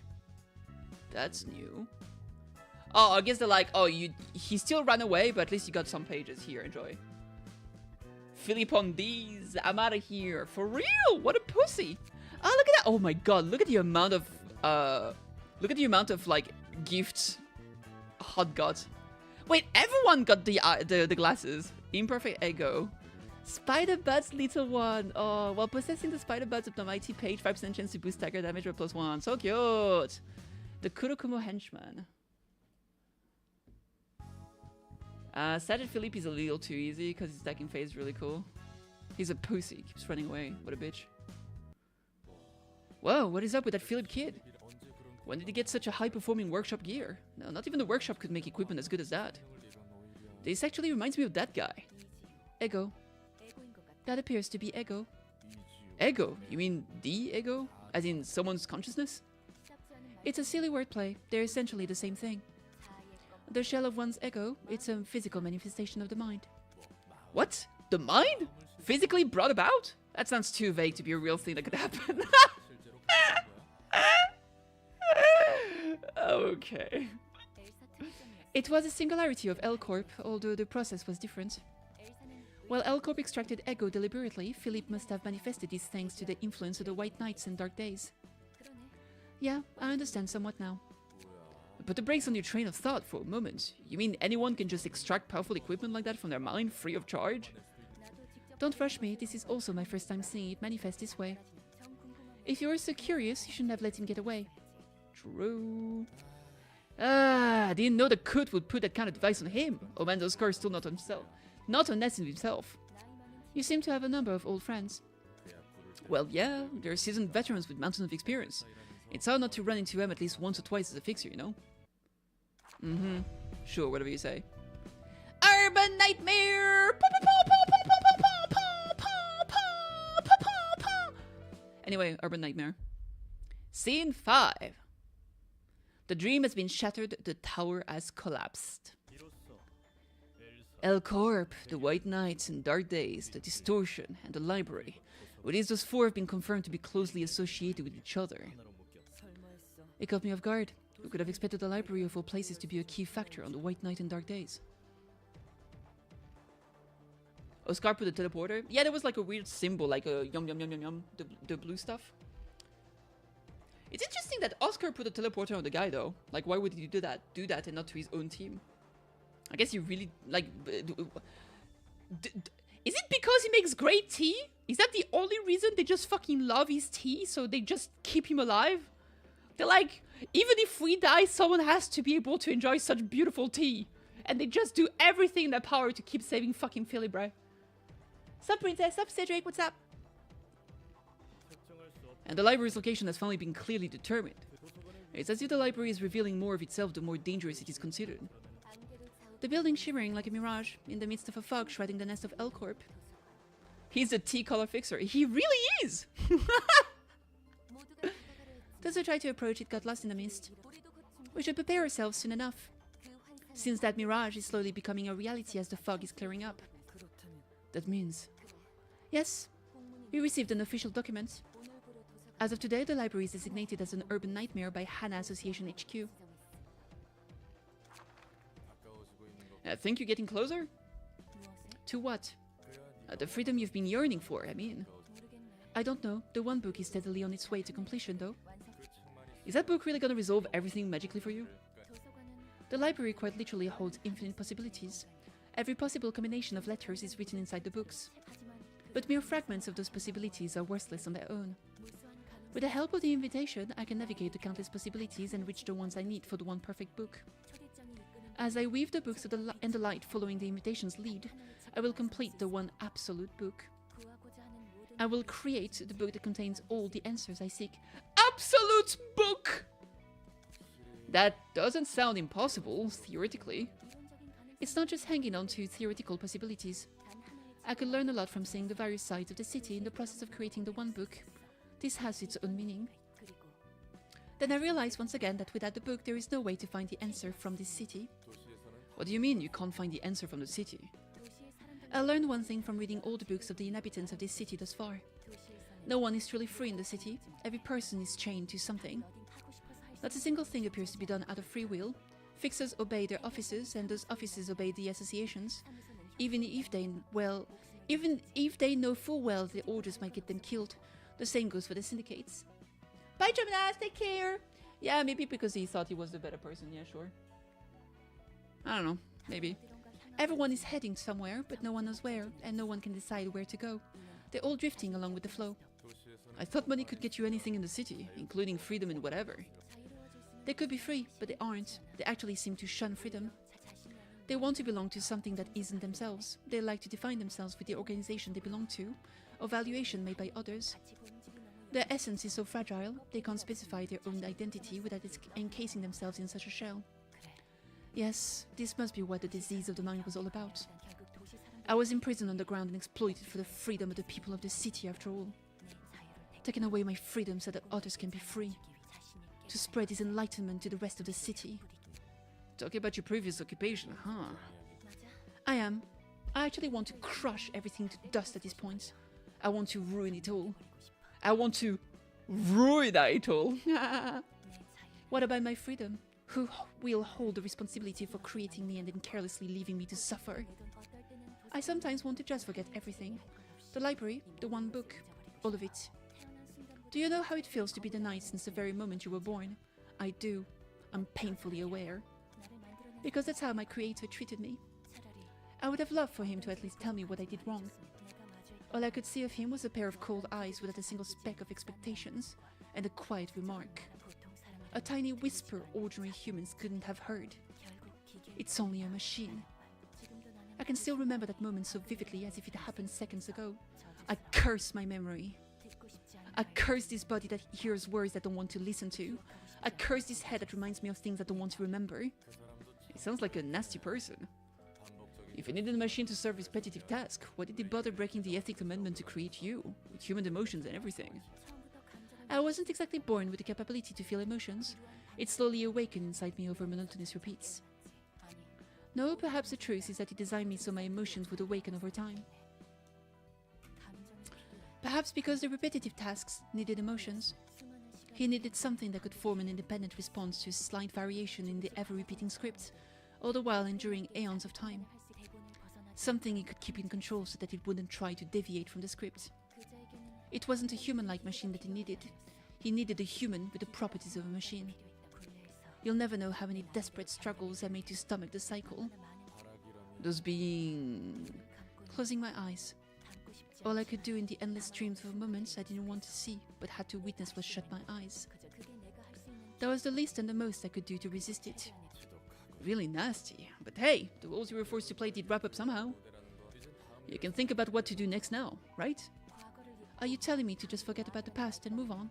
That's new. Oh, I guess they're like, oh, he still ran away, but at least you got some pages here. Enjoy. Philip on these. I'm out of here. For real? What a pussy. Oh, look at that. Oh my god. Look at the amount of like gifts. Hot god. Wait, everyone got the glasses. Imperfect ego. Spider Buds little one. Oh, while possessing the Spider Buds of the mighty page, 5% chance to boost stagger damage by +1. So cute. The Kurokumo henchman. Sergeant Philippe is a little too easy because his stacking phase is really cool. He's a pussy. Keeps running away. What a bitch. Whoa, what is up with that Philip kid? When did he get such a high-performing workshop gear? No, not even the workshop could make equipment as good as that. This actually reminds me of that guy. Ego. That appears to be Ego. Ego? You mean the Ego? As in someone's consciousness? It's a silly wordplay. They're essentially the same thing. The shell of one's ego, it's a physical manifestation of the mind. What? The mind? Physically brought about? That sounds too vague to be a real thing that could happen. Okay. It was a singularity of L-Corp, although the process was different. While L-Corp extracted ego deliberately, Philippe must have manifested these thanks to the influence of the White Nights and Dark Days. Yeah, I understand somewhat now. Put the brakes on your train of thought for a moment. You mean anyone can just extract powerful equipment like that from their mind, free of charge? Don't rush me, this is also my first time seeing it manifest this way. If you were so curious, you shouldn't have let him get away. True. I didn't know the Kut would put that kind of device on him. Oh man, those cars still not on himself. Not on Ness himself. You seem to have a number of old friends. Well, yeah, they're seasoned veterans with mountains of experience. It's hard not to run into them at least once or twice as a fixer, you know? Mm-hmm. Sure, whatever you say. Urban Nightmare! Anyway, Urban Nightmare. Scene 5. The dream has been shattered, the tower has collapsed. L-Corp, the White Nights and Dark Days, the Distortion, and the Library. With these, those 4 have been confirmed to be closely associated with each other. It caught me off guard. Who could have expected the Library of all places to be a key factor on the White Night and Dark Days? Oscar put the teleporter? Yeah, there was like a weird symbol, like a yum yum yum yum yum, the blue stuff. It's interesting that Oscar put a teleporter on the guy, though. Like, why would he do that? Do that and not to his own team? I guess he really, like... Is it because he makes great tea? Is that the only reason they just fucking love his tea? So they just keep him alive? They're like, even if we die, someone has to be able to enjoy such beautiful tea. And they just do everything in their power to keep saving fucking Philly, bro. Sup, Princess? Sup, Cedric? What's up? And the library's location has finally been clearly determined. It's as if the library is revealing more of itself the more dangerous it is considered. The building shimmering like a mirage in the midst of a fog shrouding the nest of L-Corp. He's a tea color fixer. He really is! Those who tried to approach it got lost in the mist. We should prepare ourselves soon enough, since that mirage is slowly becoming a reality as the fog is clearing up. That means... Yes, we received an official document. As of today, the library is designated as an urban nightmare by Hana Association HQ. I think you're getting closer? To what? The freedom you've been yearning for, I mean. I don't know. The one book is steadily on its way to completion, though. Is that book really gonna resolve everything magically for you? The library quite literally holds infinite possibilities. Every possible combination of letters is written inside the books. But mere fragments of those possibilities are worthless on their own. With the help of the invitation, I can navigate the countless possibilities and reach the ones I need for the one perfect book. As I weave the books of and the light following the invitation's lead, I will complete the one absolute book. I will create the book that contains all the answers I seek. Absolute book! That doesn't sound impossible, theoretically. It's not just hanging on to theoretical possibilities. I could learn a lot from seeing the various sides of the city in the process of creating the one book. This has its own meaning. Then I realized once again that without the book there is no way to find the answer from this city. What do you mean you can't find the answer from the city? I learned one thing from reading all the books of the inhabitants of this city thus far. No one is truly free in the city. Every person is chained to something. Not a single thing appears to be done out of free will. Fixers obey their officers, and those officers obey the associations. Even if they know full well the orders might get them killed. The same goes for the syndicates. Bye, Gemini, take care! Yeah, maybe because he thought he was the better person, yeah, sure. I don't know, maybe. Everyone is heading somewhere, but no one knows where, and no one can decide where to go. They're all drifting along with the flow. I thought money could get you anything in the city, including freedom and whatever. They could be free, but they aren't. They actually seem to shun freedom. They want to belong to something that isn't themselves. They like to define themselves with the organization they belong to, or valuation made by others. Their essence is so fragile, they can't specify their own identity without encasing themselves in such a shell. Yes, this must be what the disease of the mind was all about. I was imprisoned underground and exploited for the freedom of the people of the city after all. Taking away my freedom so that others can be free. To spread this enlightenment to the rest of the city. Talking about your previous occupation, huh? I am. I actually want to crush everything to dust at this point. I want to ruin it all. I want to ruin it all. What about my freedom? Who will hold the responsibility for creating me and then carelessly leaving me to suffer? I sometimes want to just forget everything. The library, the one book, all of it. Do you know how it feels to be denied since the very moment you were born? I do. I'm painfully aware. Because that's how my creator treated me. I would have loved for him to at least tell me what I did wrong. All I could see of him was a pair of cold eyes without a single speck of expectations, and a quiet remark. A tiny whisper ordinary humans couldn't have heard. It's only a machine. I can still remember that moment so vividly as if it happened seconds ago. I curse my memory. I curse this body that hears words I don't want to listen to. I curse this head that reminds me of things I don't want to remember. He sounds like a nasty person. If he needed a machine to serve repetitive tasks, why did he bother breaking the ethics amendment to create you, with human emotions and everything? I wasn't exactly born with the capability to feel emotions. It slowly awakened inside me over monotonous repeats. No, perhaps the truth is that he designed me so my emotions would awaken over time. Perhaps because the repetitive tasks needed emotions. He needed something that could form an independent response to a slight variation in the ever-repeating script, all the while enduring aeons of time. Something he could keep in control so that it wouldn't try to deviate from the script. It wasn't a human-like machine that he needed. He needed a human with the properties of a machine. You'll never know how many desperate struggles I made to stomach the cycle. Those being... Closing my eyes. All I could do in the endless streams of moments I didn't want to see, but had to witness was shut my eyes. That was the least and the most I could do to resist it. Really nasty, but hey, the roles you were forced to play did wrap up somehow. You can think about what to do next now, right? Are you telling me to just forget about the past and move on?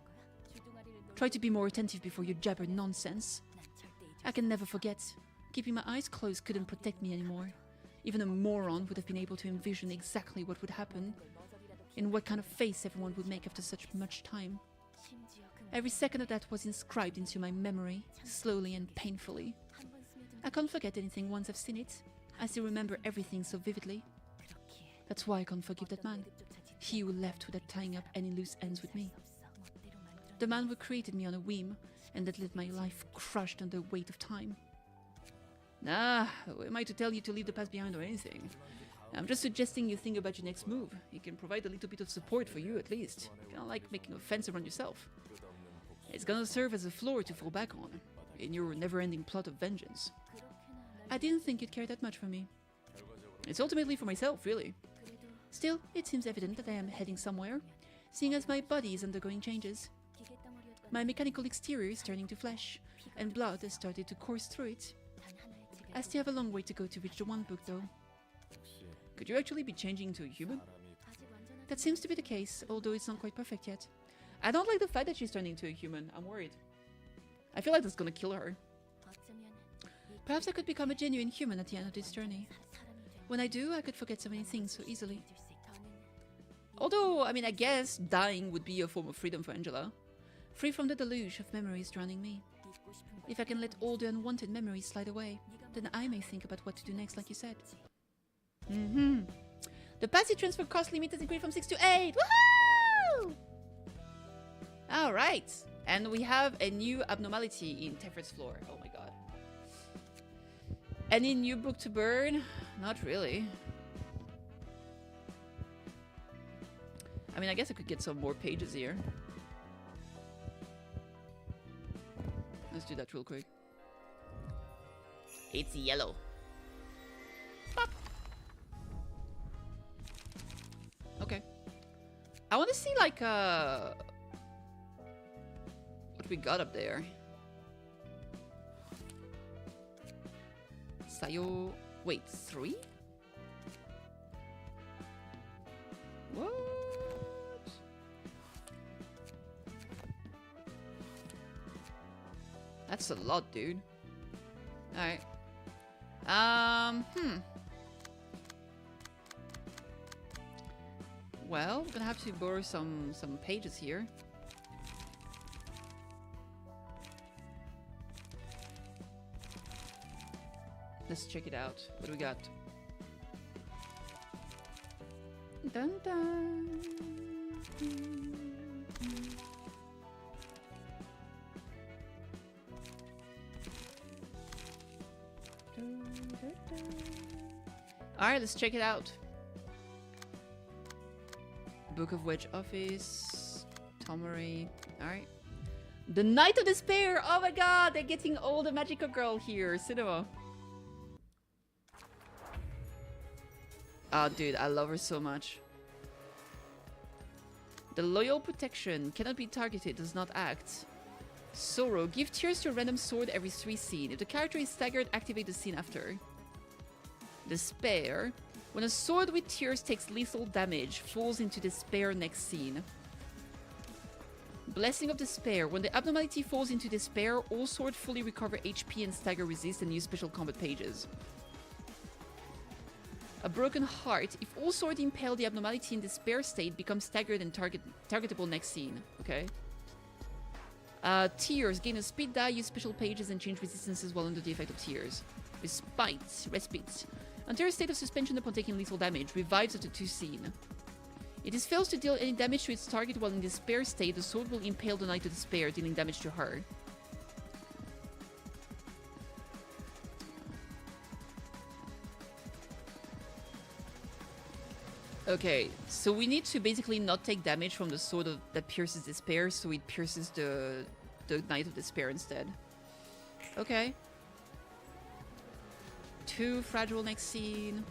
Try to be more attentive before you jabber nonsense. I can never forget. Keeping my eyes closed couldn't protect me anymore. Even a moron would have been able to envision exactly what would happen, and what kind of face everyone would make after such much time. Every second of that was inscribed into my memory, slowly and painfully. I can't forget anything once I've seen it. I still remember everything so vividly. That's why I can't forgive that man. He who left without tying up any loose ends with me. The man who created me on a whim, and that let my life crushed under the weight of time. Nah, who am I to tell you to leave the past behind or anything? I'm just suggesting you think about your next move. It can provide a little bit of support for you at least. Kinda like making a fence around yourself. It's gonna serve as a floor to fall back on, in your never-ending plot of vengeance. I didn't think you'd care that much for me. It's ultimately for myself, really. Still, it seems evident that I am heading somewhere, seeing as my body is undergoing changes. My mechanical exterior is turning to flesh, and blood has started to course through it. I still have a long way to go to reach the one book, though. Could you actually be changing into a human? That seems to be the case, although it's not quite perfect yet. I don't like the fact that she's turning into a human. I'm worried. I feel like that's gonna kill her. Perhaps I could become a genuine human at the end of this journey. When I do, I could forget so many things so easily. Although, I mean, I guess dying would be a form of freedom for Angela. Free from the deluge of memories drowning me. If I can let all the unwanted memories slide away, then I may think about what to do next, like you said. The passage transfer cost limit has increased from 6 to 8! Woohoo! Alright. And we have a new abnormality in Teffer's floor. Oh my god. Any new book to burn? Not really. I mean, I guess I could get some more pages here. Let's do that real quick. It's yellow. Pop. Okay. I want to see like what we got up there. Sayo. Wait, 3? What? That's a lot, dude. Alright. Well, we're gonna have to borrow some pages here. Let's check it out. What do we got? Dun dun. Alright, let's check it out. Book of Wedge Office. Tomori. Alright. The Night of Despair! Oh my god, they're getting all the magical girl here. Cinema. Oh, dude, I love her so much. The loyal protection cannot be targeted, does not act. Sorrow. Give tears to a random sword every 3 scenes. If the character is staggered, activate the scene after. Despair. When a sword with tears takes lethal damage, falls into despair next scene. Blessing of Despair. When the abnormality falls into despair, all swords fully recover HP and stagger resist and use special combat pages. A Broken Heart. If all swords impale the abnormality in despair state, become staggered and targetable next scene. Okay. Tears. Gain a speed die, use special pages, and change resistances while under the effect of tears. Respite. Until a state of suspension upon taking lethal damage. Revives after 2 scene. If it fails to deal any damage to its target while in despair state, the sword will impale the Knight of Despair, dealing damage to her. Okay, so we need to basically not take damage from the sword that pierces despair, so it pierces the Knight of Despair instead. Okay. 2 fragile next scene.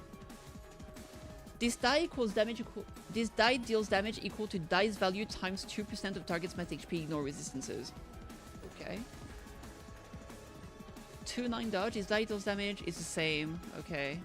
This die deals damage equal to die's value times 2% of target's max HP, ignore resistances. Okay. 2-9 dodge, this die deals damage, it's the same. Okay.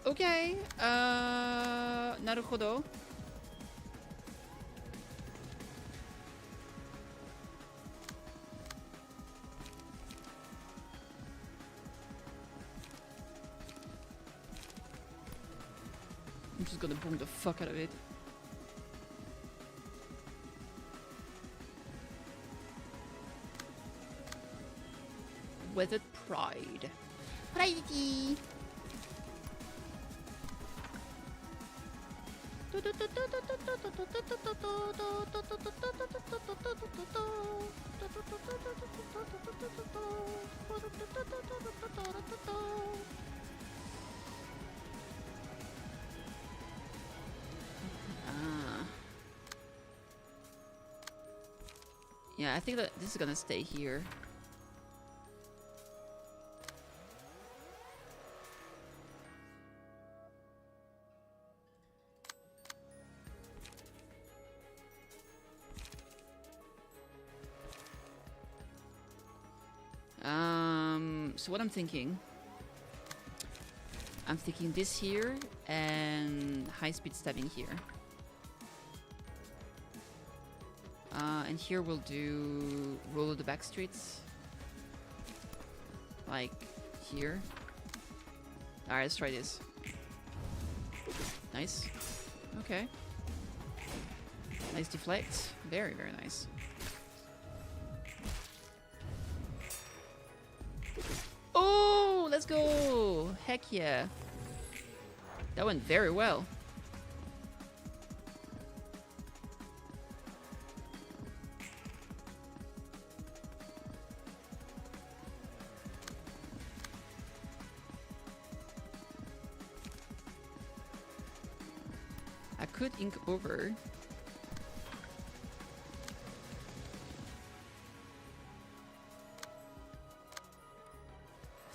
Okay, naruhodo. I'm just gonna boom the fuck out of it. Weathered Pride. Pridey! Yeah, I think that this is gonna stay here. So what I'm thinking this here and high-speed stabbing here. And here we'll do roll of the back streets. Like here. Alright, let's try this. Nice. Okay. Nice deflect. Very, very nice. Oh, let's go! Heck yeah. That went very well. I could ink over.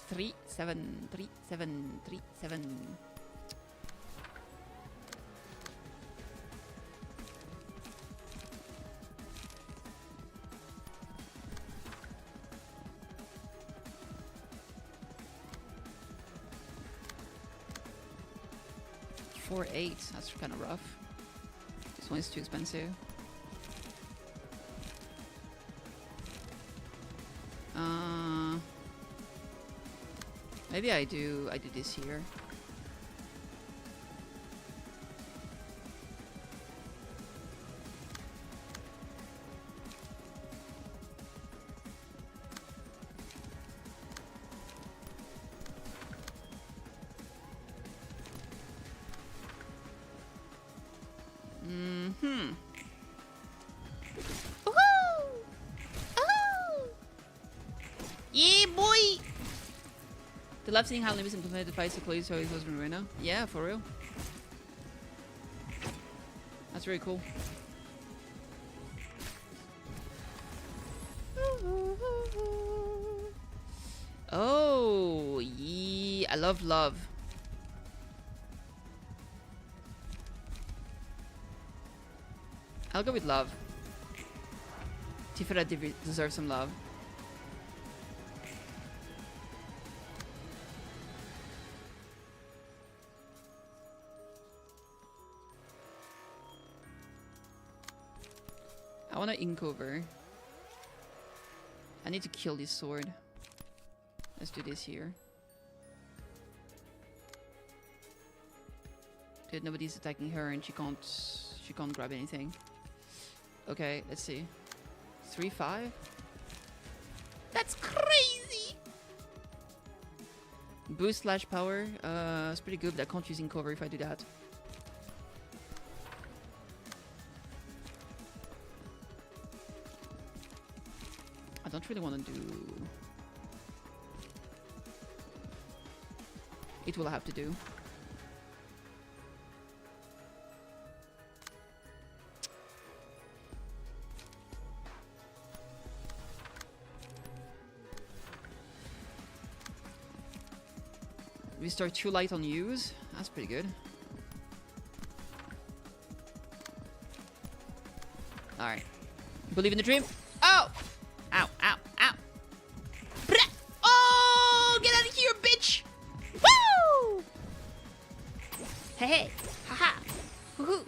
Three, seven, 3, 7. Four, 8. That's kind of rough. This one is too expensive. Maybe I do this here. The love seeing how Limbus implemented the fight so close to his husband right now. Yeah, for real. That's really cool. Oh, yeah. I love love. I'll go with love. Tifera deserves some love. I want to ink over. I need to kill this sword. Let's do this here. Dude, nobody's attacking her and she can't grab anything. Okay, let's see. 3-5? That's crazy! Boost slash power. It's pretty good, but I can't use in cover if I do that. I don't really want to do... It will have to do. Restore 2 light on use. That's pretty good. Alright. Believe in the dream. Oh! Ow, ow, ow. Blah! Oh! Get out of here, bitch! Woo! Hey, hey. Haha. Woohoo.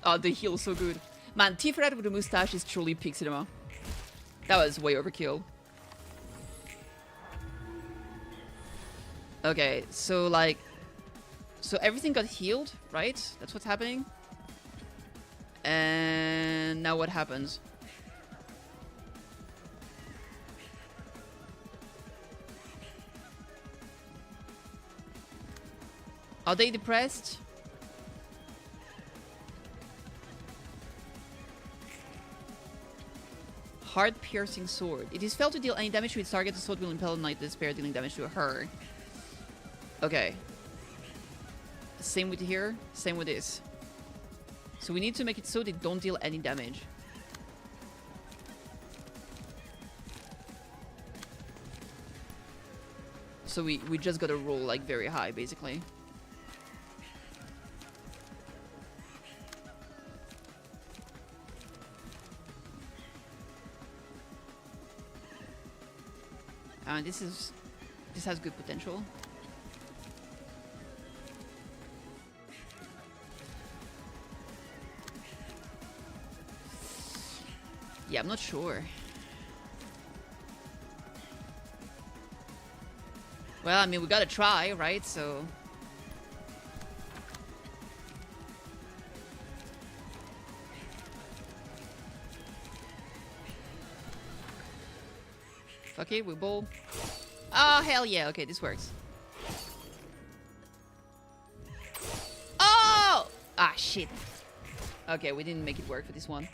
Oh, the heal's so good. Man, Tiferet with a mustache is truly peak cinema. That was way overkill. Okay, so like... So everything got healed, right? That's what's happening. And now what happens? Are they depressed? Heart-piercing sword. It is failed to deal any damage to its target. The sword will impel a knight to despair, dealing damage to her. Okay. Same with here. Same with this. So we need to make it so they don't deal any damage. So we just gotta roll like very high, basically. This has good potential. Yeah, I'm not sure. Well, I mean, we gotta try, right? So... Fuck it, we bowl. Oh, hell yeah. Okay, this works. Oh! Ah, shit. Okay, we didn't make it work for this one.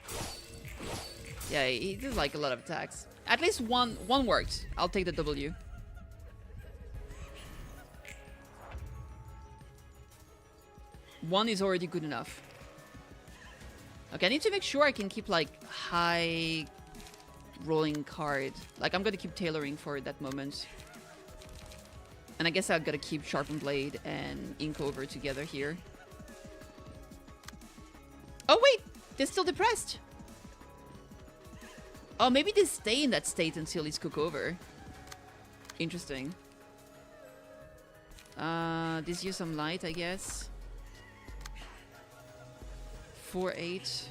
Yeah, he did like a lot of attacks. At least one worked. I'll take the W. One is already good enough. Okay, I need to make sure I can keep like high rolling card. Like I'm gonna keep tailoring for that moment. And I guess I've gotta keep Sharpened Blade and Ink Over together here. Oh wait! They're still depressed! Oh, maybe they stay in that state until it's cook over. Interesting. This use some light, I guess. 4-8.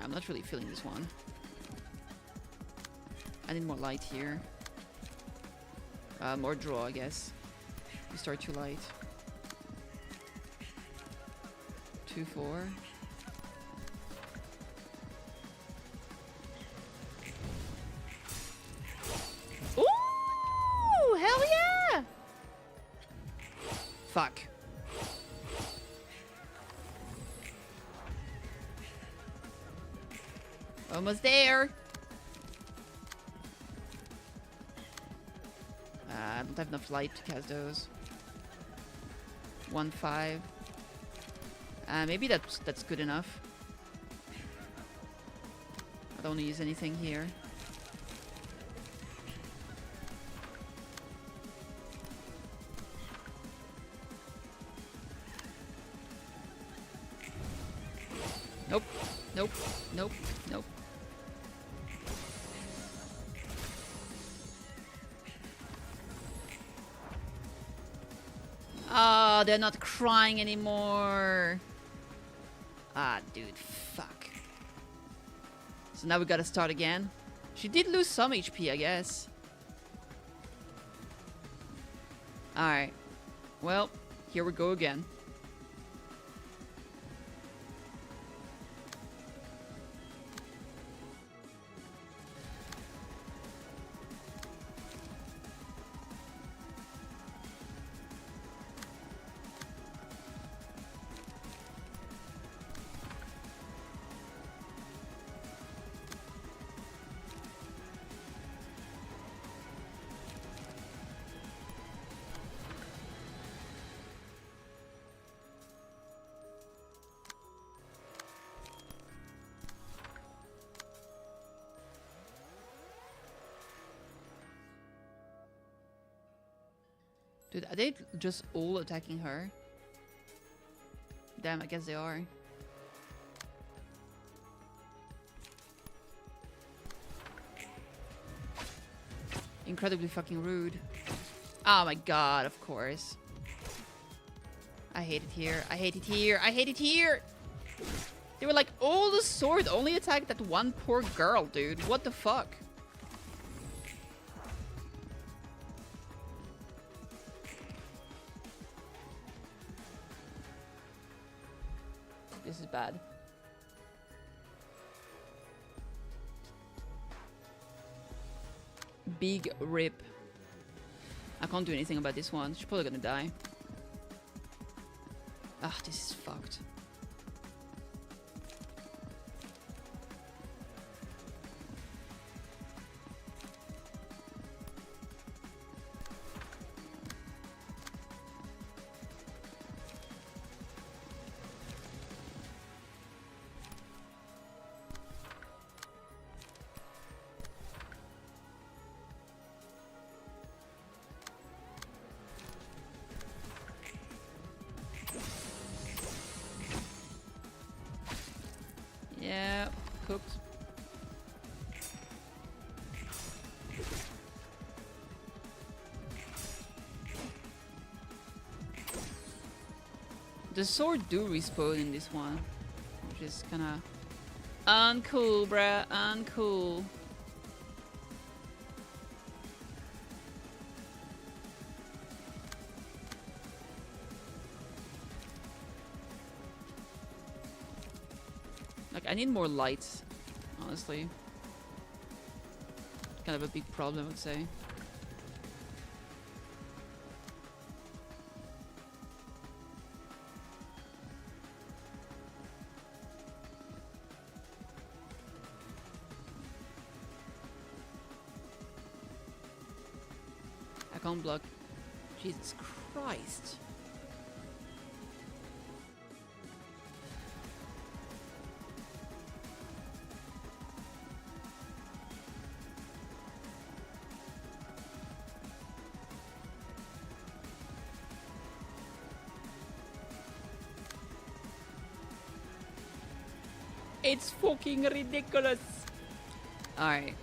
I'm not really feeling this one. I need more light here. More draw, I guess. We start too light. 2-4. Ooh! Hell yeah! Fuck. Almost there. I don't have enough light to cast those. 1-5. Maybe that's good enough. I don't want to use anything here. Nope. Nope. Nope. Nope. Oh, they're not crying anymore. Ah, dude, fuck. So now we gotta start again. She did lose some HP, I guess. Alright. Well, here we go again. Dude, are they just all attacking her? Damn, I guess they are. Incredibly fucking rude. Oh my god, of course. I hate it here. I hate it here. I hate it here! They were like, oh, the sword only attacked that one poor girl, dude. What the fuck? This is bad. Big rip. I can't do anything about this one. She's probably gonna die. Ah, this is fucked. Yeah, cooked. The sword do respawn in this one, which is kinda uncool, bruh, uncool. Like, I need more lights, honestly. Kind of a big problem, I would say. I can't block. Jesus Christ. It's fucking ridiculous. Alright.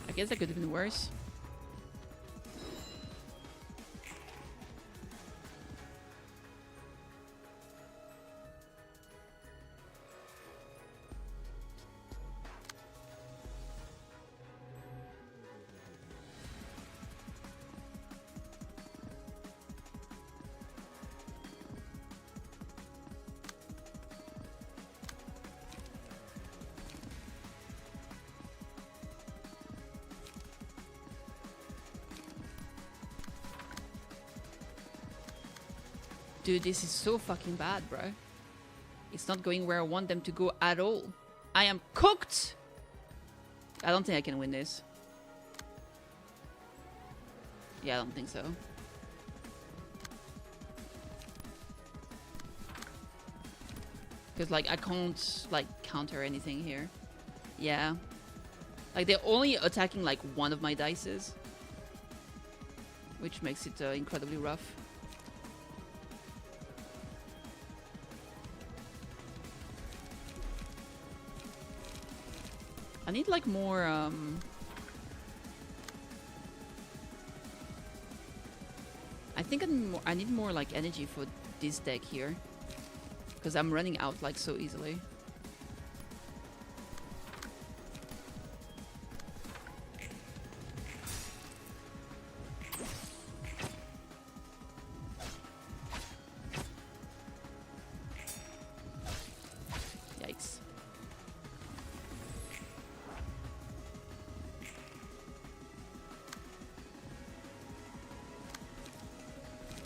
I guess that could have been worse. Dude, this is so fucking bad, bro. It's not going where I want them to go at all. I am cooked! I don't think I can win this. Yeah, I don't think so. Because, like, I can't, like, counter anything here. Yeah. Like, they're only attacking, like, one of my dices. Which makes it incredibly rough. I need like more I think I need more like energy for this deck here, because I'm running out like so easily.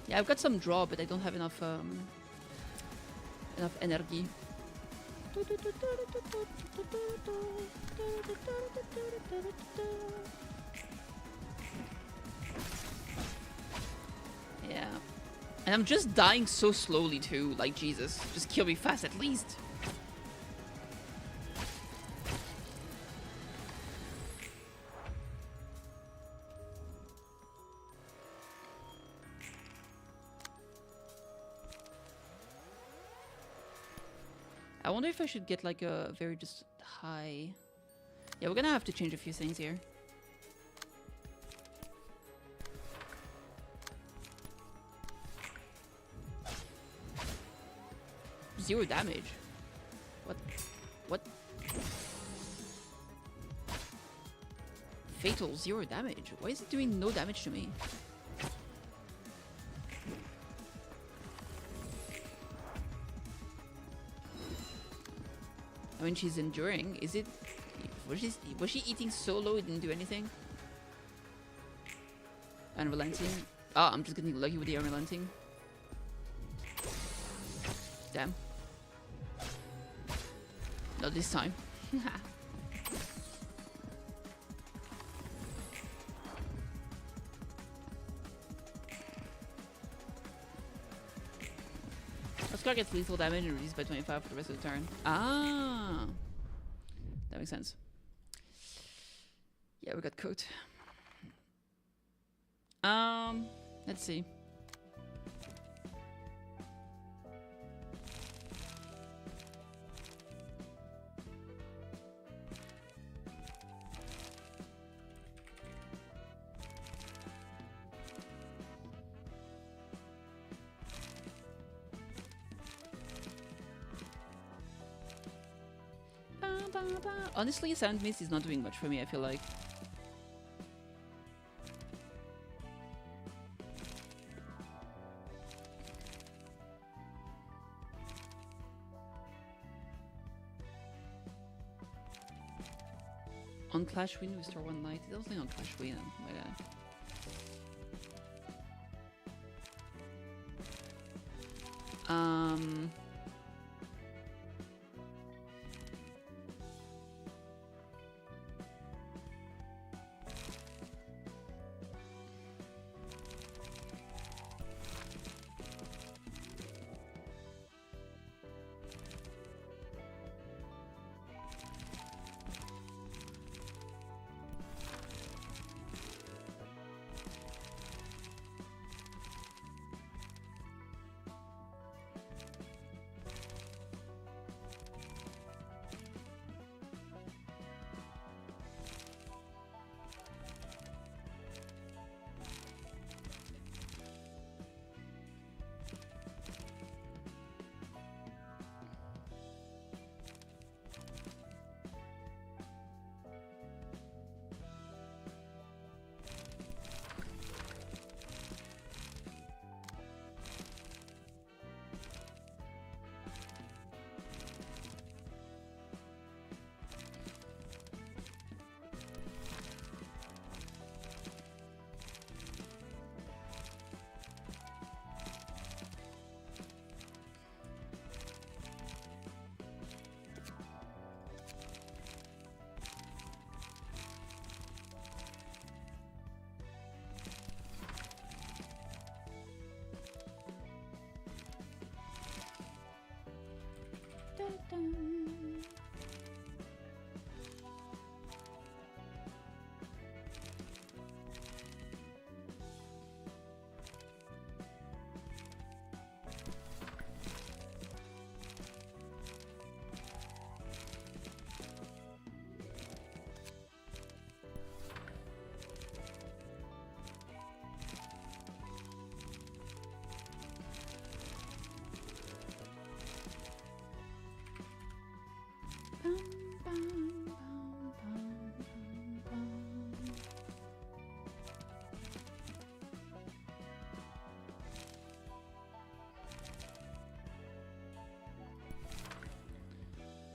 Yeah, I've got some draw, but I don't have enough enough energy. Yeah. And I'm just dying so slowly too, like Jesus. Just kill me fast at least. I wonder if I should get like a very just high... Yeah, we're gonna have to change a few things here. Zero damage. What? What? Fatal, zero damage. Why is it doing no damage to me? I mean, she's enduring. Is it... Was she eating so low it didn't do anything? Unrelenting. Oh, I'm just getting lucky with the unrelenting. Damn. Not this time. Oscar gets lethal damage and reduced by 25 for the rest of the turn. Ah! That makes sense. Yeah, we got cooked. Let's see. Honestly, Sand Mist is not doing much for me, I feel like. On Clash Win, restore one light. It's also on Clash Win. Oh my god.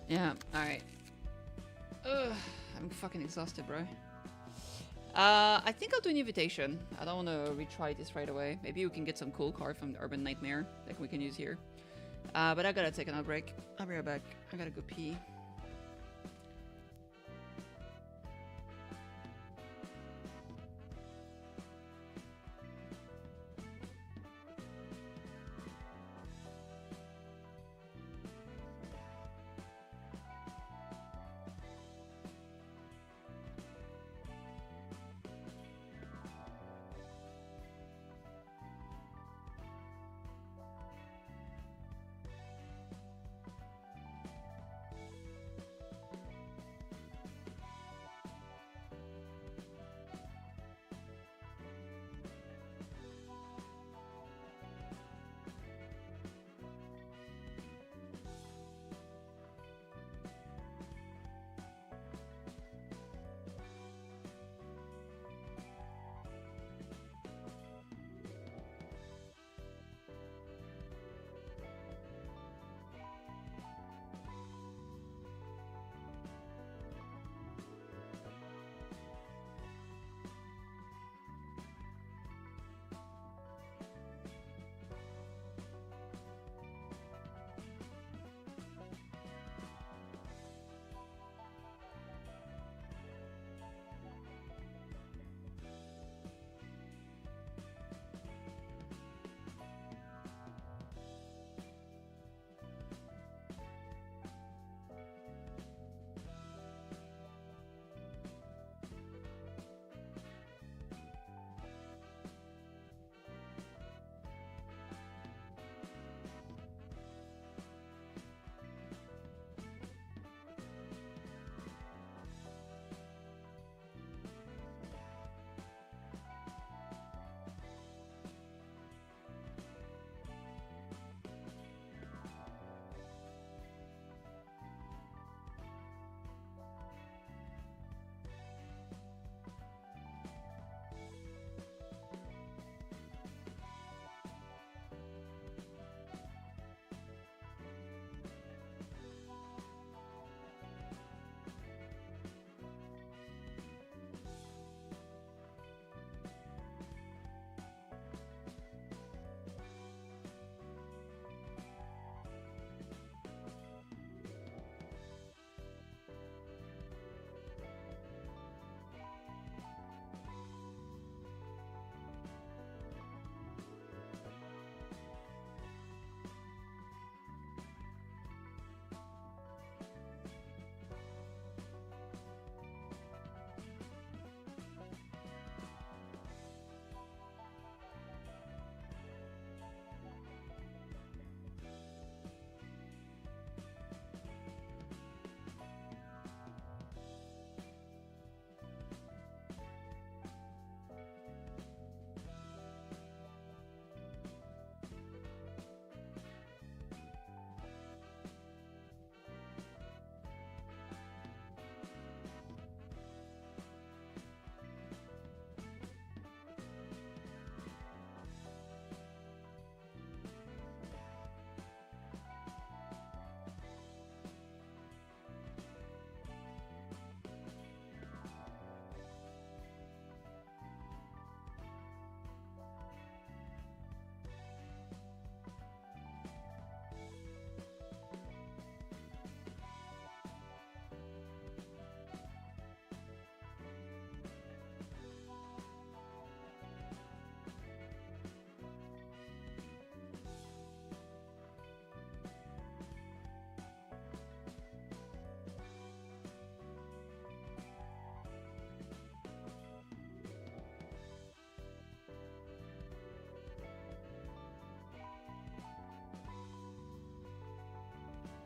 Yeah, alright. Ugh, I'm fucking exhausted, bro. I think I'll do an invitation. I don't want to retry this right away. Maybe we can get some cool card from the Urban Nightmare that we can use here. But I gotta take another break. I'll be right back. I gotta go pee.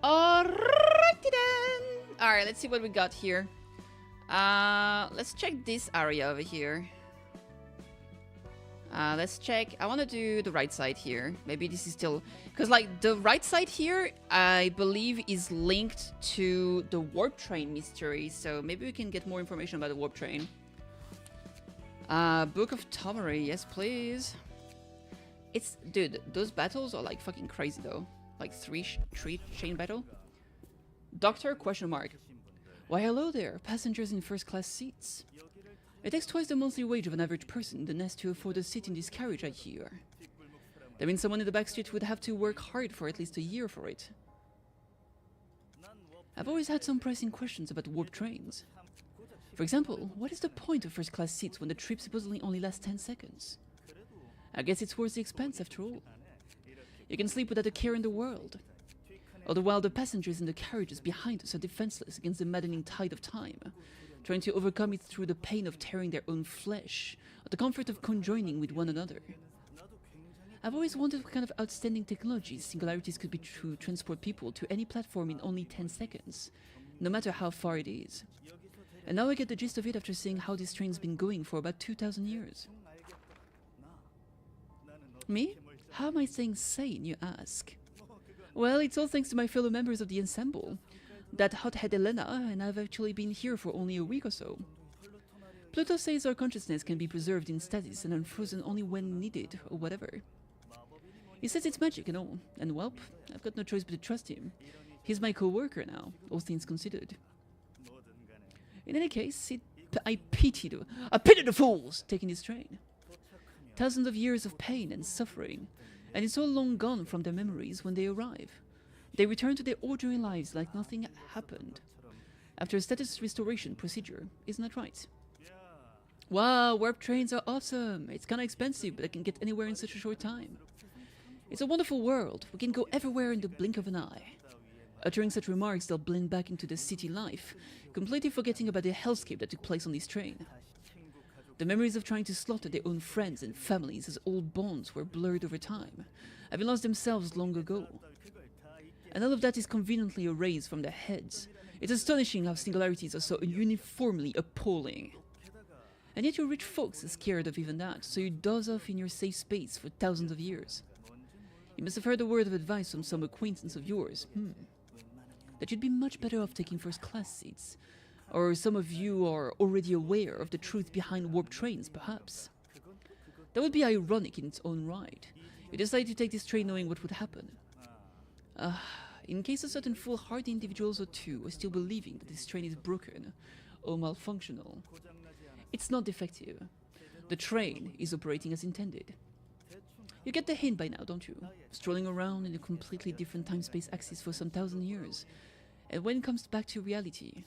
Alrighty then. Alright, let's see what we got here. Let's check this area over here. Let's check. I want to do the right side here. Maybe this is still... Because, like, the right side here, I believe, is linked to the warp train mystery. So maybe we can get more information about the warp train. Book of Tomari. Yes, please. It's... Dude, those battles are, like, fucking crazy, though. Like, three chain battle. Doctor, question mark. Why, hello there. Passengers in first-class seats. It takes twice the monthly wage of an average person in the nest to afford a seat in this carriage, I hear. That means someone in the back street would have to work hard for at least a year for it. I've always had some pressing questions about warp trains. For example, what is the point of first-class seats when the trip supposedly only lasts 10 seconds? I guess it's worth the expense after all. You can sleep without a care in the world. All the while the passengers in the carriages behind us are defenseless against the maddening tide of time, trying to overcome it through the pain of tearing their own flesh, or the comfort of conjoining with one another. I've always wondered what kind of outstanding technologies singularities could be to transport people to any platform in only 10 seconds, no matter how far it is. And now I get the gist of it after seeing how this train's been going for about 2,000 years. Me? How am I staying sane, you ask? Well, it's all thanks to my fellow members of the ensemble. That hothead Elena and I've actually been here for only a week or so. Pluto says our consciousness can be preserved in stasis and unfrozen only when needed, or whatever. He says it's magic and all, and welp, I've got no choice but to trust him. He's my co-worker now, all things considered. In any case, I pity the fools taking this train. Thousands of years of pain and suffering, and it's all long gone from their memories when they arrive. They return to their ordinary lives like nothing happened. After a status restoration procedure, isn't that right? Wow, warp trains are awesome. It's kinda expensive, but I can get anywhere in such a short time. It's a wonderful world. We can go everywhere in the blink of an eye. Uttering such remarks, they'll blend back into the city life, completely forgetting about the hellscape that took place on this train. The memories of trying to slaughter their own friends and families as old bonds were blurred over time, having lost themselves long ago. And all of that is conveniently erased from their heads. It's astonishing how singularities are so uniformly appalling. And yet your rich folks are scared of even that, so you doze off in your safe space for thousands of years. You must have heard a word of advice from some acquaintance of yours. That you'd be much better off taking first-class seats. Or some of you are already aware of the truth behind warp trains, perhaps. That would be ironic in its own right. You decide to take this train knowing what would happen. In case a certain foolhardy individuals or two are still believing that this train is broken or malfunctional. It's not defective. The train is operating as intended. You get the hint by now, don't you? Strolling around in a completely different time-space axis for some 1,000 years. And when it comes back to reality,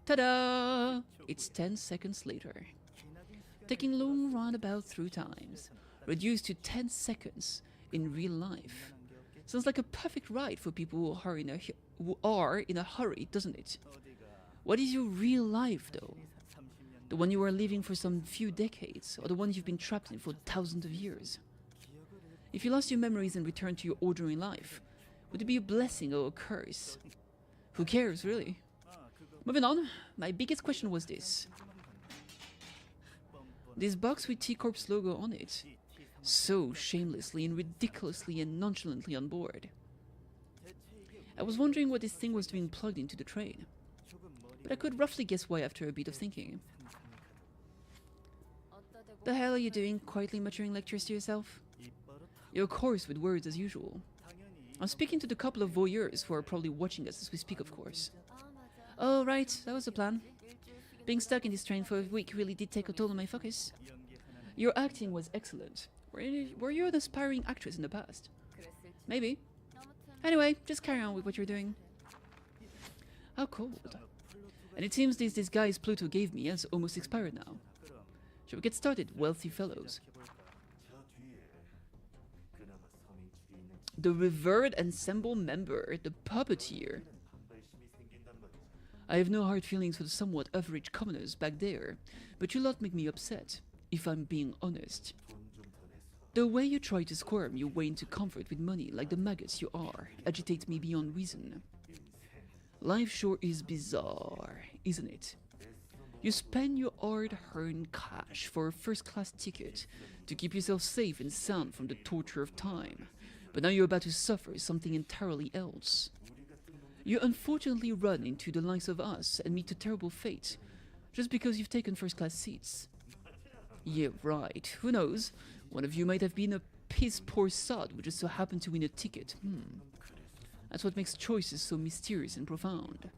ta-da! It's 10 seconds later. Taking long roundabout through times, reduced to 10 seconds in real life. Sounds like a perfect ride for people who are in a hurry, doesn't it? What is your real life, though? The one you are living for some few decades, or the one you've been trapped in for thousands of years? If you lost your memories and returned to your ordinary life, would it be a blessing or a curse? Who cares, really? Moving on, my biggest question was this. This box with T-Corp's logo on it. So shamelessly and ridiculously and nonchalantly on board. I was wondering what this thing was being plugged into the train. But I could roughly guess why after a bit of thinking. The hell are you doing, quietly muttering lectures to yourself? You're coarse with words as usual. I'm speaking to the couple of voyeurs who are probably watching us as we speak, of course. Oh, right, that was the plan. Being stuck in this train for a week really did take a toll on my focus. Your acting was excellent. Were you an aspiring actress in the past? Maybe. Anyway, just carry on with what you're doing. How cold. And it seems this disguise Pluto gave me has almost expired now. Shall we get started, wealthy fellows? The revered ensemble member, the puppeteer. I have no hard feelings for the somewhat average commoners back there, but you lot make me upset, if I'm being honest. The way you try to squirm your way into comfort with money like the maggots you are agitates me beyond reason. Life sure is bizarre, isn't it? You spend your hard-earned cash for a first-class ticket to keep yourself safe and sound from the torture of time, but now you're about to suffer something entirely else. You unfortunately run into the likes of us and meet a terrible fate, just because you've taken first-class seats. Yeah, right, who knows? One of you might have been a piss-poor sod who just so happened to win a ticket. That's what makes choices so mysterious and profound.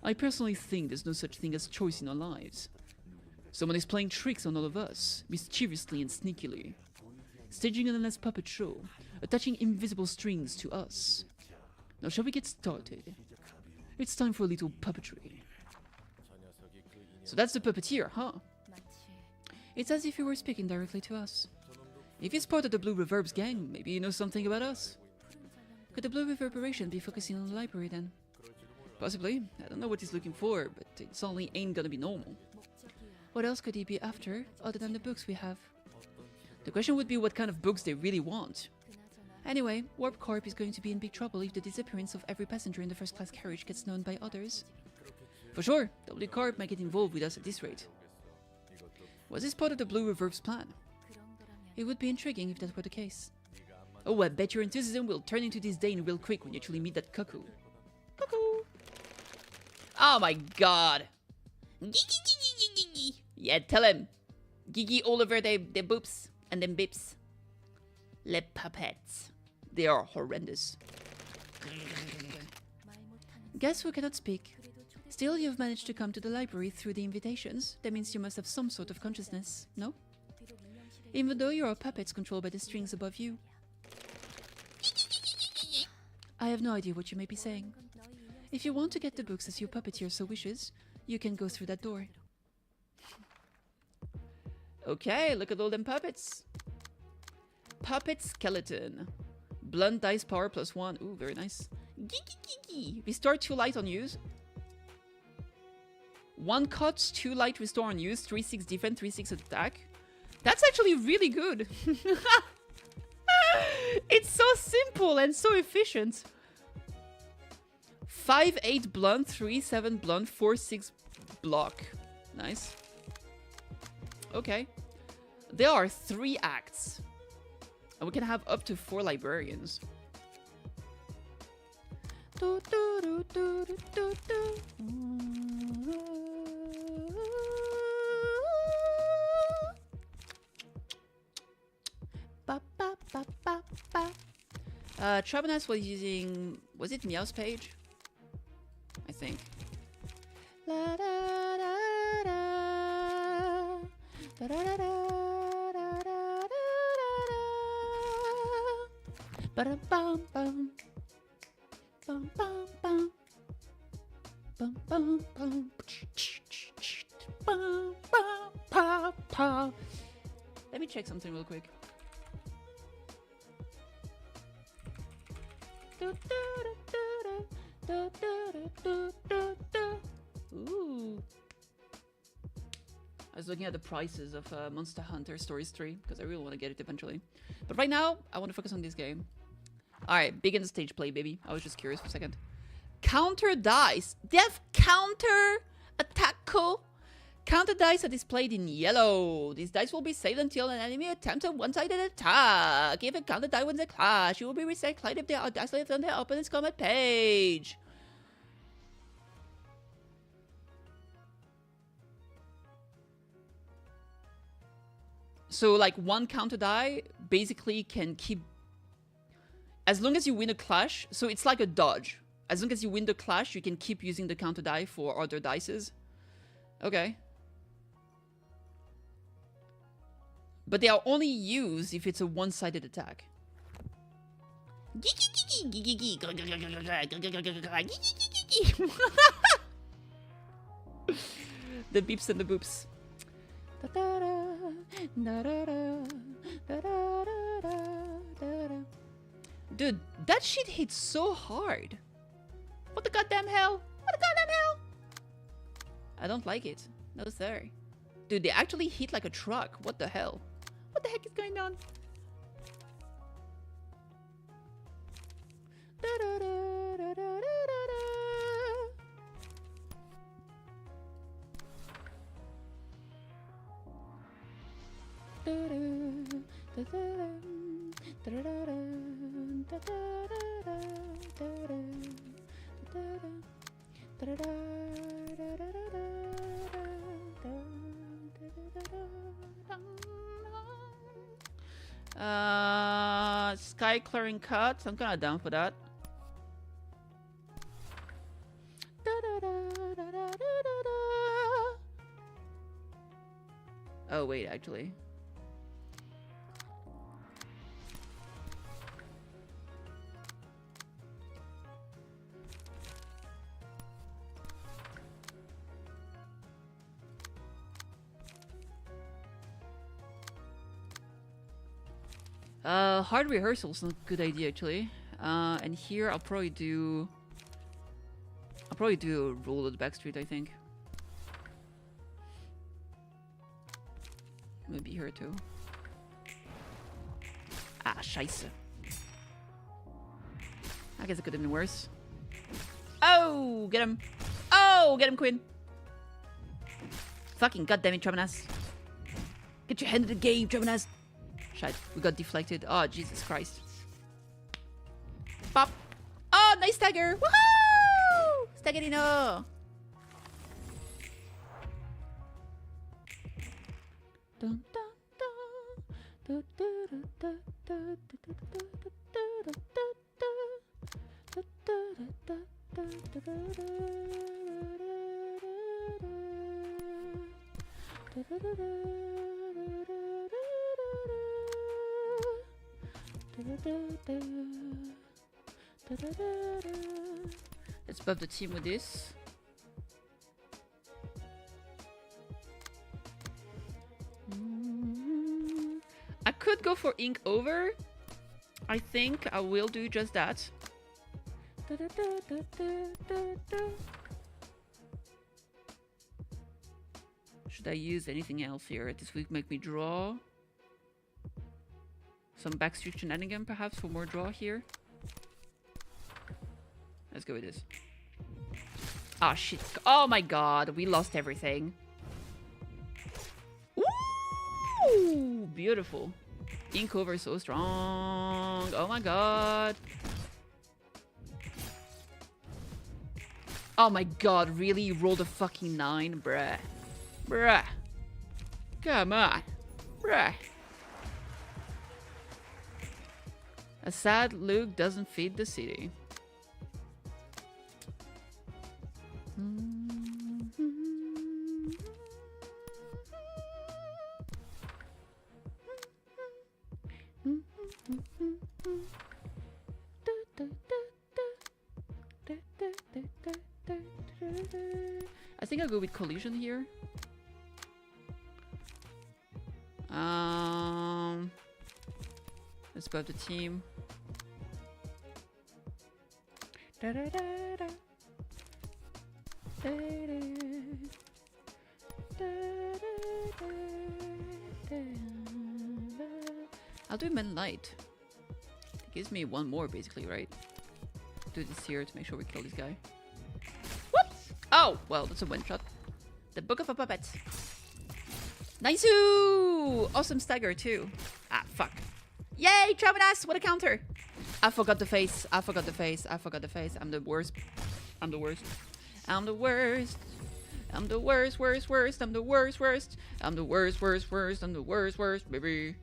I personally think there's no such thing as choice in our lives. Someone is playing tricks on all of us, mischievously and sneakily. Staging an endless puppet show, attaching invisible strings to us. Now shall we get started? It's time for a little puppetry. So that's the puppeteer, huh? It's as if you were speaking directly to us. If he's part of the Blue Reverbs gang, maybe he knows something about us. Could the Blue Reverberation be focusing on the library then? Possibly. I don't know what he's looking for, but it certainly ain't gonna be normal. What else could he be after, other than the books we have? The question would be what kind of books they really want. Anyway, Warp Corp is going to be in big trouble if the disappearance of every passenger in the first-class carriage gets known by others. For sure, W Corp might get involved with us at this rate. Was this part of the Blue Reverb's plan? It would be intriguing if that were the case. Oh, I bet your enthusiasm will turn into disdain real quick when you actually meet that cuckoo. Cuckoo! Oh my god! Yeah, tell him! Gigi all over their boops and them bips. Les puppets. They are horrendous. Guess who cannot speak? Still, you've managed to come to the library through the invitations. That means you must have some sort of consciousness, no? Even though you are puppets controlled by the strings above you. I have no idea what you may be saying. If you want to get the books as your puppeteer so wishes, you can go through that door. Okay, look at all them puppets. Puppet skeleton. Blunt dice power +1. Ooh, very nice. Restore 2 light on use. 1 cut, 2 light restore on use, 3/6 defense, 3/6 attack. That's actually really good. It's so simple and so efficient. 5/8 blunt, 3/7 blunt, 4/6 block. Nice. Okay. There are 3 acts. And we can have up to 4 librarians. Trabonas was using... Was it Meow's page? I think. La da da da. Da da da da. Ba bum bum. Bum bum bum. Bum bum bum. Bum bum bum bum. Let me check something real quick. Ooh. I was looking at the prices of Monster Hunter Stories 3 because I really want to get it eventually. But right now, I want to focus on this game. Alright, begin the stage play, baby. I was just curious for a second. Counter dice. They have counter attack. Counter dice are displayed in yellow. These dice will be saved until an enemy attempts a one-sided attack. If a counter die wins a clash, it will be recycled if they are dice left on their opponent's combat page. So, like, one counter die basically can keep... As long as you win a clash, so it's like a dodge. As long as you win the clash, you can keep using the counter die for other dices. Okay. But they are only used if it's a one-sided attack. The beeps and the boops. Dude, that shit hits so hard. What the goddamn hell? What the goddamn hell? I don't like it. No, sir. Dude, they actually hit like a truck. What the hell? What the heck is going on? Sky clearing cut. I'm kinda down for that. Oh, wait, actually. Hard rehearsal's not a good idea, actually. And here I'll probably do a roll at the back street, I think. Maybe here too. Ah, scheiße. I guess it could have been worse. Oh, get him. Oh, get him, Quinn. Fucking goddamn it, Tremonas. Get your hand in the game, Tremonas. Shit, we got deflected. Oh, Jesus Christ. Pop. Oh, nice stagger. Woohoo! Staggerino. Dun, dun, dun. Let's buff the team with this. I could go for ink over. I think I will do just that. Should I use anything else here? This will make me draw. Some backstreet shenanigans perhaps for more draw here. Let's go with this. Ah, shit. Oh my god, we lost everything. Ooh, beautiful. Ink over so strong. Oh my god. Oh my god, really? You rolled a fucking 9? Bruh. Bruh. Come on. Bruh. A sad look doesn't feed the city. I think I'll go with collision here. Let's buff the team. I'll do men light. It gives me one more basically, right? Do this here to make sure we kill this guy. Whoops! Oh, well, that's a one shot. The Book of a Puppet. Nice-oo! Awesome stagger too. Ah, fuck. Yay, Tremonas! What a counter! I forgot the face. I forgot the face. I forgot the face. I'm the worst. I'm the worst. I'm the worst. I'm the worst, worst, worst. I'm the worst, worst. I'm the worst, worst, worst. I'm the worst, worst, baby.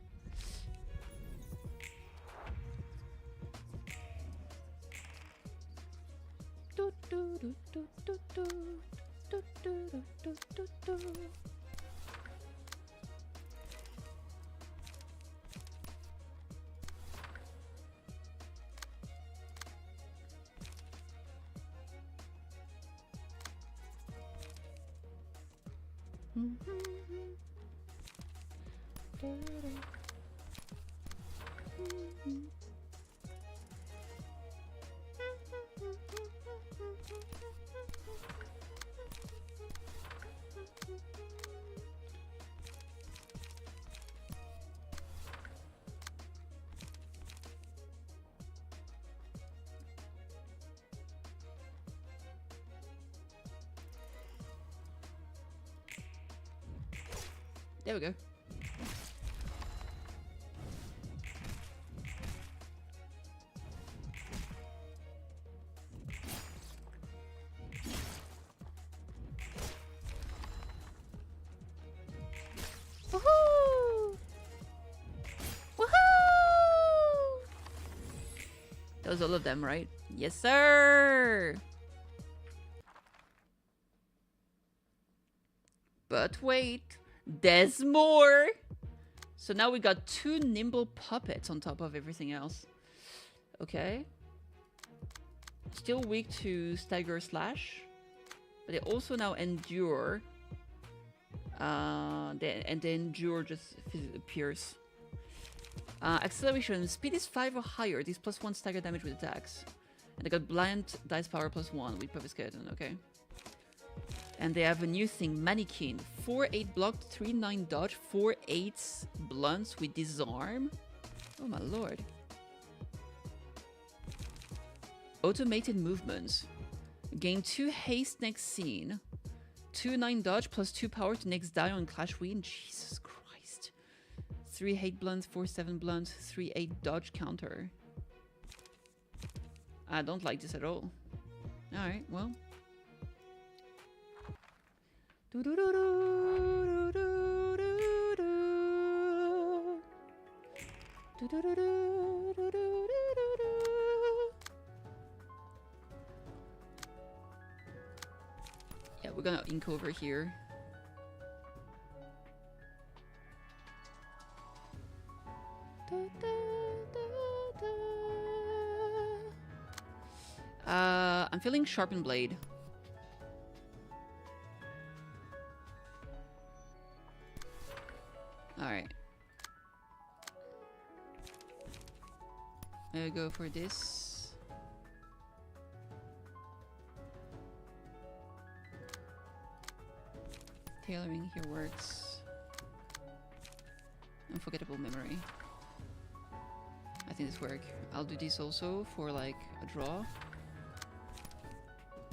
There we go. Woohoo! Woohoo! That was all of them, right? Yes, sir! But wait, There's more! So now we got 2 nimble puppets on top of everything else. Okay. Still weak to stagger slash. But they also now endure. And they endure just pierce. Acceleration. Speed is 5 or higher. This +1 stagger damage with attacks. And they got blind dice power +1 with puppet skeleton. Okay. And they have a new thing, Mannequin. 4-8 blocked, 3-9 dodge, 4-8 blunts with disarm. Oh my lord. Automated movements. Gain 2 haste next scene. 2-9 dodge plus 2 power to next die on Clash Win. Jesus Christ. 3-8 blunts, 4-7 blunts, 3-8 dodge counter. I don't like this at all. Alright, well. Yeah, we're gonna ink over here. I'm feeling Sharpened Blade. Alright. I'll go for this. Tailoring here works. Unforgettable memory. I think this works. I'll do this also for like a draw.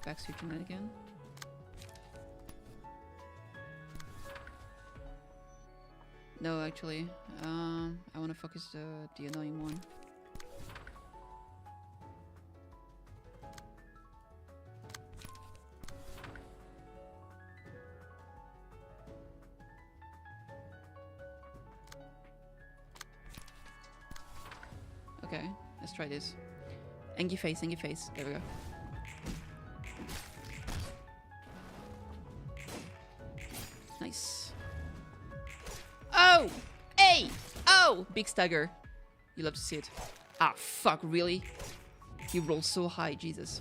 Backstreet shenanigan. No, actually, I want to focus the annoying one. Okay, let's try this. Angie face, Angie face. There we go. Nice. Oh! Hey! Oh! Big stagger. You love to see it. Ah, fuck, really? He rolled so high, Jesus.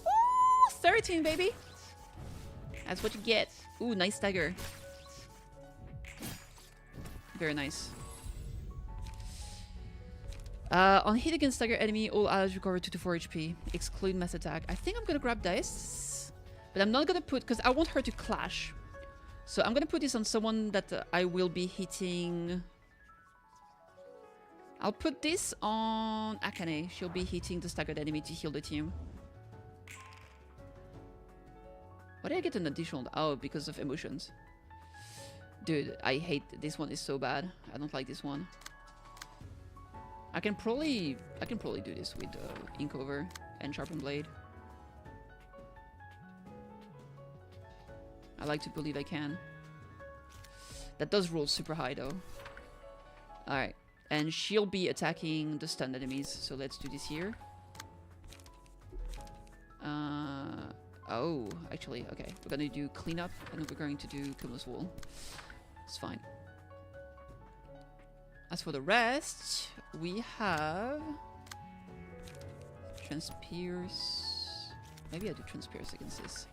Ooh, 13, baby! That's what you get. Ooh, nice stagger. Very nice. On hit against stagger enemy, all allies recover 2 to 4 HP. Exclude mass attack. I think I'm gonna grab this. But I'm not gonna put... because I want her to clash. So I'm gonna put this on someone that I will be hitting... I'll put this on Akane. She'll be hitting the staggered enemy to heal the team. Why did I get an additional... Oh, because of emotions. Dude, I hate... This one is so bad. I don't like this one. I can probably do this with ink over and sharpened blade. I like to believe I can. That does roll super high though. Alright. And she'll be attacking the stunned enemies. So let's do this here. Oh, actually, okay. We're gonna do cleanup and then we're going to do Cumulus Wall. It's fine. As for the rest, we have Transpierce. Maybe I do Transpierce against this.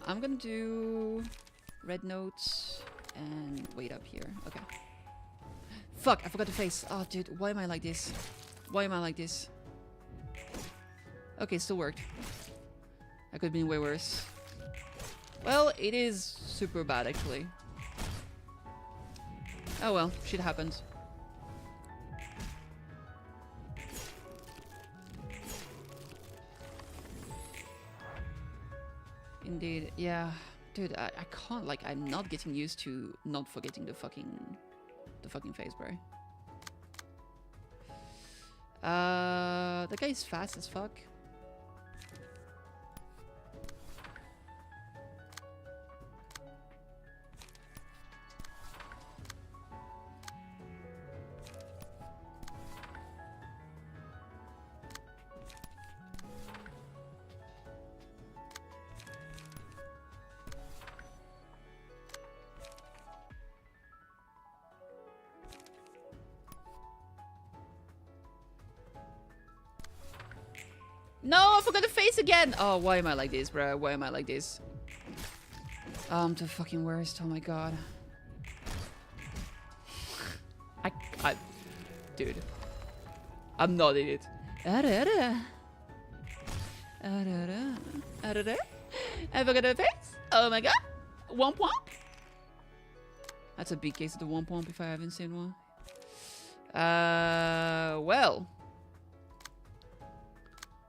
I'm gonna do red notes and wait up here. Okay. Fuck, I forgot to face. Oh, dude, why am I like this? Why am I like this? Okay, still worked. I could have been way worse. Well, it is super bad, actually. Oh well, shit happens. Indeed, yeah. Dude, I can't, like, I'm not getting used to not forgetting the fucking face, bro. The guy is fast as fuck. No, I forgot the face again. Oh, why am I like this, bro? Why am I like this? I'm the fucking worst. Oh my god. Dude. I'm not in it. I forgot the face. Oh my god. Womp womp. That's a big case of the womp womp if I haven't seen one. Well.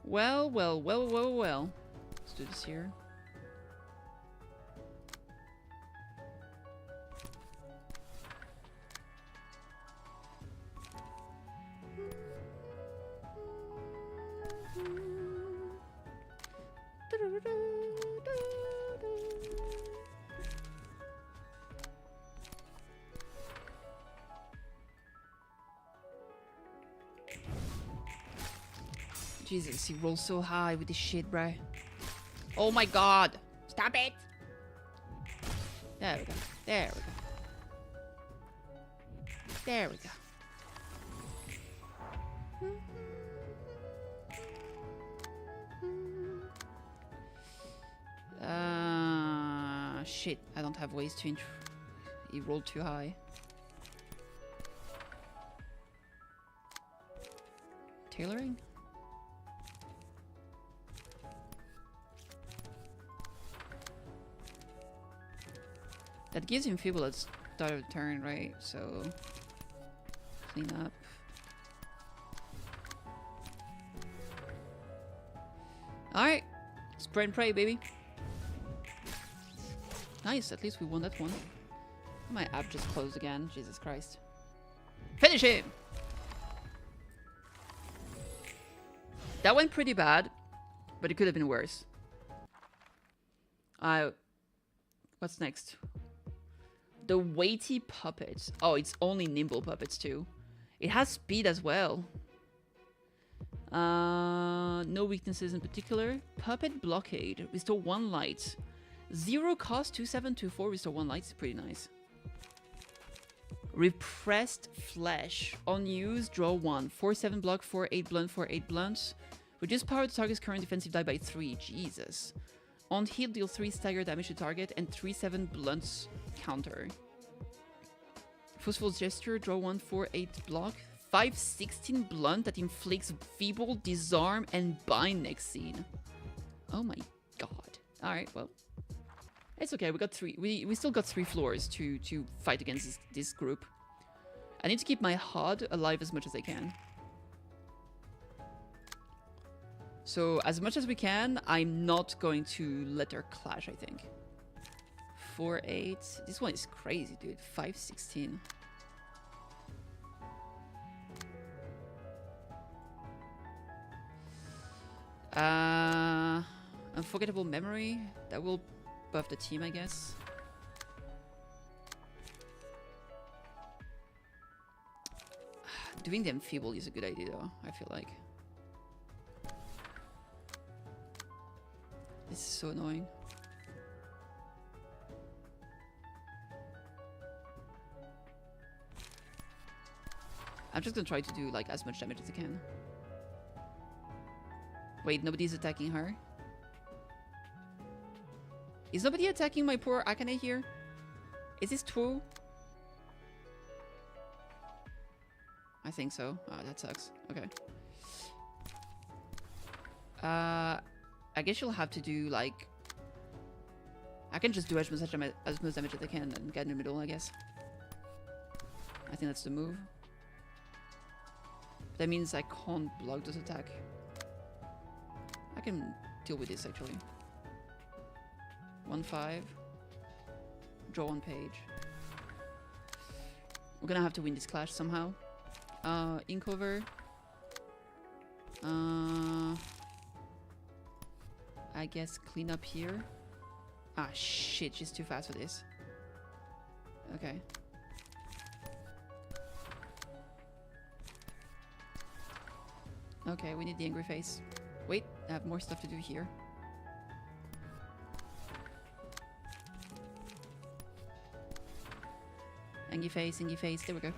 Well. Let's do this here. Jesus, he rolls so high with this shit, bro. Oh my god. Stop it. There we go. There we go. There we go. Shit. I don't have ways to he rolled too high. Tailoring? That gives him feeble at start of the turn, right? So clean up. Alright. Spray and pray, baby. Nice, at least we won that one. My app just closed again. Jesus Christ. Finish him! That went pretty bad, but it could have been worse. What's next? The weighty puppet. Oh, it's only nimble puppets too. It has speed as well. No weaknesses in particular. Puppet blockade. Restore 1 light. 0 cost 2724. Restore 1 light. It's pretty nice. Repressed flesh. Unused. Draw 1. 4/7 block. 4/8 blunt. 4/8 blunt. Reduce power of the target's current defensive die by 3. Jesus. On hit, deal 3 stagger damage to target and 3/7 blunts counter. Forceful gesture, draw 1, 4/8 block. 5/16 blunt that inflicts feeble, disarm, and bind next scene. Oh my god. Alright, well. It's okay, we got 3. We still got 3 floors to fight against this group. I need to keep my HUD alive as much as I can. So, as much as we can, I'm not going to let her clash, I think. 4/8. This one is crazy, dude. 5/16. Unforgettable memory. That will buff the team, I guess. Doing them feeble is a good idea, though, I feel like. This is so annoying. I'm just gonna try to do like as much damage as I can. Wait, nobody's attacking her? Is nobody attacking my poor Akane here? Is this true? I think so. Oh, that sucks. Okay. I guess you'll have to do like... I can just do as much damage as I can and get in the middle, I guess. I think that's the move. That means I can't block this attack. I can deal with this actually. 1/5. Draw 1 page. We're gonna have to win this clash somehow. Ink over. I guess clean up here. Ah shit, she's too fast for this. Okay. Okay, we need the angry face. Wait, I have more stuff to do here. Angry face, there we go.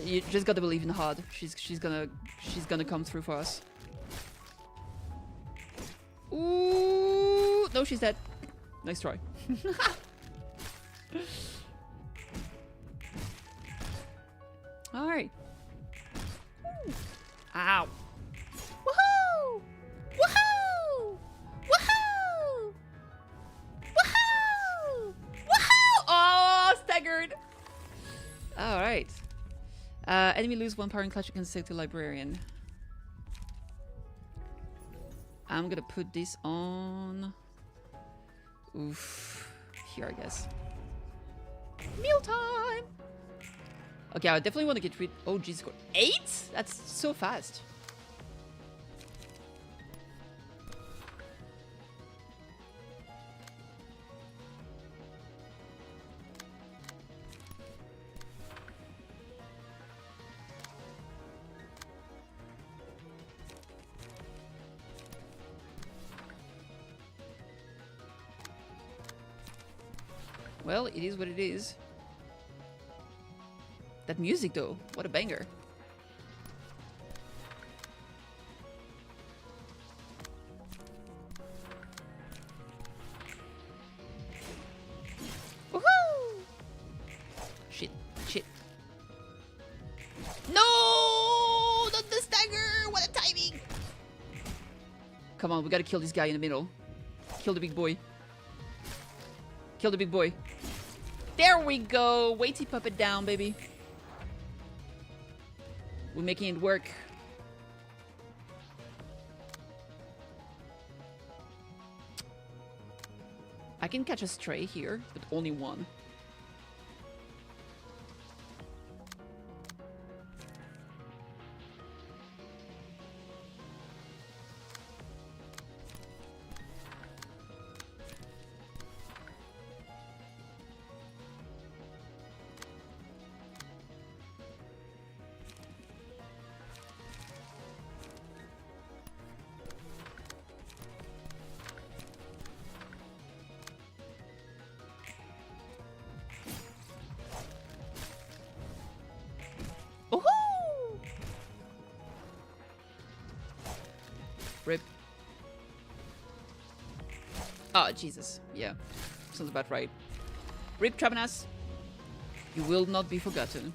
You just gotta believe in HUD. She's gonna come through for us. Ooh, no, she's dead. Nice try. All right. Ow. Woohoo! Woohoo! Woohoo! Woohoo! Woohoo! Oh, staggered. All right. Enemy lose 1 power in clutch against the Librarian. I'm gonna put this on. Oof. Here, I guess. Mealtime! Okay, I definitely want to get rid. Oh, Jesus. 8? That's so fast. Well, it is what it is. That music, though, what a banger. Woohoo! Shit, shit. No! Not the stagger! What a timing! Come on, we gotta kill this guy in the middle. Kill the big boy. Kill the big boy. There we go! Weighty puppet down, baby. We're making it work. I can catch a stray here, but only one. Rip. Oh, Jesus. Yeah. Sounds about right. Rip, Travenas. You will not be forgotten.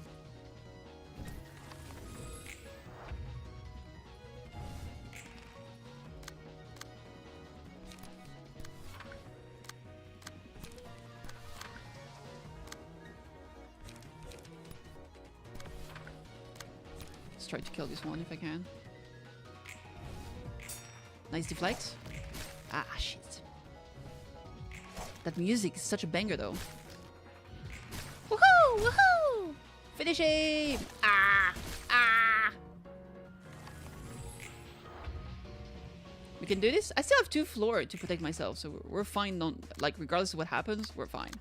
Let's try to kill this one if I can. Nice deflect. Ah, shit. That music is such a banger, though. Woohoo! Woohoo! Finish him! Ah! Ah! We can do this? I still have 2 floor to protect myself, so we're fine. Like, regardless of what happens, we're fine.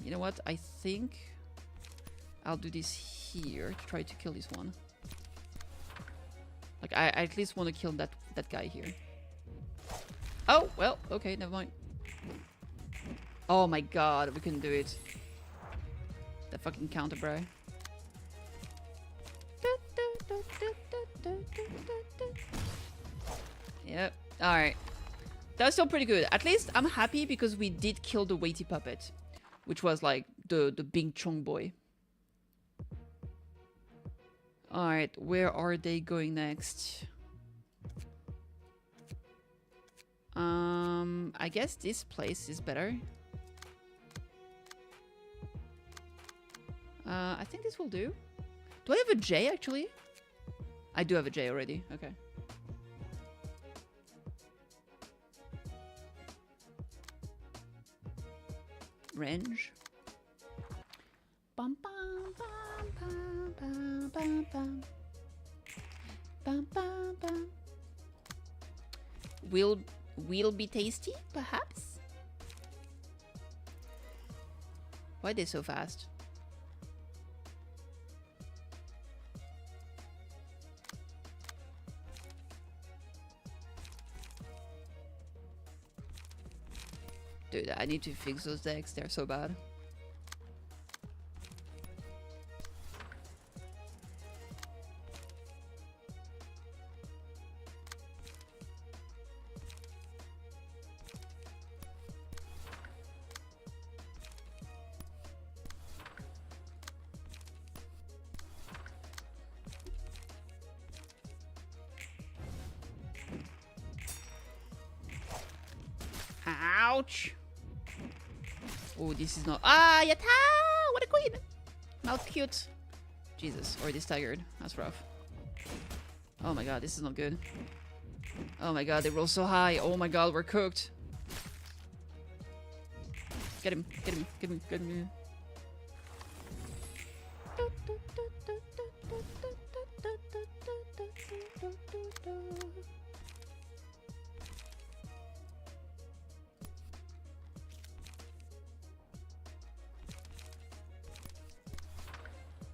You know what? I think I'll do this here to try to kill this one. Like, I at least want to kill that guy here. Oh, well, okay, never mind. Oh my god, we couldn't do it. That fucking counter, bro. Yep, alright. That was still pretty good. At least I'm happy because we did kill the weighty puppet, which was like the big chong boy. Alright, where are they going next? I guess this place is better. I think this will do. Do I have a J, actually? I do have a J already. Okay. Range. Bum, bum, bum, bum, bum, bum, bum. Bum, bum, bum. Will be tasty, perhaps? Why are they so fast? Dude, I need to fix those decks. They're so bad. Ouch. Oh, this is not. Ah, yatta! What a queen! Mouth cute. Jesus, already staggered. That's rough. Oh my god, this is not good. Oh my god, they roll so high. Oh my god, we're cooked. Get him, get him, get him, get him.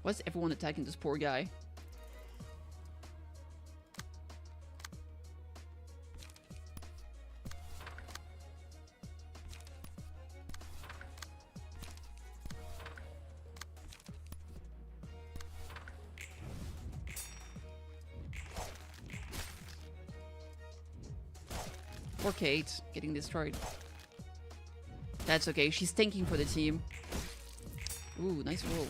Why's everyone attacking this poor guy? Poor Kate, getting destroyed. That's okay, she's tanking for the team. Ooh, nice roll.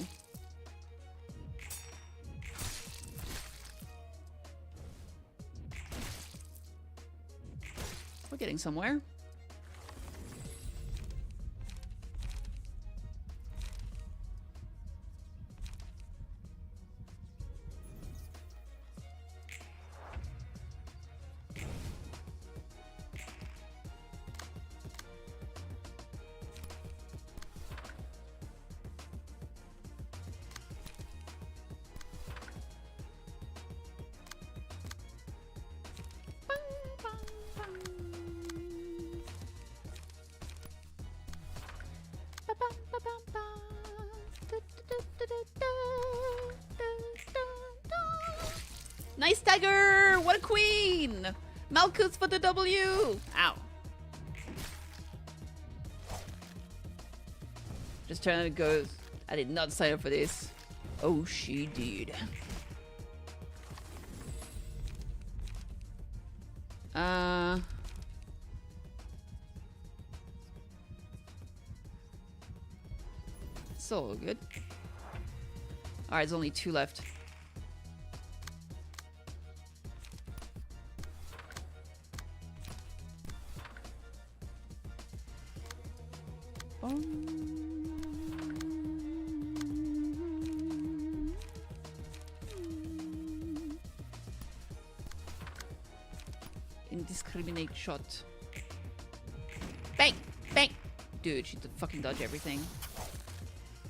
We're getting somewhere. Nice dagger! What a queen! Malkuth for the W! Ow. Just trying to go. I did not sign up for this. Oh, she did. It's all good. Alright, there's only 2 left. Indiscriminate shot. Bang! Bang! Dude, she fucking dodge everything.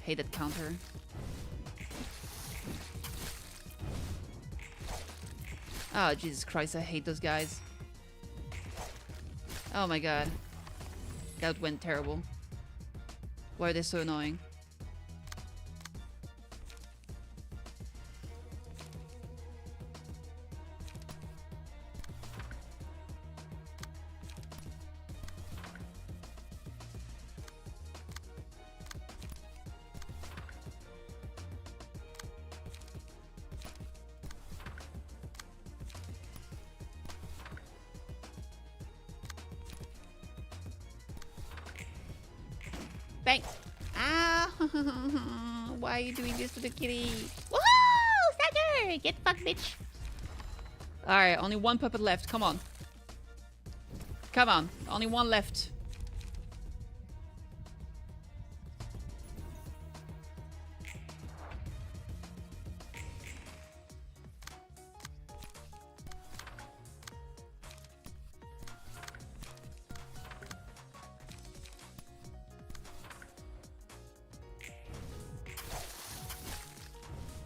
Hate that counter. Oh, Jesus Christ, I hate those guys. Oh my god. That went terrible. Why are they so annoying? Bang! Ah! Why are you doing this to the kitty? Woohoo! Stagger! Get fucked, bitch! Alright, only 1 puppet left. Come on. Come on. Only 1 left.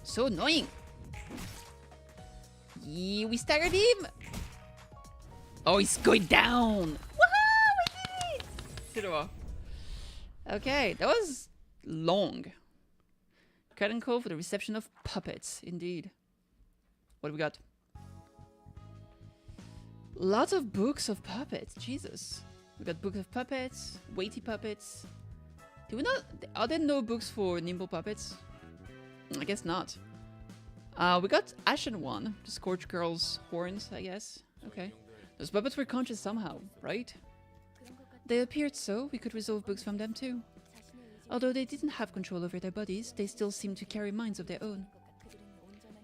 So annoying. Yeah, we staggered him. Oh, he's going down. Woohoo! We did it! Okay, that was long. Curtain call for the reception of puppets. Indeed. What do we got? Lots of books of puppets. Jesus. We got book of puppets, weighty puppets. Do we not? Are there no books for nimble puppets? I guess not. We got Ashen One, the Scorch Girl's horns, I guess. Okay. Those puppets were conscious somehow, right? They appeared so, we could resolve books from them too. Although they didn't have control over their bodies, they still seemed to carry minds of their own.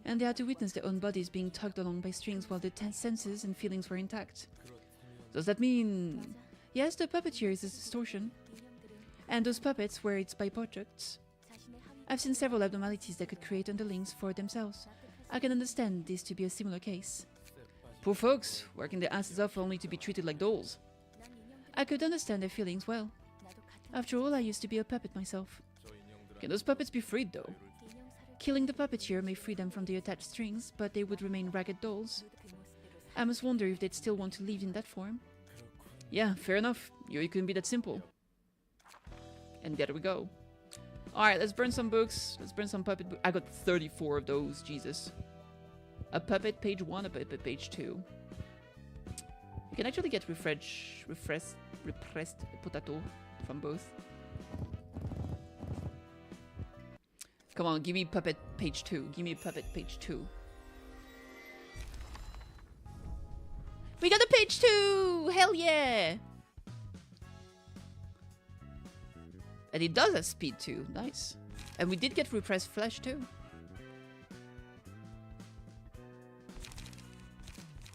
And they had to witness their own bodies being tugged along by strings while their senses and feelings were intact. Does that mean... Yes, the puppeteer is a distortion. And those puppets were its byproducts. I've seen several abnormalities that could create underlings for themselves. I can understand this to be a similar case. Poor folks, working their asses off only to be treated like dolls. I could understand their feelings well. After all, I used to be a puppet myself. Can those puppets be freed, though? Killing the puppeteer may free them from the attached strings, but they would remain ragged dolls. I must wonder if they'd still want to live in that form. Yeah, fair enough. It couldn't be that simple. And there we go. Alright, let's burn some books. Let's burn some puppet books. I got 34 of those, Jesus. A puppet page 1, a puppet page 2. You can actually get repressed potato from both. Come on, give me puppet page 2. Give me puppet page 2. We got a page 2! Hell yeah! And it does have speed too. Nice. And we did get repressed flesh too.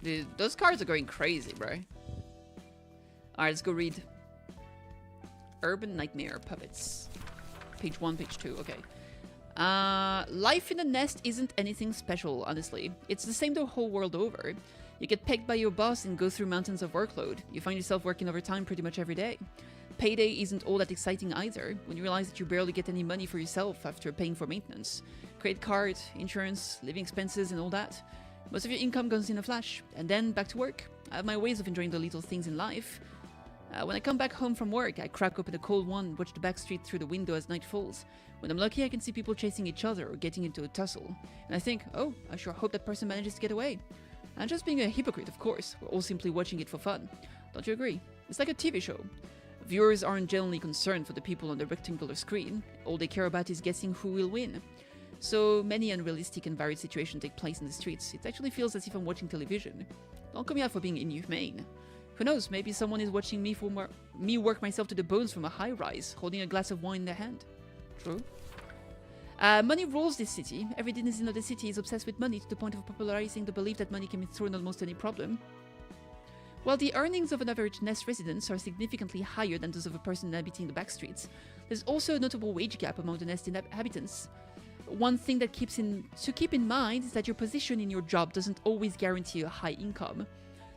Dude, those cards are going crazy, bro. Alright, let's go read. Urban Nightmare Puppets. Page 1, page 2. Okay. Life in a nest isn't anything special, honestly. It's the same the whole world over. You get pegged by your boss and go through mountains of workload. You find yourself working overtime pretty much every day. Payday isn't all that exciting either, when you realize that you barely get any money for yourself after paying for maintenance. Credit card, insurance, living expenses and all that. Most of your income goes in a flash, and then back to work. I have my ways of enjoying the little things in life. When I come back home from work, I crack open a cold one and watch the back street through the window as night falls. When I'm lucky, I can see people chasing each other or getting into a tussle. And I think, oh, I sure hope that person manages to get away. I'm just being a hypocrite, of course. We're all simply watching it for fun. Don't you agree? It's like a TV show. Viewers aren't generally concerned for the people on the rectangular screen. All they care about is guessing who will win. So many unrealistic and varied situations take place in the streets. It actually feels as if I'm watching television. Don't call me out for being inhumane. Who knows, maybe someone is watching me work myself to the bones from a high-rise, holding a glass of wine in their hand. True. Money rules this city. Every denizen of the city is obsessed with money to the point of popularizing the belief that money can be thrown on almost any problem. While the earnings of an average Nest resident are significantly higher than those of a person inhabiting the back streets, there's also a notable wage gap among the Nest inhabitants. One thing that to keep in mind is that your position in your job doesn't always guarantee a high income.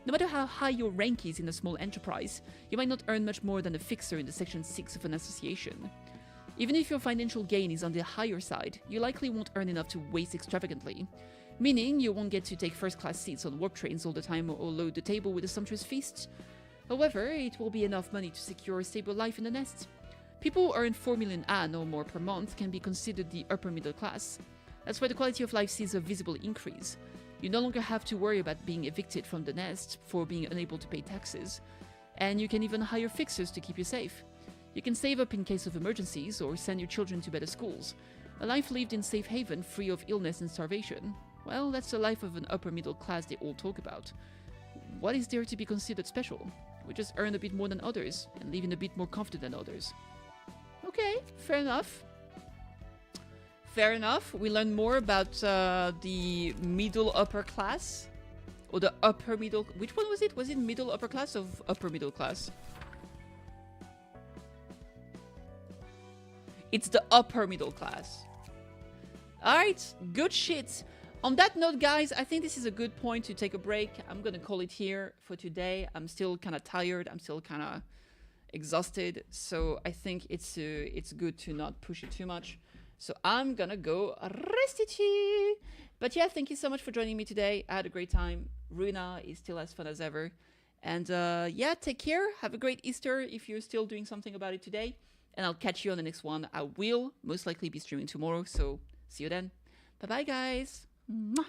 No matter how high your rank is in a small enterprise, you might not earn much more than a fixer in the Section 6 of an association. Even if your financial gain is on the higher side, you likely won't earn enough to waste extravagantly. Meaning you won't get to take first-class seats on warp trains all the time or load the table with a sumptuous feast. However, it will be enough money to secure a stable life in the Nest. People who earn 4 million AN or more per month can be considered the upper middle class. That's why the quality of life sees a visible increase. You no longer have to worry about being evicted from the Nest for being unable to pay taxes. And you can even hire fixers to keep you safe. You can save up in case of emergencies or send your children to better schools. A life lived in safe haven, free of illness and starvation. Well, that's the life of an upper middle class they all talk about. What is there to be considered special? We just earn a bit more than others and live in a bit more comfort than others. Okay, fair enough. Fair enough. We learn more about the middle upper class. Or the upper middle... Which one was it? Was it middle upper class or upper middle class? It's the upper middle class. Alright, good shit. On that note, guys, I think this is a good point to take a break. I'm gonna call it here for today. I'm still kind of tired. I'm still kind of exhausted. So I think it's good to not push it too much. So I'm gonna go rest it here. But yeah, thank you so much for joining me today. I had a great time. Runa is still as fun as ever. And yeah, take care. Have a great Easter if you're still doing something about it today. And I'll catch you on the next one. I will most likely be streaming tomorrow. So see you then. Bye-bye, guys. Mwah.